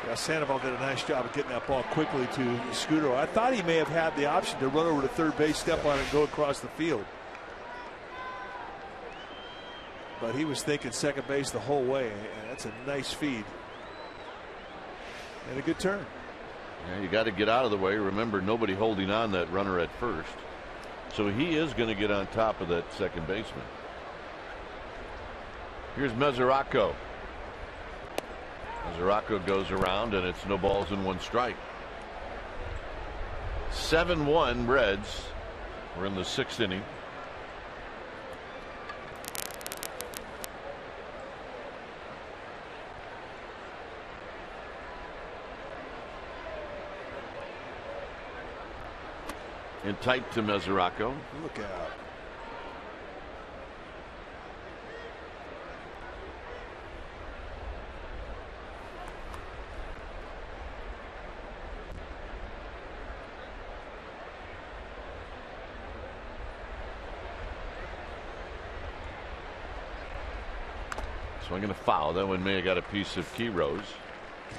Yeah, Sandoval did a nice job of getting that ball quickly to Scooter. I thought he may have had the option to run over to third base, step on it, and go across the field. But he was thinking second base the whole way, and that's a nice feed. And a good turn. Yeah, you got to get out of the way. Remember, nobody holding on that runner at first. So he is going to get on top of that second baseman. Here's Mesoraco. Mesoraco goes around, and it's no balls and 1 strike. 7-1 Reds. We're in the 6th inning. In tight to Mesoraco. Look out. Swinging a foul. That one may have got a piece of Quiroz.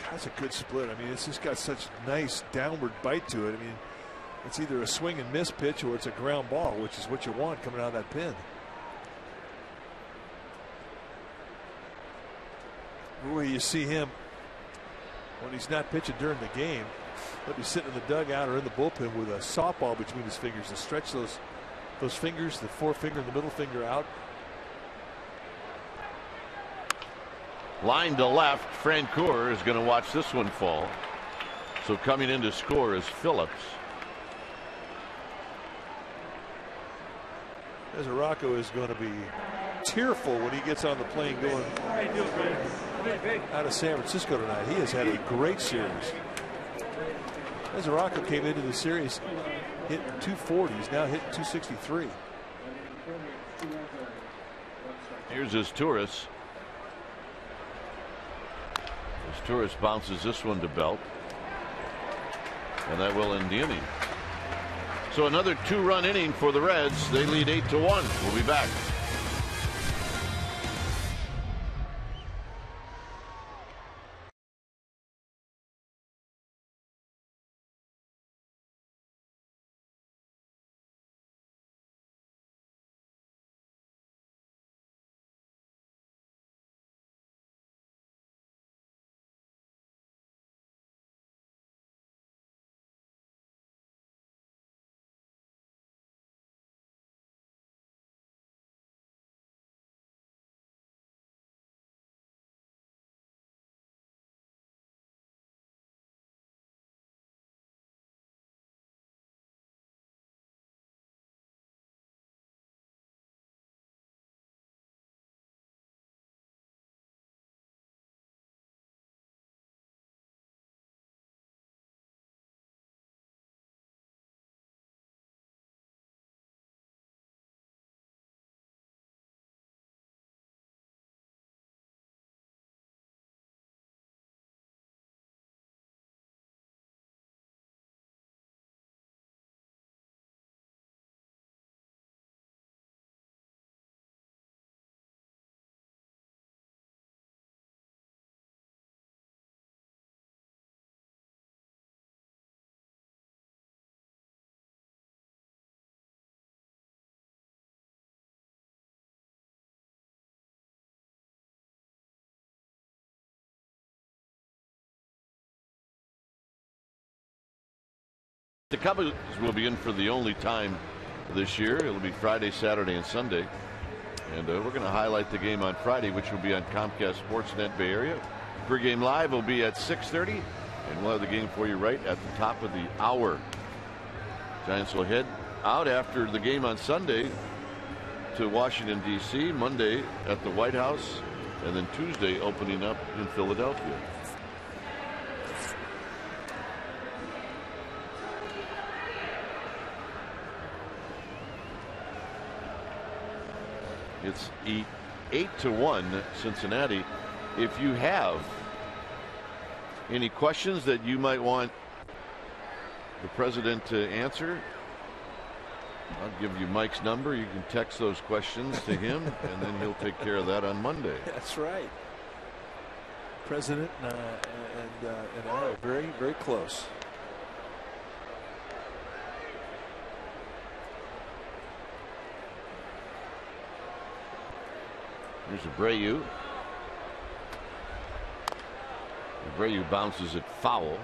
That's a good split. I mean, it's just got such nice downward bite to it. I mean, it's either a swing and miss pitch or it's a ground ball, which is what you want coming out of that pin. Where you see him when he's not pitching during the game, he'll be sitting in the dugout or in the bullpen with a softball between his fingers to stretch those fingers, the forefinger and the middle finger out. Line to left. Francoeur is going to watch this one fall. So coming in to score is Phillips. Mesoraco is going to be tearful when he gets on the plane going out of San Francisco tonight. He has had a great series. Mesoraco came into the series hitting 240. He's now hitting 263. Here's his Torres. His Torres bounces this one to Belt. And that will end the inning. So another 2-run inning for the Reds. They lead 8-1. We'll be back. The Cubs will be in for the only time this year. It'll be Friday, Saturday, and Sunday. And we're going to highlight the game on Friday, which will be on Comcast Sportsnet Bay Area. Pregame live will be at 6:30, and we'll have the game for you right at the top of the hour. Giants will head out after the game on Sunday to Washington, D.C., Monday at the White House, and then Tuesday opening up in Philadelphia. It's 8-1 Cincinnati. If you have any questions that you might want the president to answer, I'll give you Mike's number. You can text those questions to him, and then he'll take care of that on Monday. That's right. President and I are very, very close. Here's Abreu. Abreu bounces it foul.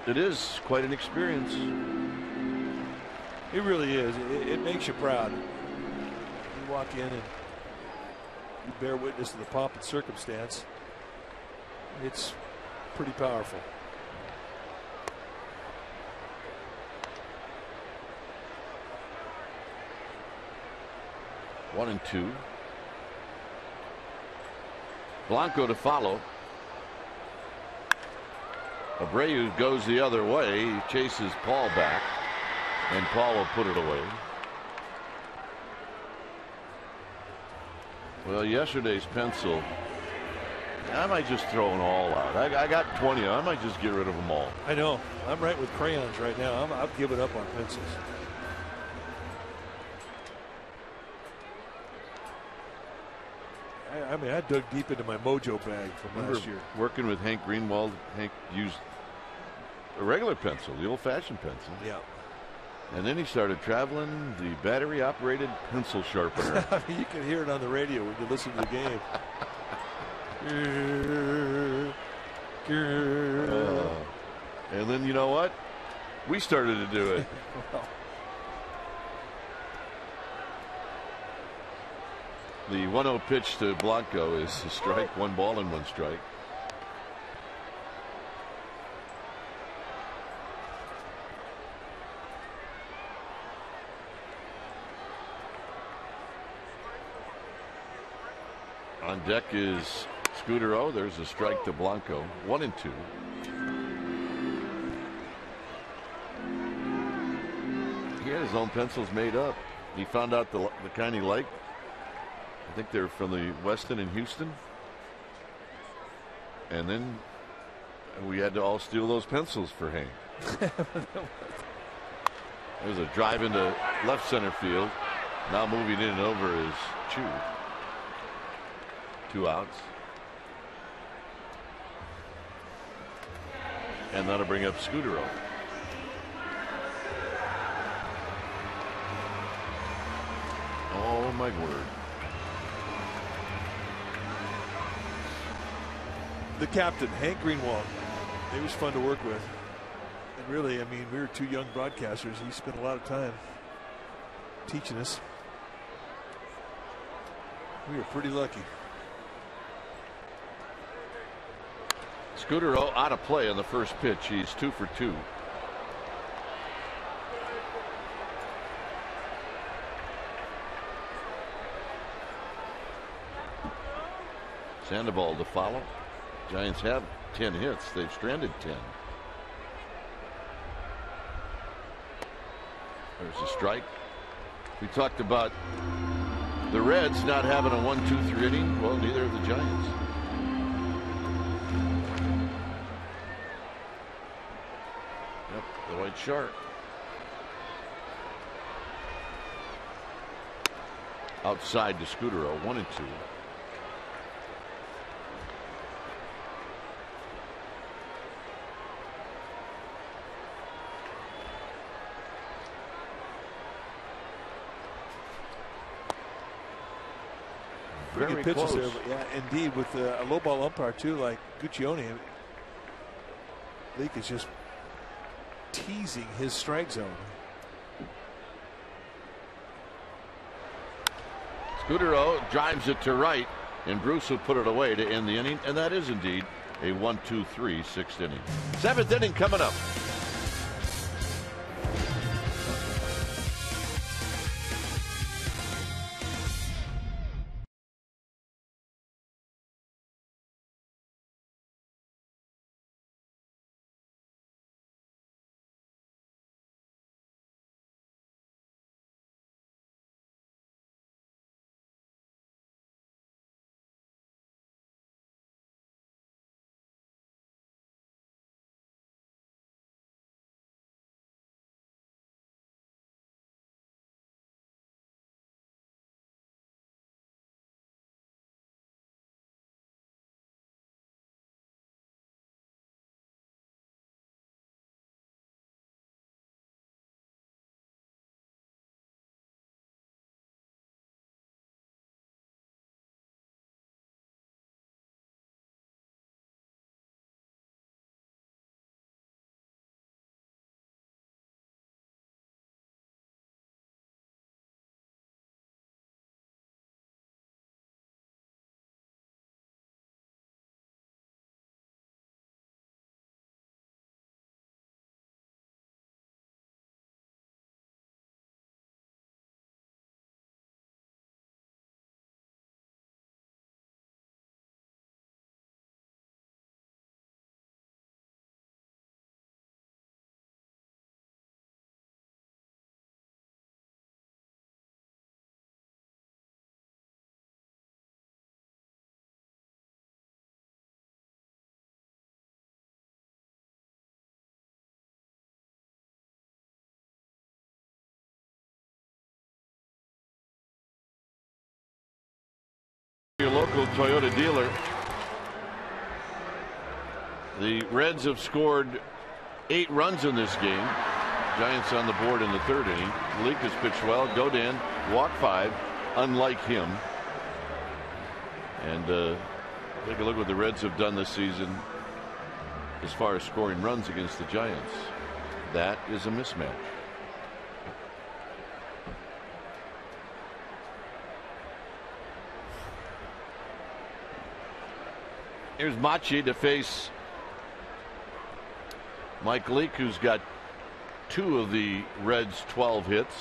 It is quite an experience. It really is. It makes you proud. You walk in and you bear witness to the pomp and circumstance. It's pretty powerful. One and two. Blanco to follow. Abreu goes the other way. He chases Paul back, and Paul will put it away. Well, yesterday's pencil, I might just throw them all out. I got 20. I might just get rid of them all. I know. I'm right with crayons right now. I've given up on pencils. I mean, I dug deep into my mojo bag from last year. Working with Hank Greenwald, Hank used a regular pencil, the old-fashioned pencil. Yeah. And then he started traveling the battery-operated pencil sharpener. You can hear it on the radio when you listen to the game. And then you know what? We started to do it. Well. The 1-0 pitch to Blanco is a strike, 1 ball and 1 strike. On deck is Scudero. There's a strike to Blanco. 1 and 2. He had his own pencils made up. He found out the kind he liked. I think they're from the Weston in Houston. And then we had to all steal those pencils for Hank. There's a drive into left center field. Now moving in and over is Chu. 2 outs. And that'll bring up Scudero. Oh my word. The captain, Hank Greenwald, he was fun to work with. And really, I mean, we were 2 young broadcasters. He spent a lot of time teaching us. We were pretty lucky. Scudero out of play on the first pitch. He's 2 for 2. Sandoval to follow. Giants have 10 hits. They've stranded 10. There's a strike. We talked about the Reds not having a 1-2-3 inning. Well, neither have the Giants. Yep, the White Shark. Outside to Scudero, 1 and 2. Very good pitches there, but yeah, indeed, with a low ball umpire too, like Guccione. Leake is just teasing his strike zone. Scudero drives it to right, and Bruce will put it away to end the inning, and that is indeed a 1-2-3 sixth inning. Seventh inning coming up. Your local Toyota dealer. The Reds have scored 8 runs in this game. Giants on the board in the third inning. Leake has pitched well. Godin walked 5, unlike him. And take a look what the Reds have done this season as far as scoring runs against the Giants. That is a mismatch. Here's Bochy to face Mike Leake, who's got 2 of the Reds' 12 hits.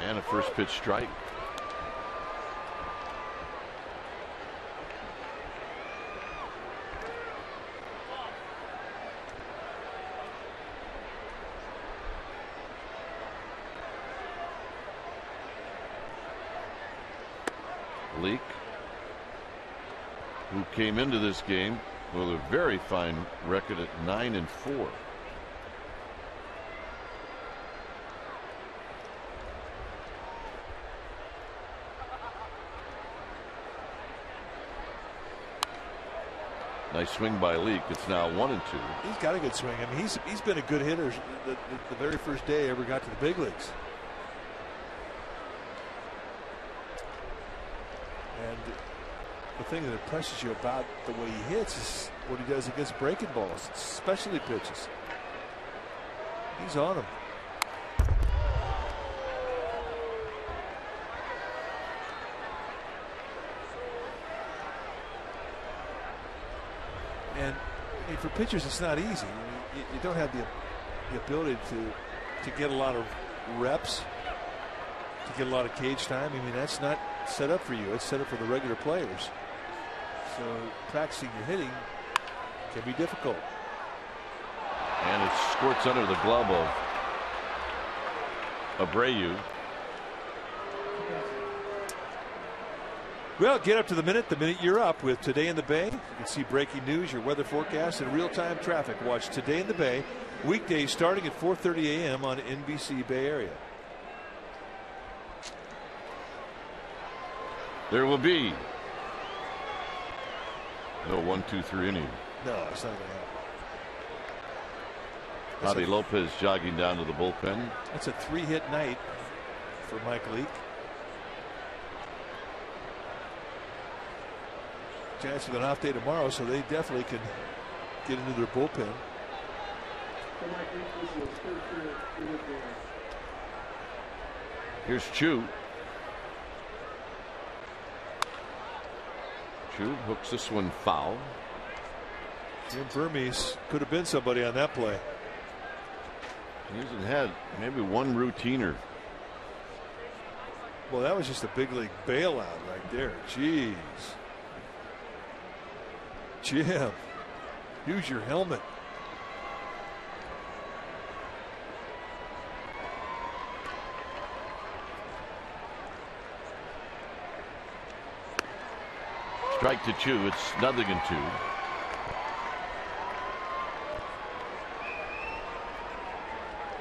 And a first pitch strike. Leake, who came into this game with a very fine record at 9-4. Nice swing by Leake. It's now 1-2. He's got a good swing. I mean, he's been a good hitter the very first day he ever got to the big leagues. And the thing that impresses you about the way he hits is what he does against breaking balls, especially pitches. He's on him. And for pitchers, it's not easy. You don't have the ability to get a lot of reps, to get a lot of cage time. I mean, that's not set up for you. It's set up for the regular players. So practicing your hitting can be difficult. And it squirts under the glove of Abreu. Well, get up to the minute you're up with Today in the Bay. You can see breaking news, your weather forecast, and real-time traffic. Watch Today in the Bay weekdays starting at 4:30 a.m. on NBC Bay Area. There will be no 1-2-3 inning. No, it's not going to happen. Javi Lopez jogging down to the bullpen. That's a 3-hit night for Mike Leake. Giants with an off day tomorrow, so they definitely can get into their bullpen. Here's Chu. Chu hooks this one foul. Jim Burmese could have been somebody on that play. He hasn't had maybe one routiner. Well, that was just a big league bailout right there. Jeez. Jim, use your helmet. Strike to Chu. It's 0-2.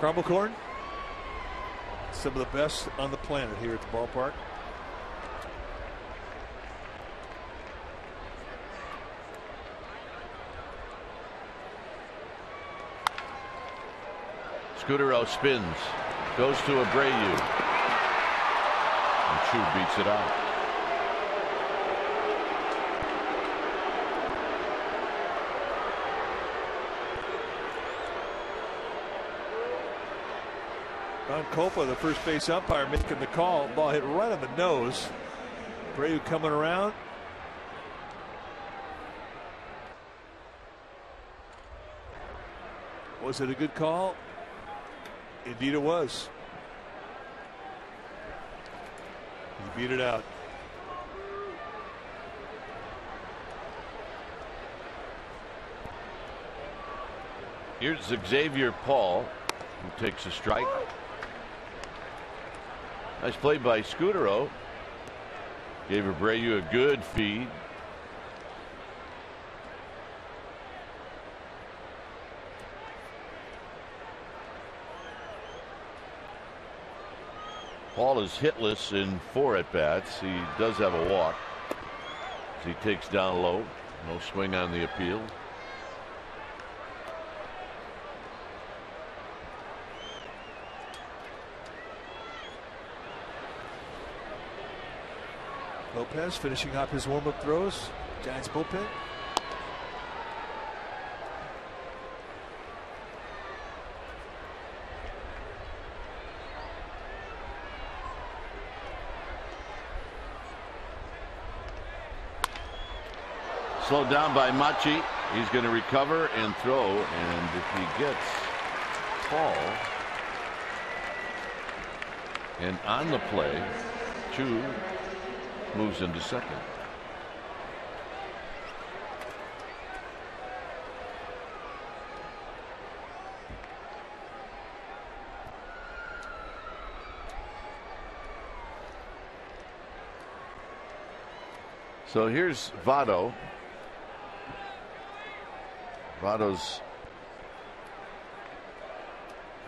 Crumble corn. Some of the best on the planet here at the ballpark. Scudero spins, goes to Abreu, and Chu beats it out. Ron Copa, the first base umpire, making the call. Ball hit right on the nose. Abreu coming around. Was it a good call? Indeed it was. He beat it out. Here's Xavier Paul, who takes a strike. Nice play by Scudero. Gave Abreu a good feed. Paul is hitless in 4 at-bats. He does have a walk as he takes down low. No swing on the appeal. Lopez finishing up his warm-up throws. Giants bullpen. Slowed down by Bochy. He's going to recover and throw, and if he gets Paul and on the play, Chu moves into second. So here's Votto. Votto's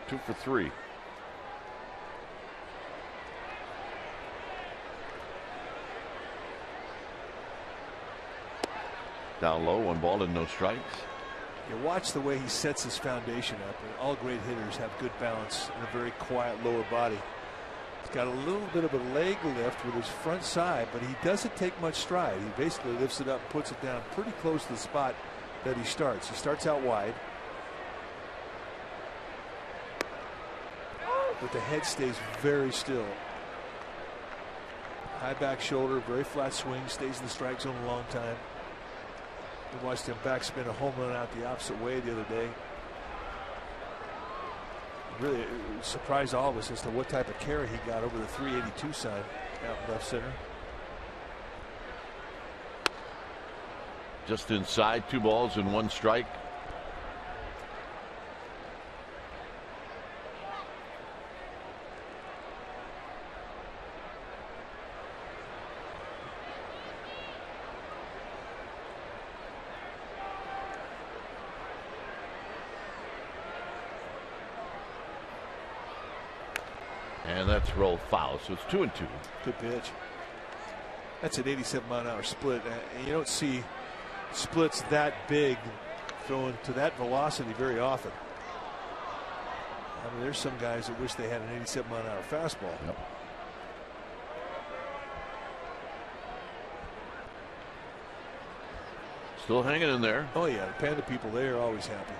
2 for 3. Down low, 1 ball and no strikes. You watch the way he sets his foundation up. And all great hitters have good balance and a very quiet lower body. He's got a little bit of a leg lift with his front side, but he doesn't take much stride. He basically lifts it up and puts it down pretty close to the spot that he starts. He starts out wide, but the head stays very still. High back shoulder, very flat swing, stays in the strike zone a long time. We watched him backspin a home run out the opposite way the other day. Really surprised all of us as to what type of carry he got over the 382 sign out in left center. Just inside, 2 balls and 1 strike. And that's rolled foul, so it's 2-2. Good pitch. That's an 87-mile-an-hour split, and you don't see splits that big thrown to that velocity very often. I mean, there's some guys that wish they had an 87-mile-an-hour fastball. Yep. Still hanging in there. Oh, yeah. The Panda people, they are always happy.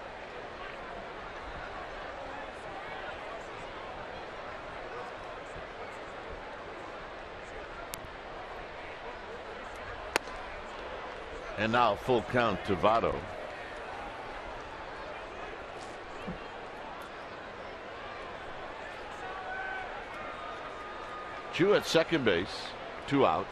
And now full count to Votto. Chu at second base, 2 outs.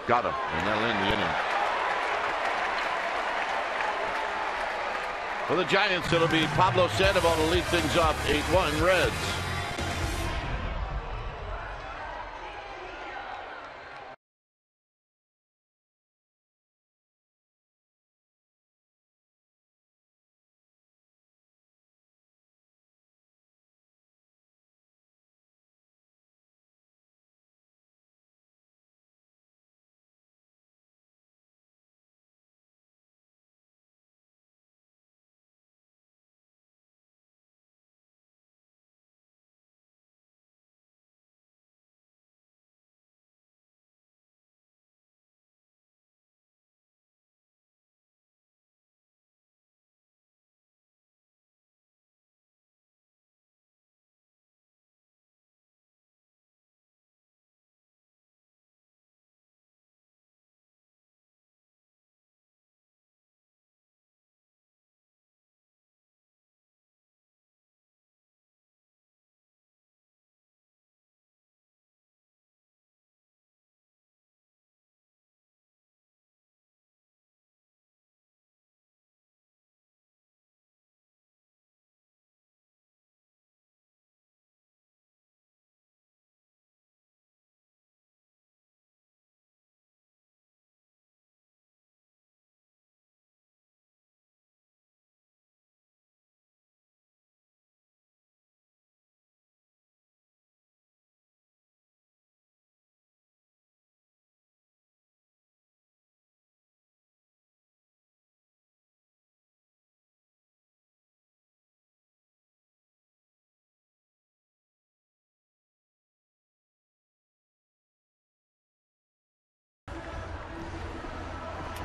Got him, and that'll end the inning. For the Giants, it'll be Pablo Sandoval to lead things off 8-1 Reds.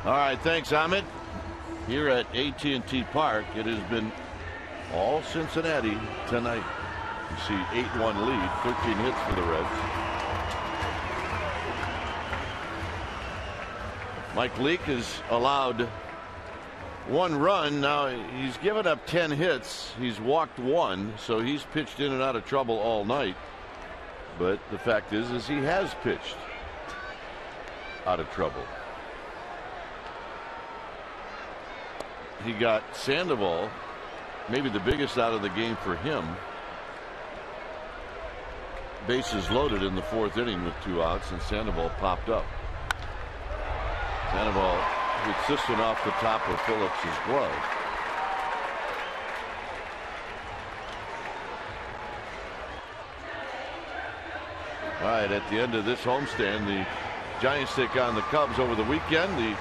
All right, thanks, Ahmed. Here at AT&T Park, it has been all Cincinnati tonight. You see 8-1 lead, 13 hits for the Reds. Mike Leake has allowed 1 run. Now he's given up 10 hits. He's walked 1, so he's pitched in and out of trouble all night. But the fact is he has pitched out of trouble. He got Sandoval, maybe the biggest out of the game for him. Bases loaded in the 4th inning with 2 outs, and Sandoval popped up. Sandoval consistent off the top of Phillips's glove. All right, at the end of this homestand, the Giants take on the Cubs over the weekend. The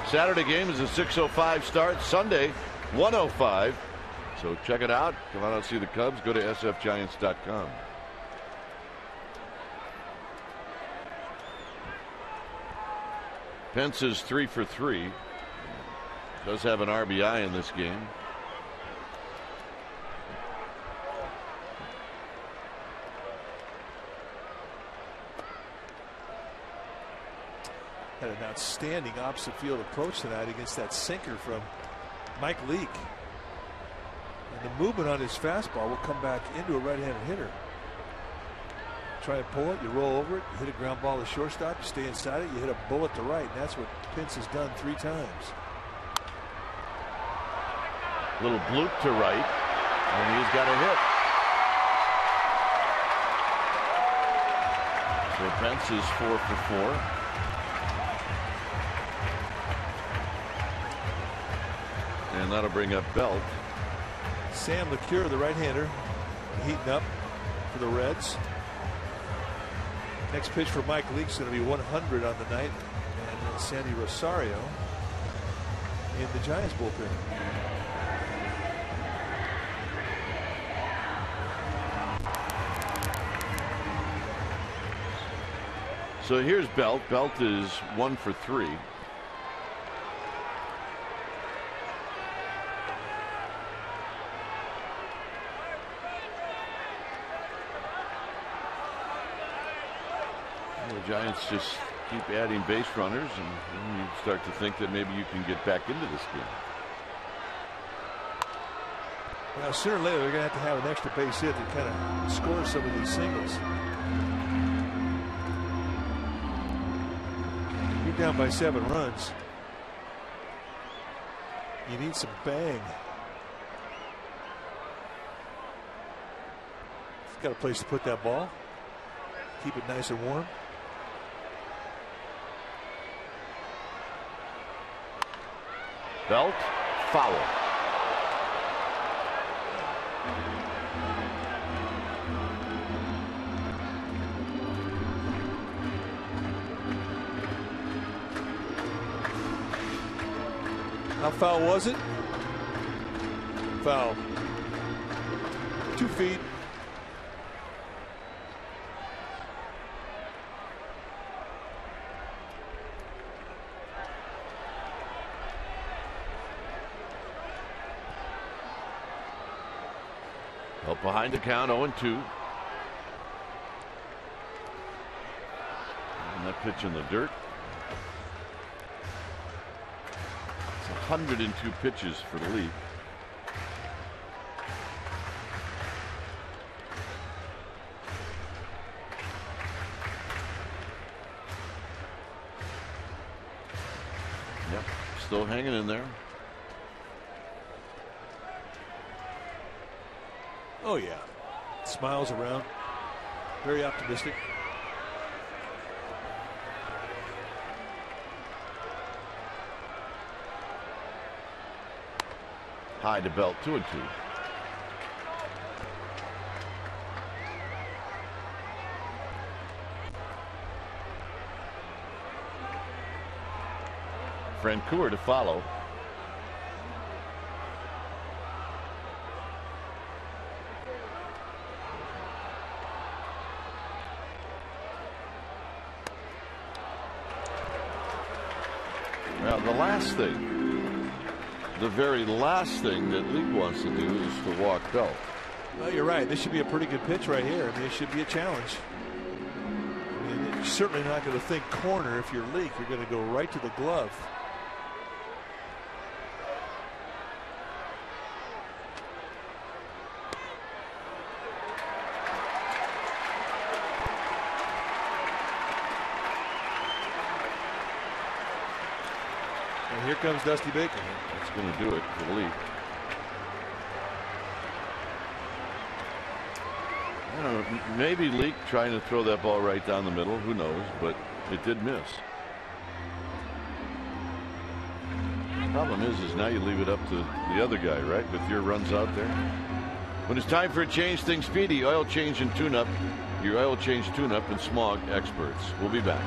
Saturday game is a 6:05 start. Sunday, 1:05. So check it out. Come on out and see the Cubs. Go to sfgiants.com. Pence is 3 for 3. Does have an RBI in this game. Had an outstanding opposite field approach tonight against that sinker from Mike Leake. And the movement on his fastball will come back into a right-handed hitter. Try and pull it, you roll over it, you hit a ground ball to shortstop, you stay inside it, you hit a bullet to right, and that's what Pence has done 3 times. Little bloop to right, and he's got a hit. So Pence is 4 for 4. And that'll bring up Belt. Sam LeCure, the right-hander, heating up for the Reds. Next pitch for Mike Leake is going to be 100 on the night. And then Sandy Rosario in the Giants bullpen. So here's Belt. Belt is 1 for 3. The Giants just keep adding base runners, and you start to think that maybe you can get back into this game. Well, sooner or later, they're going to have an extra base hit to kind of score some of these singles. You're down by 7 runs. You need some bang. Got a place to put that ball. Keep it nice and warm. Belt, foul. How foul was it? Foul. 2 feet. Up behind the count, 0-2. And that pitch in the dirt. It's 102 pitches for the lead. Yep, still hanging in there. Oh, yeah. Smiles around. Very optimistic. High to Belt, 2-2. Francoeur to follow. Now the last thing, the very last thing that Leake wants to do is to walk Belt. Well, you're right. This should be a pretty good pitch right here. I mean, it should be a challenge. I mean, you're certainly not going to think corner if you're Leake. You're going to go right to the glove. And here comes Dusty Baker. That's going to do it for Leake. I don't know, maybe Leake trying to throw that ball right down the middle. Who knows? But it did miss. The problem is now you leave it up to the other guy, right? With your runs out there. When it's time for a change, think Speedy. Oil change and tune-up. Your oil change tune-up and smog experts. We'll be back.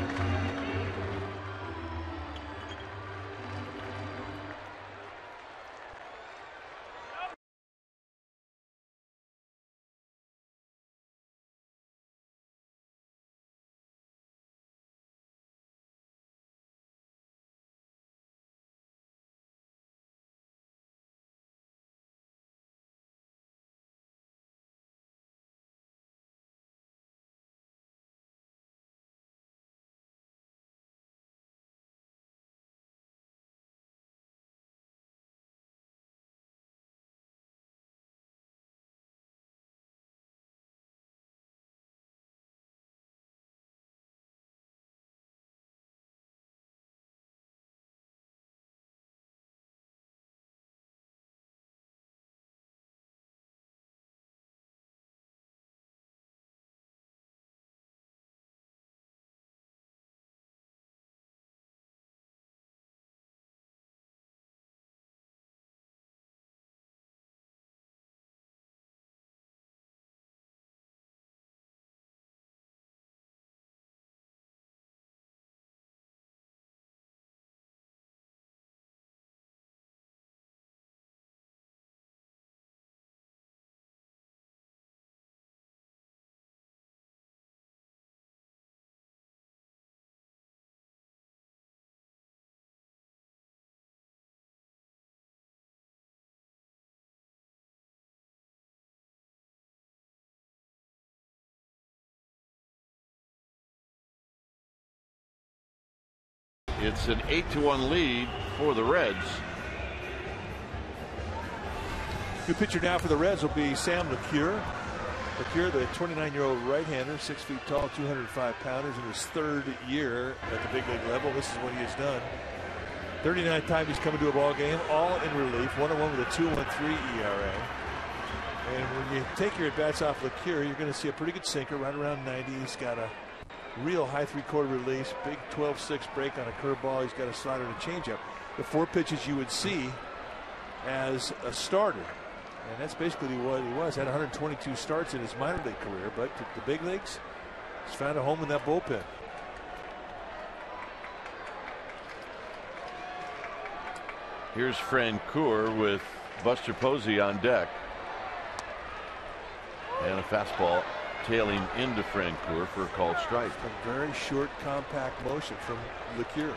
It's an 8-1 lead for the Reds. Good pitcher now for the Reds will be Sam LeCure. LeCure, the 29-year-old right-hander, 6 feet tall, 205 pounders, in his third year at the big league level. This is what he has done. 39th time he's come into a ball game, all in relief. 1-1 with a 2.13 ERA. And when you take your at-bats off LeCure, you're going to see a pretty good sinker, right around 90. He's got a real high 3/4 release, big 12-6 break on a curveball. He's got a slider and a changeup. The 4 pitches you would see as a starter. And that's basically what he was. Had 122 starts in his minor league career, but to the big leagues, he's found a home in that bullpen. Here's Francoeur with Buster Posey on deck. And a fastball tailing into Francoeur for a called strike. A very short, compact motion from LeCure.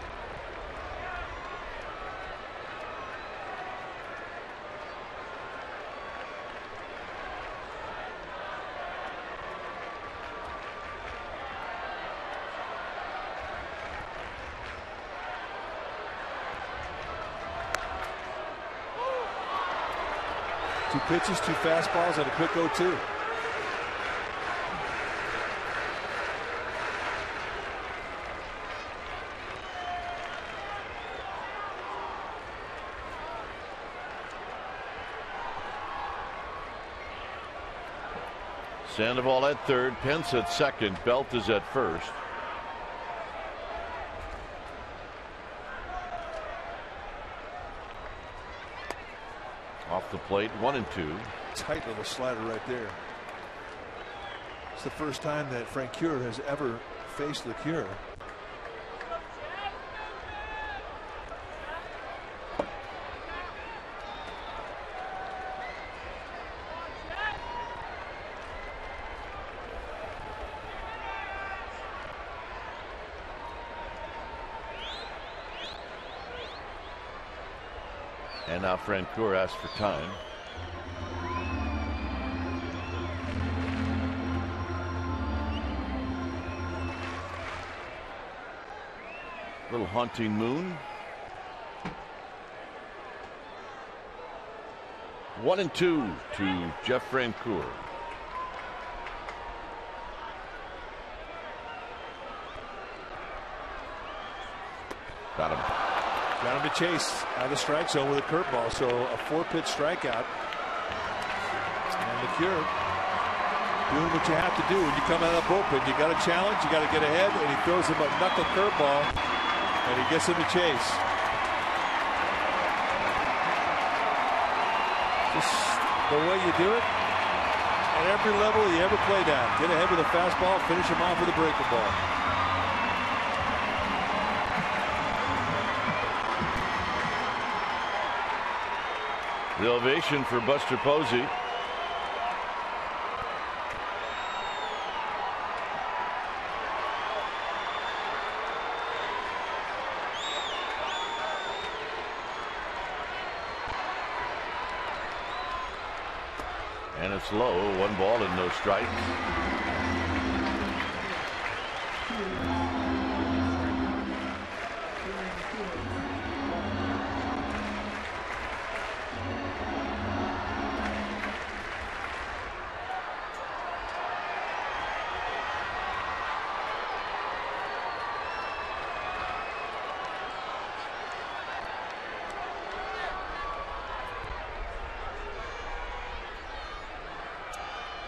Two pitches, 2 fastballs, and a quick 0-2. Sandoval at third, Pence at second, Belt is at first. Off the plate, 1-2. Tight little slider right there. It's the first time that Francoeur has ever faced LeCure. And now Francoeur asks for time. Little haunting moon. 1-2 to Jeff Francoeur. Got him. Got him to chase out of the strike zone with a curveball. So a 4-pitch strikeout. And LeCure doing what you have to do when you come out of the bullpen. You got to challenge, you got to get ahead, and he throws him a knuckle curveball, and he gets him to chase. Just the way you do it at every level you ever played at. Get ahead with a fastball, finish him off with a breaking ball. The ovation for Buster Posey. And it's low, 1 ball and no strikes.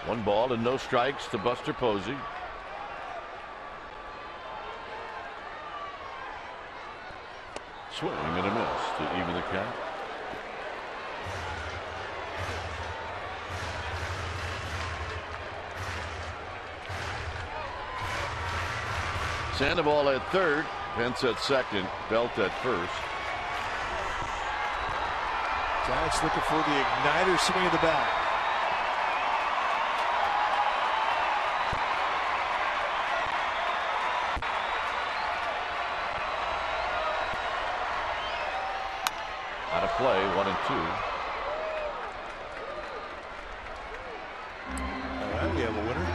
One ball and no strikes to Buster Posey. Swing and a miss to even the count. Sandoval at third, Pence at second, Belt at first. Giants looking for the igniter swing of the bat. Out of play, 1-2. All right, we have a winner.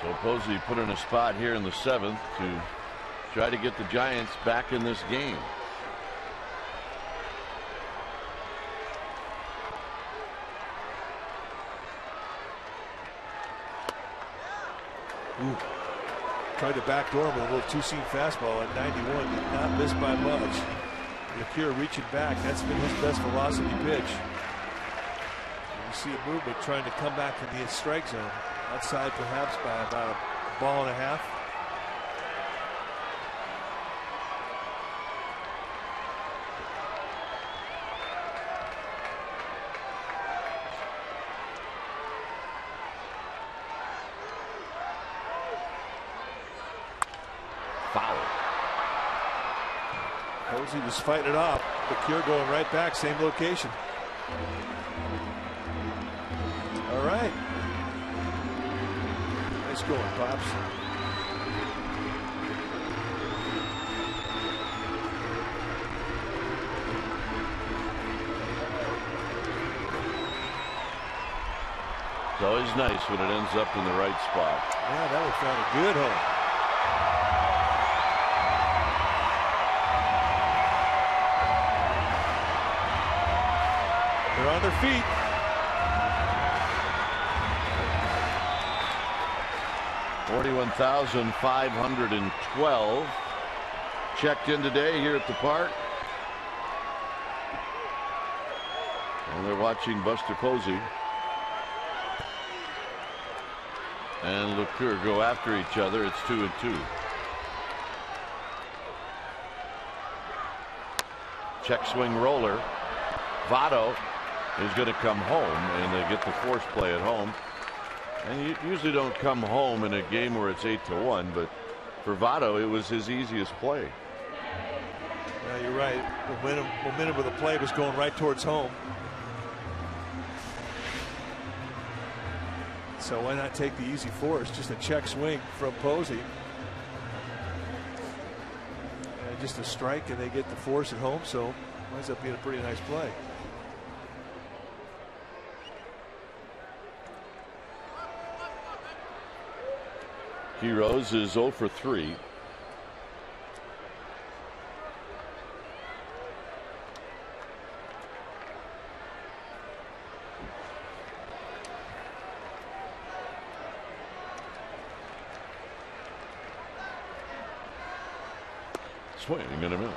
So Posey put in a spot here in the 7th to try to get the Giants back in this game. Ooh. Tried to backdoor him with a little two-seam fastball at 91. Did not miss by much. LeCure reaching back. That's been his best velocity pitch. You see a movement trying to come back in the strike zone. Outside perhaps by about a ball and a half. Posey was fighting it off. LeCure going right back, same location. All right. Nice going, Pops. It's always nice when it ends up in the right spot. Yeah, that one found a good home. They're on their feet. $41,512 checked in today here at the park. And they're watching Buster Posey and LeCure go after each other. It's 2-2. Check swing roller. Votto is going to come home, and they get the force play at home. And you usually don't come home in a game where it's 8-1, but for Votto, it was his easiest play. Yeah, you're right. Momentum of the play was going right towards home. So why not take the easy force? Just a check swing from Posey. And just a strike, and they get the force at home, so winds up being a pretty nice play. Heroes is 0 for 3. Swing and a miss.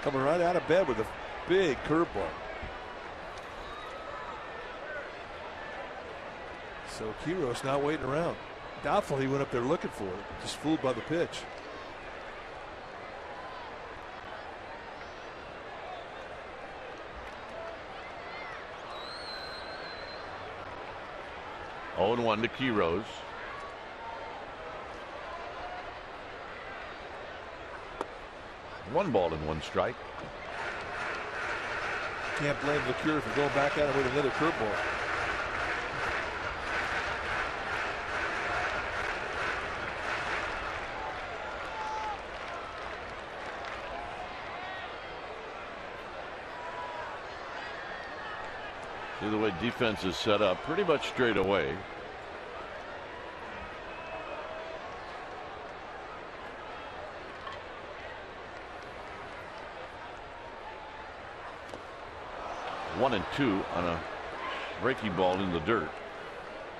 Coming right out of bed with a big curveball. So Quiros not waiting around. Doubtful he went up there looking for it. Just fooled by the pitch. Oh, 1 to Quiros. One ball and one strike. Can't blame LeCure for going back at him with another curveball. See the way defense is set up pretty much straight away. One and two on a breaking ball in the dirt.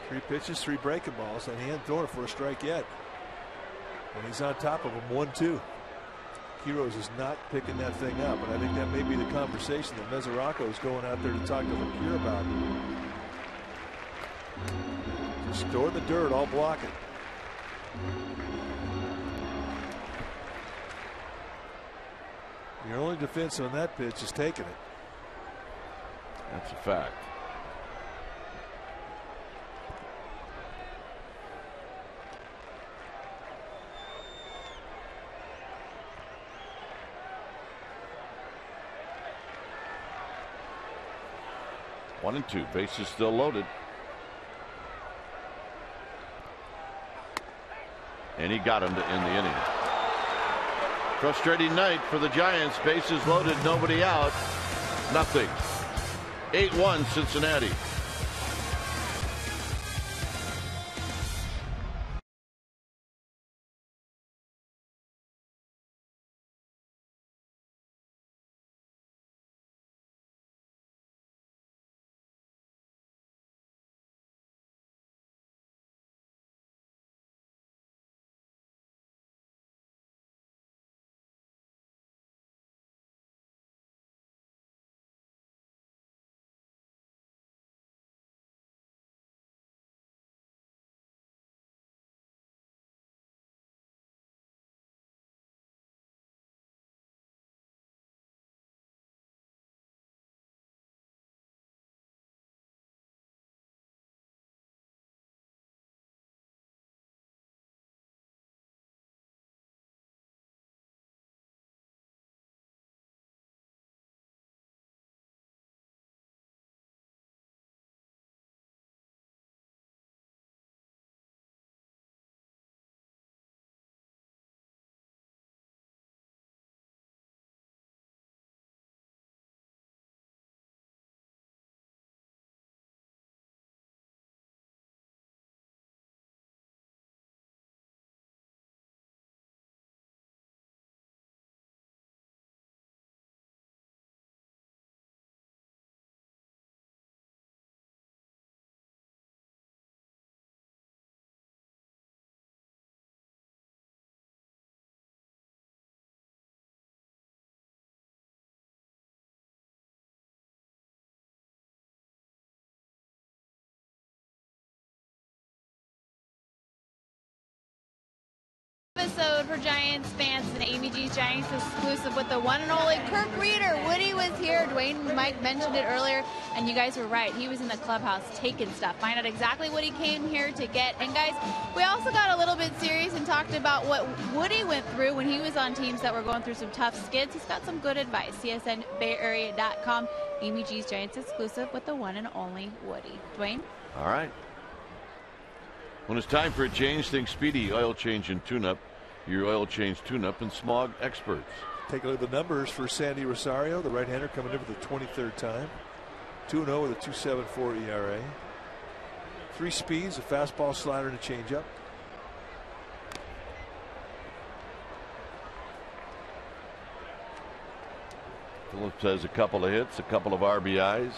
3 pitches, 3 breaking balls, and he ain't throwing it for a strike yet. And he's on top of him, 1-2. Quiros is not picking that thing up, and I think that may be the conversation that Mesoraco is going out there to talk to LeCure about. Just store the dirt, I'll block it. Your only defense on that pitch is taking it. That's a fact. One and two, bases still loaded. And he got him to end the inning. Frustrating night for the Giants. Bases loaded, nobody out. Nothing. 8-1 Cincinnati. episode for Giants fans. An Amy G's Giants exclusive with the one and only Kirk Reeder. Woody was here. Dwayne and Mike mentioned it earlier, and you guys were right. He was in the clubhouse taking stuff. Find out exactly what he came here to get. And guys, we also got a little bit serious and talked about what Woody went through when he was on teams that were going through some tough skids. He's got some good advice. CSNBayArea.com. Amy G's Giants exclusive with the one and only Woody. Dwayne? All right. When it's time for a change, think Speedy Oil Change and Tune-Up. Your oil change tune-up and smog experts. Take a look at the numbers for Sandy Rosario, the right-hander, coming in for the 23rd time. 2-0 with a 2.74 ERA. 3 speeds, a fastball, slider, and a changeup. Phillips has a couple of hits, a couple of RBIs.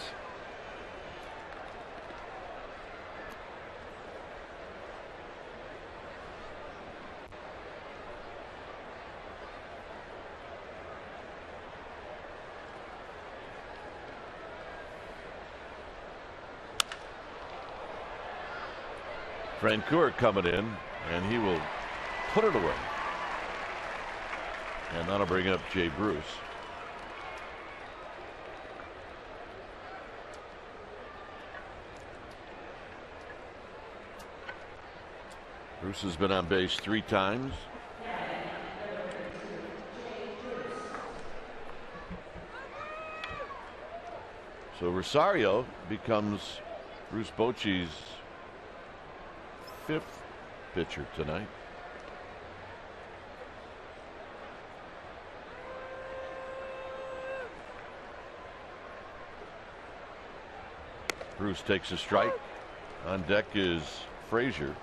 Francoeur coming in, and he will put it away. And that'll bring up Jay Bruce. Bruce has been on base 3 times. So Rosario becomes Bruce Bochy's 5th pitcher tonight. Bruce takes a strike. On deck is Frazier.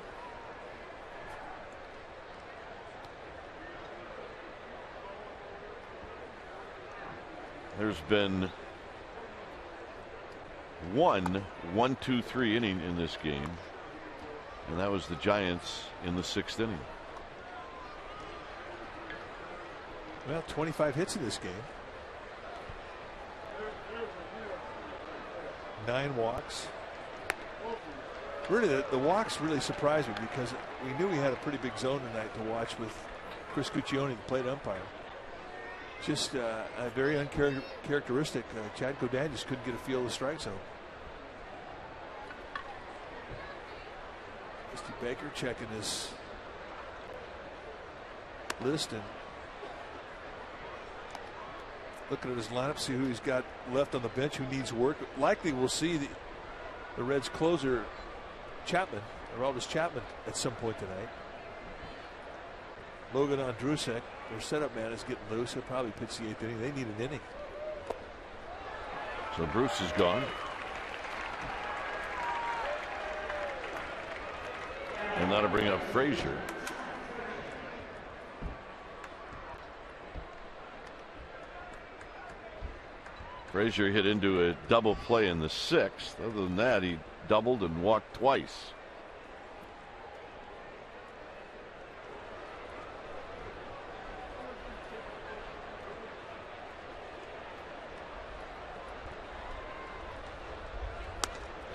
There's been one 1-2-3 inning in this game, and that was the Giants in the 6th inning. Well, 25 hits in this game. 9 walks. Really, the walks really surprised me because we knew we had a pretty big zone tonight to watch with Chris Cuccione, the plate umpire. Just a very uncharacteristic. Chad Godin just couldn't get a feel of the strike zone. Misty Baker checking his list and looking at his lineup, see who he's got left on the bench who needs work. Likely we'll see the Reds closer Chapman, Aroldis Chapman, at some point tonight. Logan Andrusek, their setup man, is getting loose. He'll probably pitch the 8th inning. They need an inning. So Bruce is gone. And that'll bring up Frazier. Frazier hit into a double play in the 6th. Other than that, he doubled and walked twice.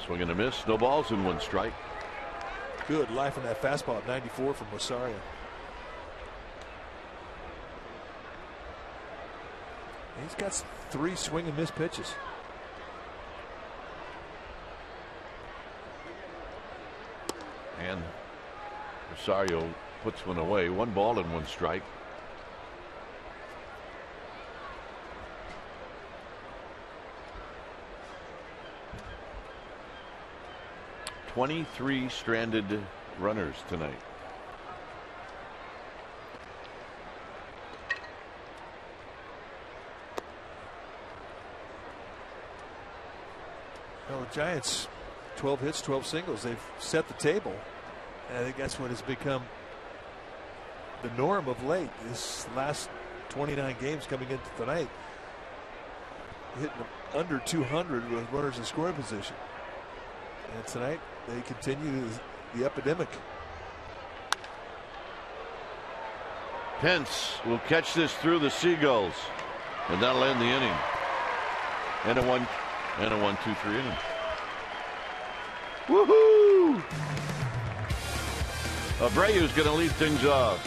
Swing and a miss. No balls and 1 strike. Good life on that fastball at 94 from Rosario. He's got 3 swing and miss pitches. And Rosario puts one away. 1 ball and 1 strike. "23 stranded runners tonight." Well, the Giants, 12 hits, 12 singles. They've set the table. And I think that's what has become the norm of late. This last 29 games coming into tonight, hitting under 200 with runners in scoring position. And tonight they continue the epidemic. Pence will catch this through the Seagulls, and that'll end the inning. And a 1-2-3 inning. Woohoo! Abreu's going to lead things off.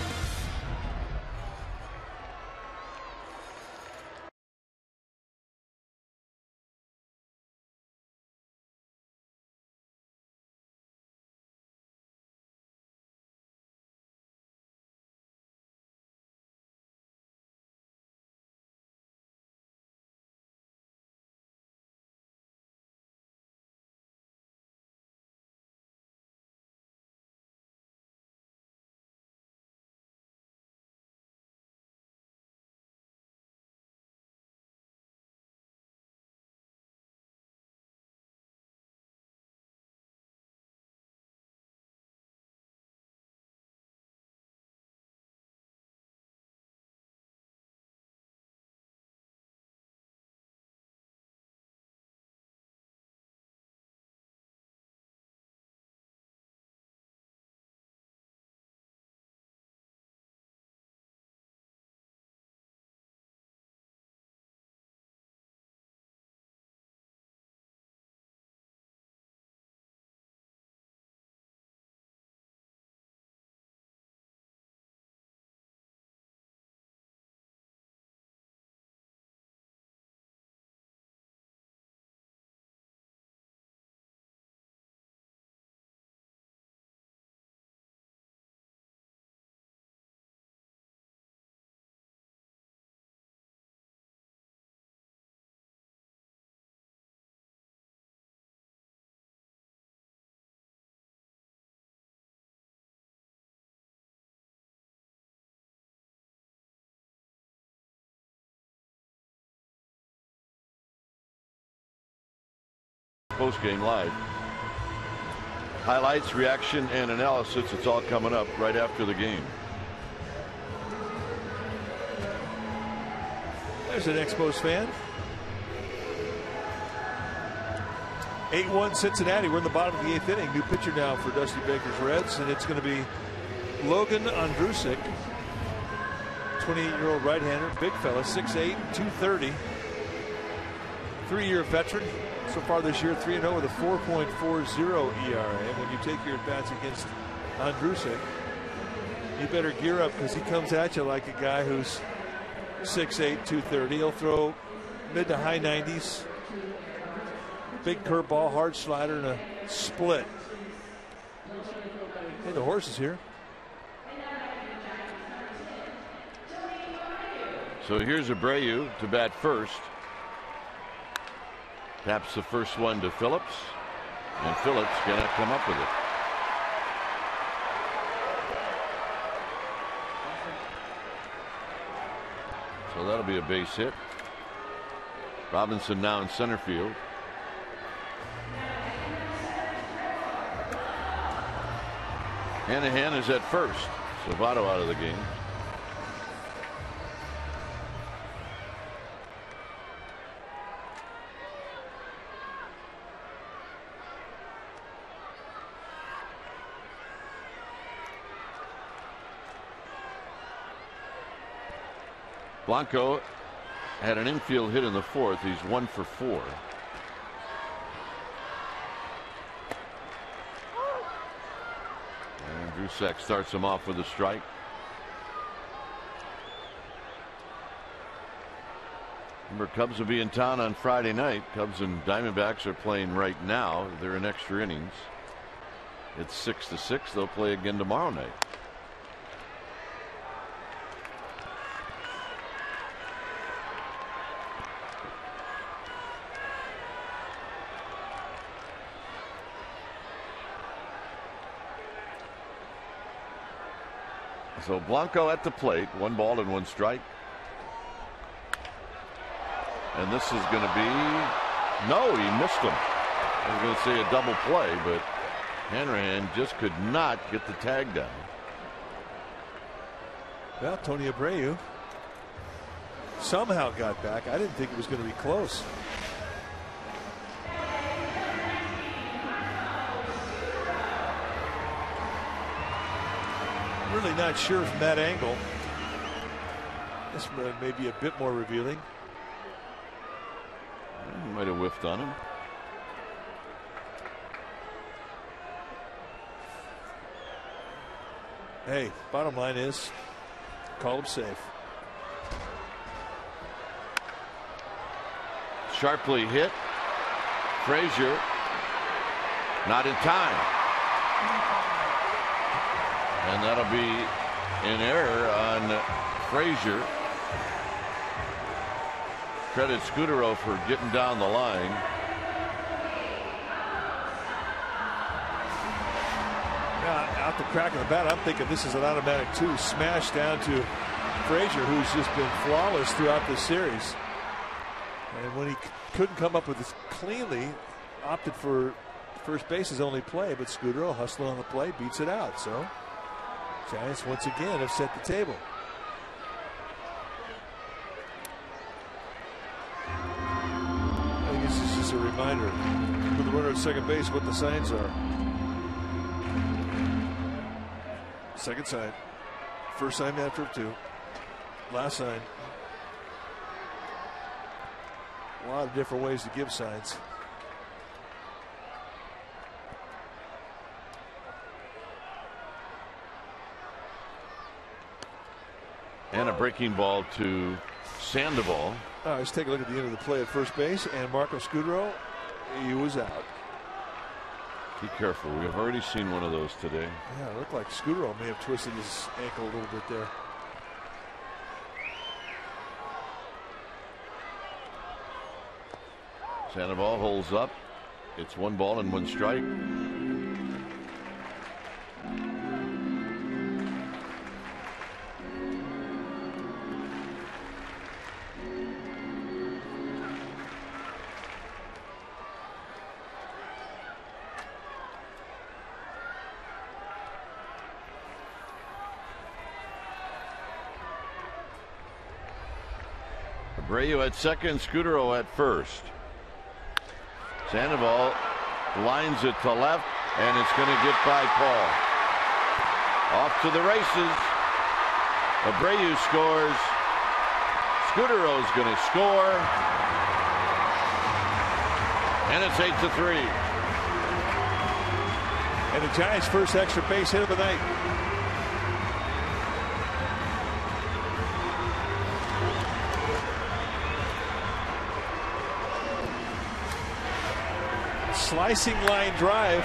post-game live. Highlights, reaction, and analysis. It's all coming up right after the game. There's an Expos fan. 8-1 Cincinnati. We're in the bottom of the 8th inning. New pitcher now for Dusty Baker's Reds, and it's going to be Logan Ondrusek, 28-year-old right-hander, big fella, 6'8", 230. 3-year veteran. So far this year, 3-0 with a 4.40 ERA. And when you take your at-bats against Ondrusek, you better gear up because he comes at you like a guy who's 6'8", 230. He'll throw mid to high 90s. Big curveball, hard slider, and a split. Hey, the horse is here. So here's Abreu to bat first. Taps the first one to Phillips, and Phillips cannot come up with it. So that'll be a base hit. Robinson now in center field. Hanahan is at first. Salvato out of the game. Blanco had an infield hit in the 4th. He's 1 for 4. And Drusek starts him off with a strike. Remember, Cubs will be in town on Friday night. Cubs and Diamondbacks are playing right now. They're in extra innings. It's 6-6. They'll play again tomorrow night. So Blanco at the plate, 1 ball and 1 strike. And this is going to be, no, he missed him. I was going to say a double play, but Hanahan just could not get the tag down. Well, Tony Abreu somehow got back. I didn't think it was going to be close. Really not sure from that angle. This may be a bit more revealing. He might have whiffed on him. Hey, bottom line is, call him safe. Sharply hit. Frazier not in time. And that'll be an error on Frazier. Credit Scudero for getting down the line. Out the crack of the bat, I'm thinking this is an automatic 2. Smash down to Frazier, who's just been flawless throughout this series. And when he couldn't come up with this cleanly, opted for first base's only play, but Scudero hustling on the play, beats it out. So Giants once again have set the table. I think this is just a reminder for the runner at second base what the signs are. Second sign. First sign after 2. Last sign. A lot of different ways to give signs. And a breaking ball to Sandoval. Let's take a look at the end of the play at first base, and Marco Scudero, he was out. Be careful. We have already seen one of those today. Yeah, it looked like Scudero may have twisted his ankle a little bit there. Sandoval holds up. It's 1 ball and 1 strike. Abreu at second, Scudero at first. Sandoval lines it to left, and it's going to get by Paul. Off to the races. Abreu scores. Scudero's going to score. And it's 8-3. And the Giants' first extra base hit of the night. Slicing line drive.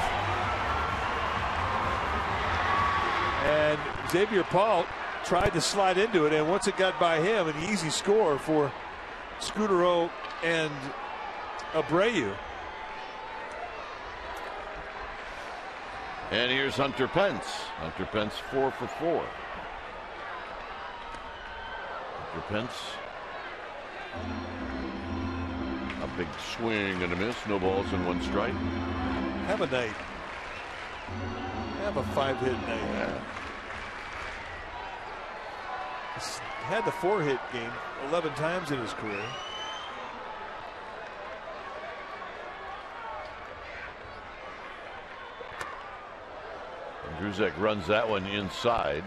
And Xavier Paul tried to slide into it, and once it got by him, an easy score for Scudero and Abreu. And here's Hunter Pence. Hunter Pence 4 for 4. Hunter Pence. A big swing and a miss. No balls and 1 strike. Have a night. Have a 5-hit night. Yeah. He's had the 4-hit game 11 times in his career. Druzek runs that one inside.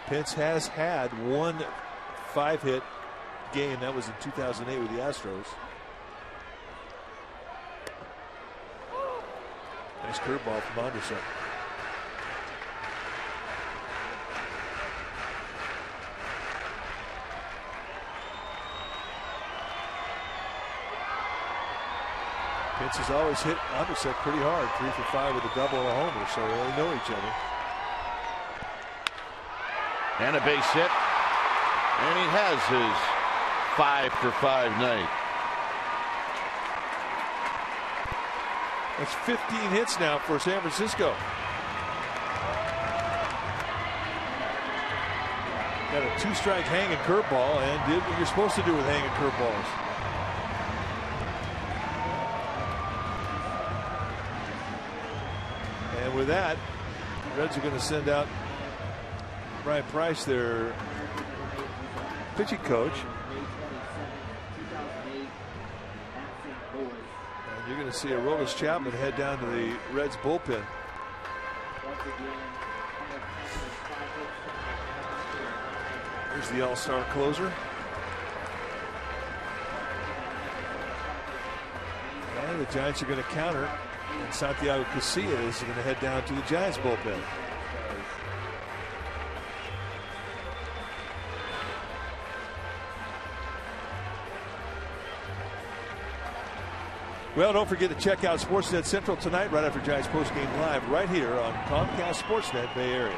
Pence has had 1 5-hit game. That was in 2008 with the Astros. Nice curveball from Anderson. Pence has always hit Anderson pretty hard. 3 for 5 with a double and a homer, so they really know each other. And a base hit. And he has his 5 for 5 night. That's 15 hits now for San Francisco. Got a 2-strike hanging curveball and did what you're supposed to do with hanging curveballs. And with that, the Reds are going to send out Brian Price, their pitching coach. And you're going to see Aroldis Chapman head down to the Reds bullpen. Here's the all-star closer. And the Giants are going to counter. And Santiago Casillas is going to head down to the Giants bullpen. Well, don't forget to check out Sportsnet Central tonight right after Giants postgame live right here on Comcast Sportsnet Bay Area.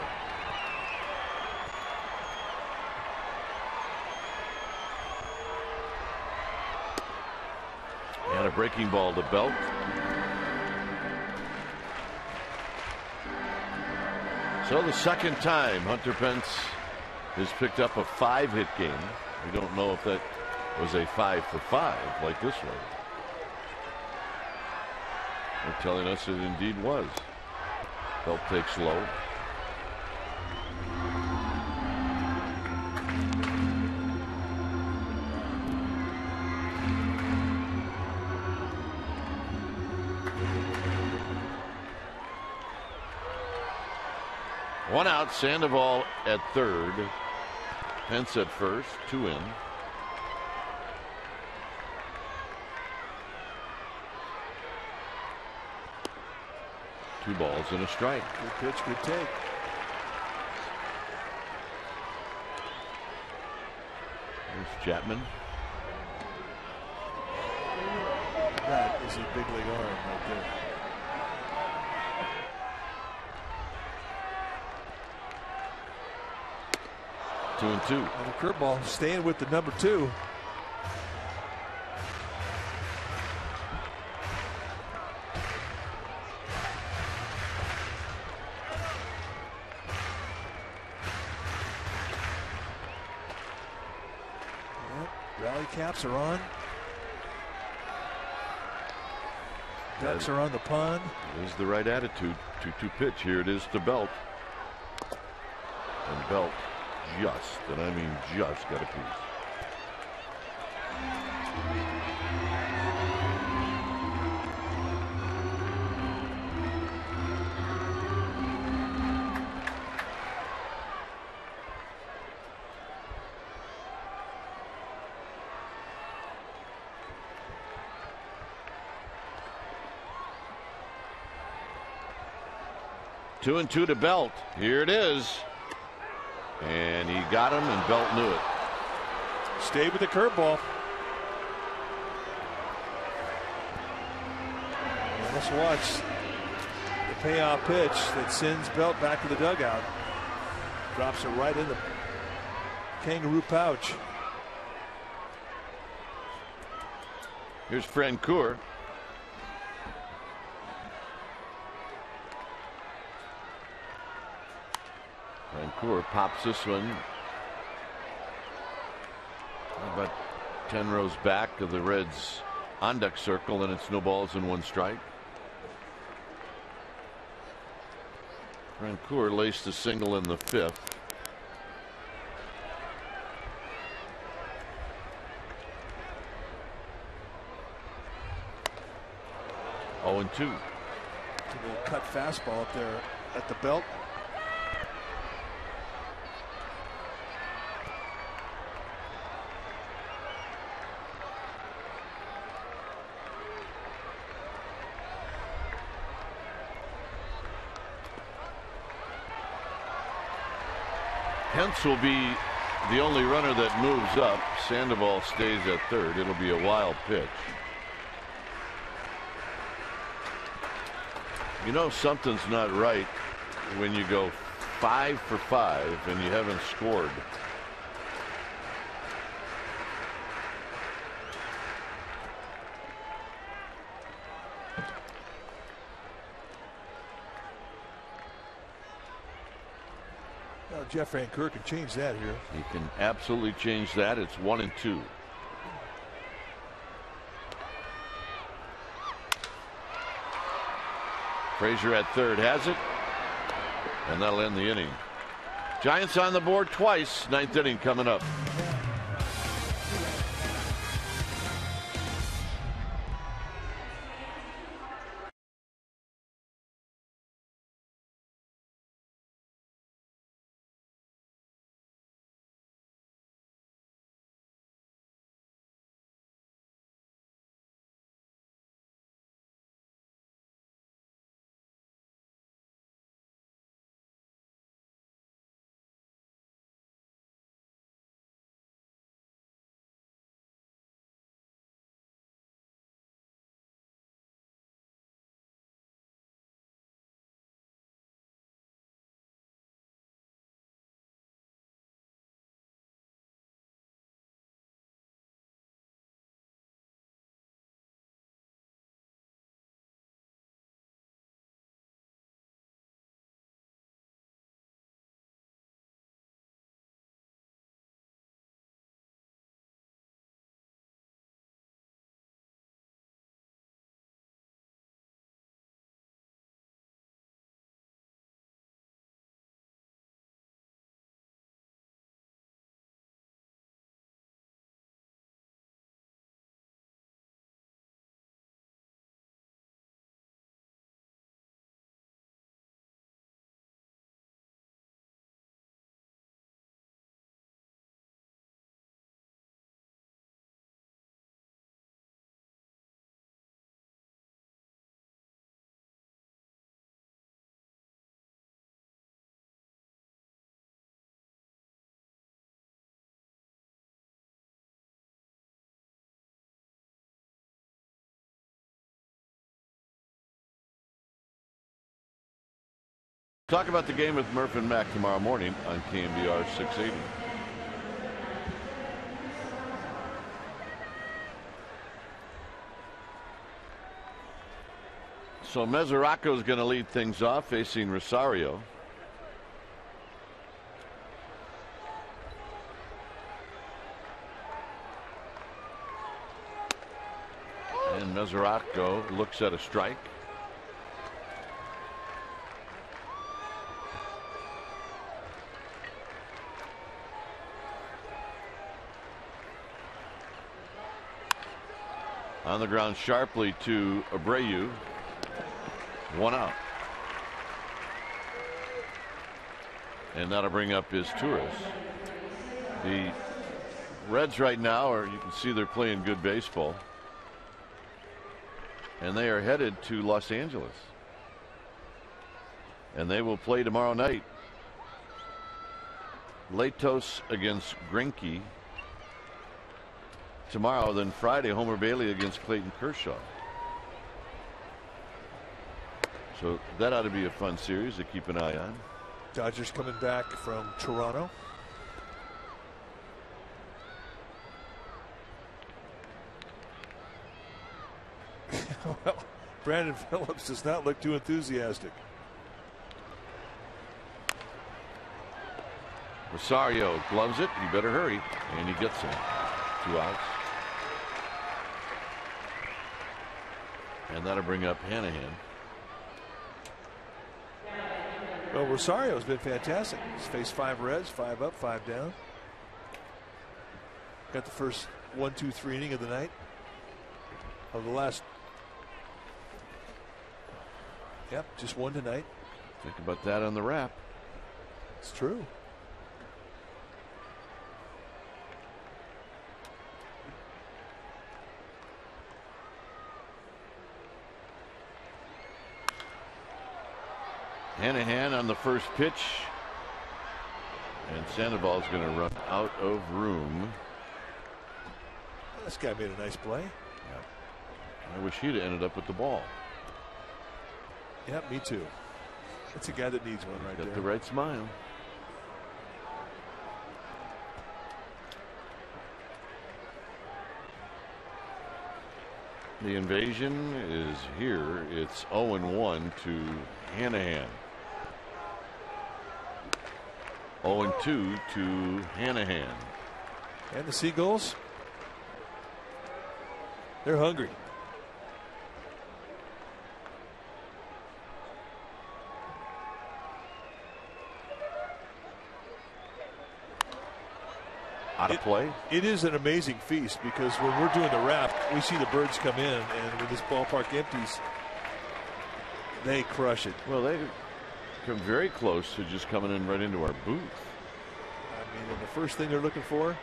And a breaking ball to Belt. So the second time Hunter Pence has picked up a 5-hit game. We don't know if that was a 5 for 5 like this one. They're telling us it indeed was. Belt takes low. One out, Sandoval at third. Pence at first, 2 in. Two balls and a strike. Good pitch, good take. There's Chapman. That is a big league arm right there. Two and two. And the curveball staying with the number 2. Rally caps are on. Ducks are on the pond. Is the right attitude. 2-2 pitch. Here it is to Belt. And Belt just, and I mean just, got a piece. Two and two to Belt. Here it is. And he got him, and Belt knew it. Stayed with the curveball. Let's watch the payoff pitch that sends Belt back to the dugout. Drops it right in the kangaroo pouch. Here's Francoeur. Francoeur pops this one about 10 rows back of the Reds' on-deck circle, and it's no balls and one strike. Francoeur laced a single in the fifth. Oh, and 2. A little cut fastball up there at the Belt. Hentz will be the only runner that moves up. Sandoval stays at third. It'll be a wild pitch. You know something's not right when you go 5 for 5 and you haven't scored. Jeff Francoeur can change that here. He can absolutely change that. It's 1 and 2. Frazier at third has it, and that'll end the inning. Giants on the board twice. 9th inning coming up. Talk about the game with Murph and Mac tomorrow morning on KMBR 680. So Mesoraco is going to lead things off, facing Rosario. And Mesoraco looks at a strike. On the ground sharply to Abreu. 1 out. And that'll bring up his tourist. The Reds right now are, you can see they're playing good baseball. And they are headed to Los Angeles. And they will play tomorrow night. Latos against Greinke. Tomorrow, then Friday, Homer Bailey against Clayton Kershaw. So that ought to be a fun series to keep an eye on. Dodgers coming back from Toronto. Well, Brandon Phillips does not look too enthusiastic. Rosario gloves it. He better hurry. And he gets it. 2 outs. And that'll bring up Hanahan. Well, Rosario's been fantastic. He's faced 5 Reds, 5 up, 5 down. Got the first 1, 2, 3 inning of the night. Of the last. Yep, just 1 tonight. Think about that on the wrap. It's true. Hanahan on the first pitch. And Sandoval's going to run out of room. This guy made a nice play. Yeah. I wish he'd have ended up with the ball. Yeah, me too. That's a guy that needs one right there. Got the right smile. The invasion is here. It's 0-1 to Hanahan. 0-2 to Hanahan. And the Seagulls, they're hungry. Out of play. It is an amazing feast because when we're doing the wrap, we see the birds come in, and when this ballpark empties, they crush it. Well, they come very close to just coming in right into our booth. I mean, and the first thing they're looking for,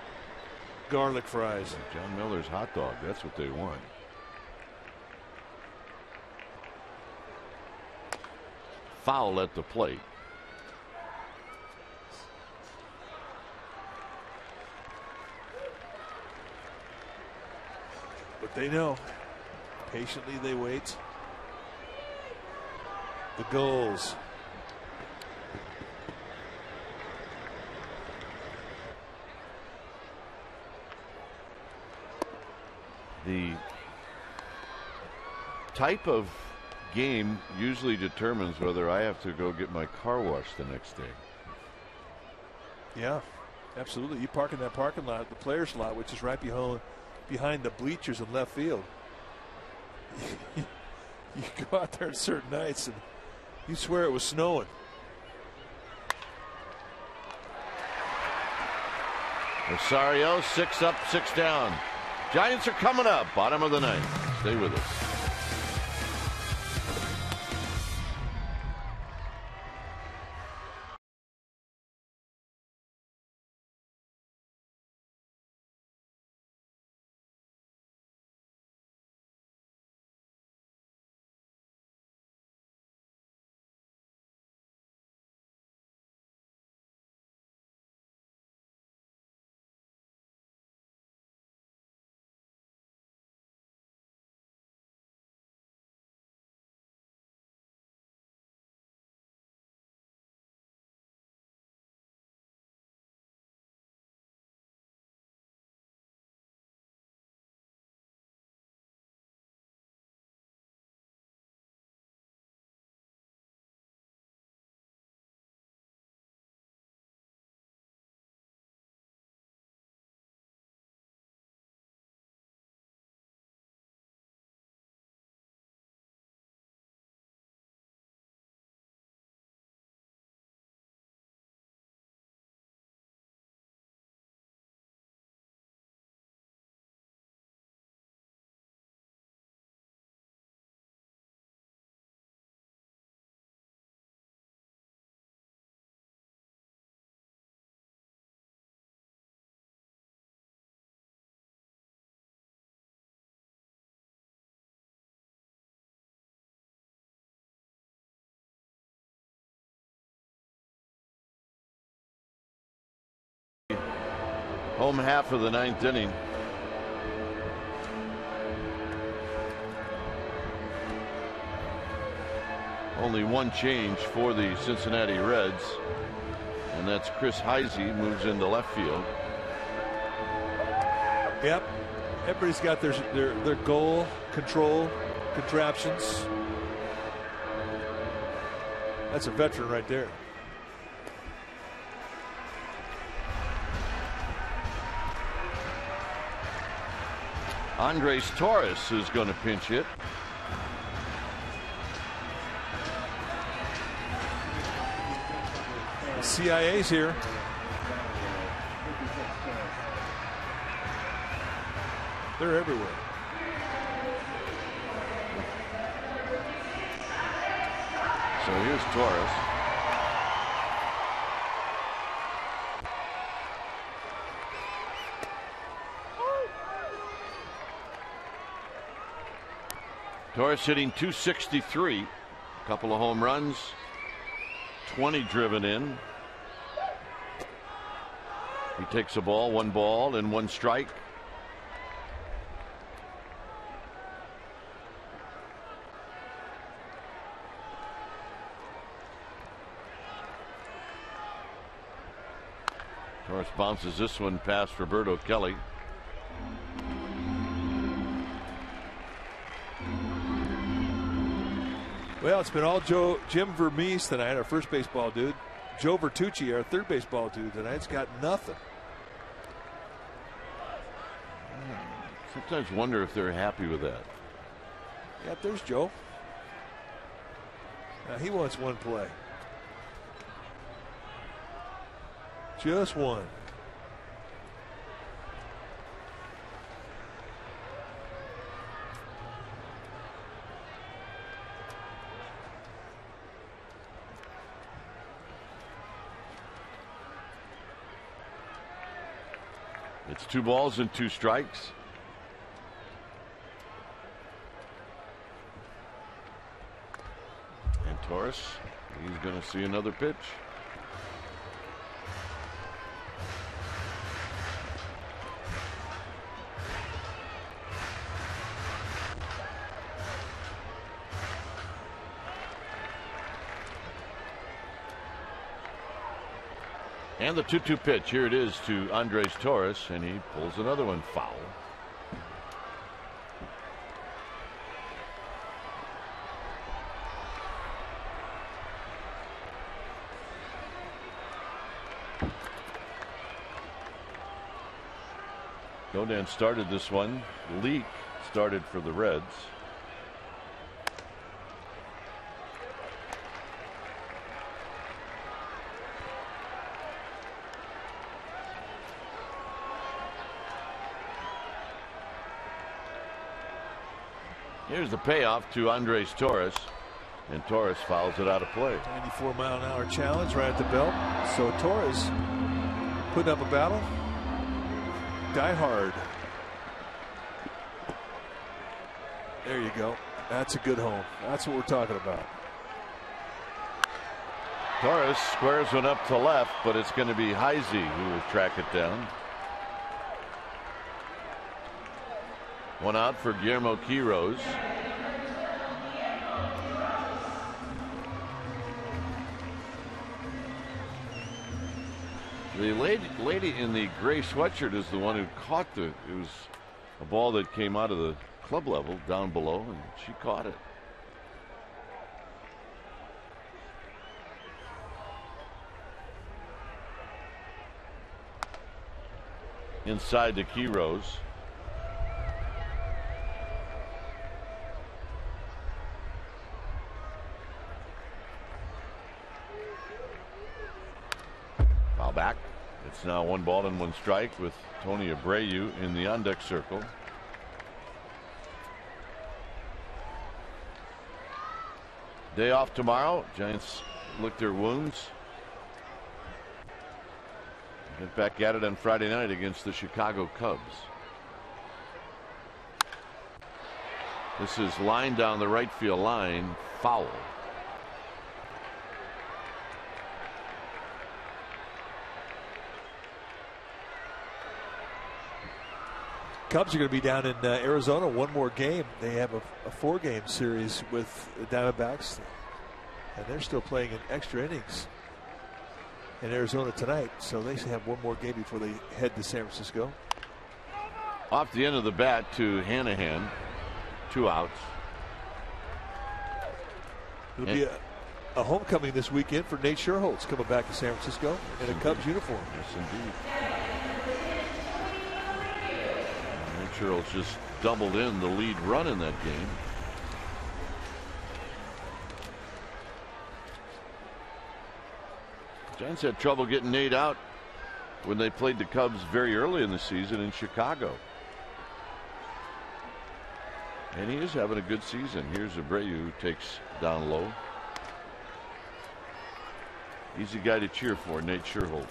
garlic fries. John Miller's hot dog. That's what they want. Foul at the plate. But they know. Patiently they wait. The goals. The type of game usually determines whether I have to go get my car washed the next day. Yeah, absolutely. You park in that parking lot, the players' lot, which is right behind the bleachers in left field. You go out there on certain nights and you swear it was snowing. Rosario, 6 up, 6 down. Giants are coming up. Bottom of the ninth. Stay with us. Home half of the ninth inning. Only one change for the Cincinnati Reds, and that's Chris Heisey moves into left field. Yep. Everybody's got their goal control contraptions. That's a veteran right there. Andres Torres is going to pinch hit. The CIA's here. They're everywhere. So here's Torres. Torres hitting .263, a couple of home runs, 20 driven in. He takes a ball, 1 ball and 1 strike. Torres bounces this one past Roberto Kelly. Well, it's been all Jim Vermees tonight, our first baseball dude. Joe Vertucci, our third baseball dude tonight. It's got nothing. Sometimes wonder if they're happy with that. Yep, there's Joe. Now he wants one play. Just one. It's 2 balls and 2 strikes. And Torres, he's going to see another pitch. And the 2-2 pitch. Here it is to Andres Torres, and he pulls another one foul. Dodan started this one. Leak started for the Reds. Here's the payoff to Andres Torres, and Torres fouls it out of play. 94-mile-an-hour challenge right at the belt. So Torres putting up a battle. Die hard. There you go. That's a good home. That's what we're talking about. Torres squares one up to left, but it's going to be Heisey who will track it down. One out for Guillermo Quiroz. The lady in the gray sweatshirt is the one who caught it was a ball that came out of the club level down below, and she caught it. Inside to Quiroz. Foul back. It's now 1 ball and 1 strike with Tony Abreu in the on deck circle. Day off tomorrow. Giants lick their wounds. Get back at it on Friday night against the Chicago Cubs. This is line down the right field line. Foul. Cubs are going to be down in Arizona one more game. They have a 4-game series with the Diamondbacks, and they're still playing in extra innings in Arizona tonight. So they should have one more game before they head to San Francisco. Off the end of the bat to Hanahan. 2 outs. It'll be a homecoming this weekend for Nate Sherholtz coming back to San Francisco in a Cubs uniform. Yes, indeed. Nate Sherholtz just doubled in the lead run in that game. Giants had trouble getting Nate out when they played the Cubs very early in the season in Chicago. And he is having a good season. Here's Abreu, who takes down low. He's the guy to cheer for, Nate Sherholtz.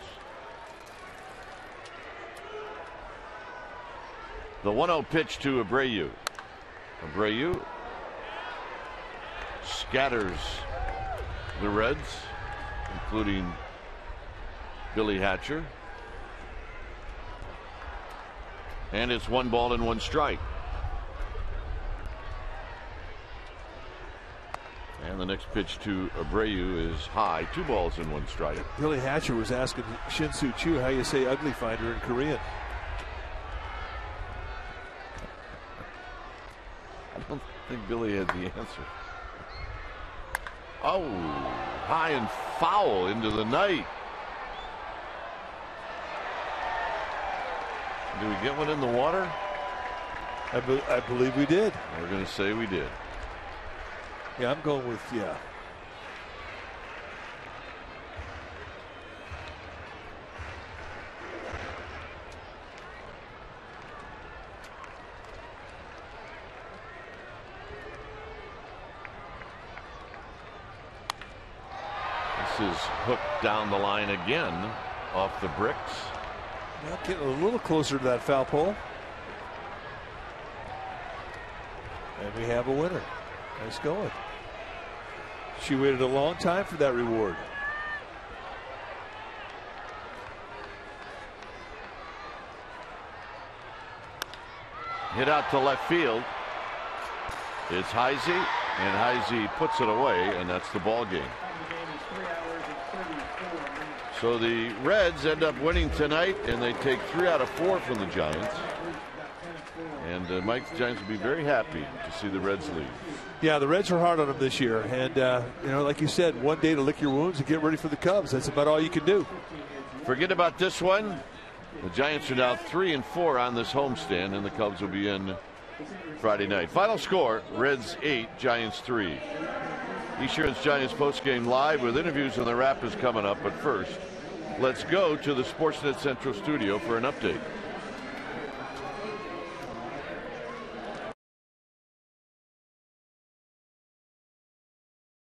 The 1-0 pitch to Abreu. Abreu scatters the Reds, including Billy Hatcher. And it's 1 ball and 1 strike. And the next pitch to Abreu is high. 2 balls and 1 strike. Billy Hatcher was asking Shin-Soo Choo how you say ugly finder in Korean. I don't think Billy had the answer. Oh, high and foul into the night. Do we get one in the water? I believe we did. We're going to say we did. Yeah, I'm going with, yeah. This is hooked down the line again off the bricks. Now getting a little closer to that foul pole. And we have a winner. Nice going. She waited a long time for that reward. Hit out to left field. It's Heisey, and Heisey puts it away, and that's the ball game. So the Reds end up winning tonight, and they take 3 out of 4 from the Giants. And Mike, the Giants will be very happy to see the Reds leave. Yeah, the Reds are hard on them this year. And, you know, like you said, one day to lick your wounds and get ready for the Cubs. That's about all you can do. Forget about this one. The Giants are now 3-4 on this homestand, and the Cubs will be in Friday night. Final score, Reds 8, Giants 3. Esurance Giants postgame live with interviews, and the wrap is coming up. But first, let's go to the Sportsnet Central studio for an update.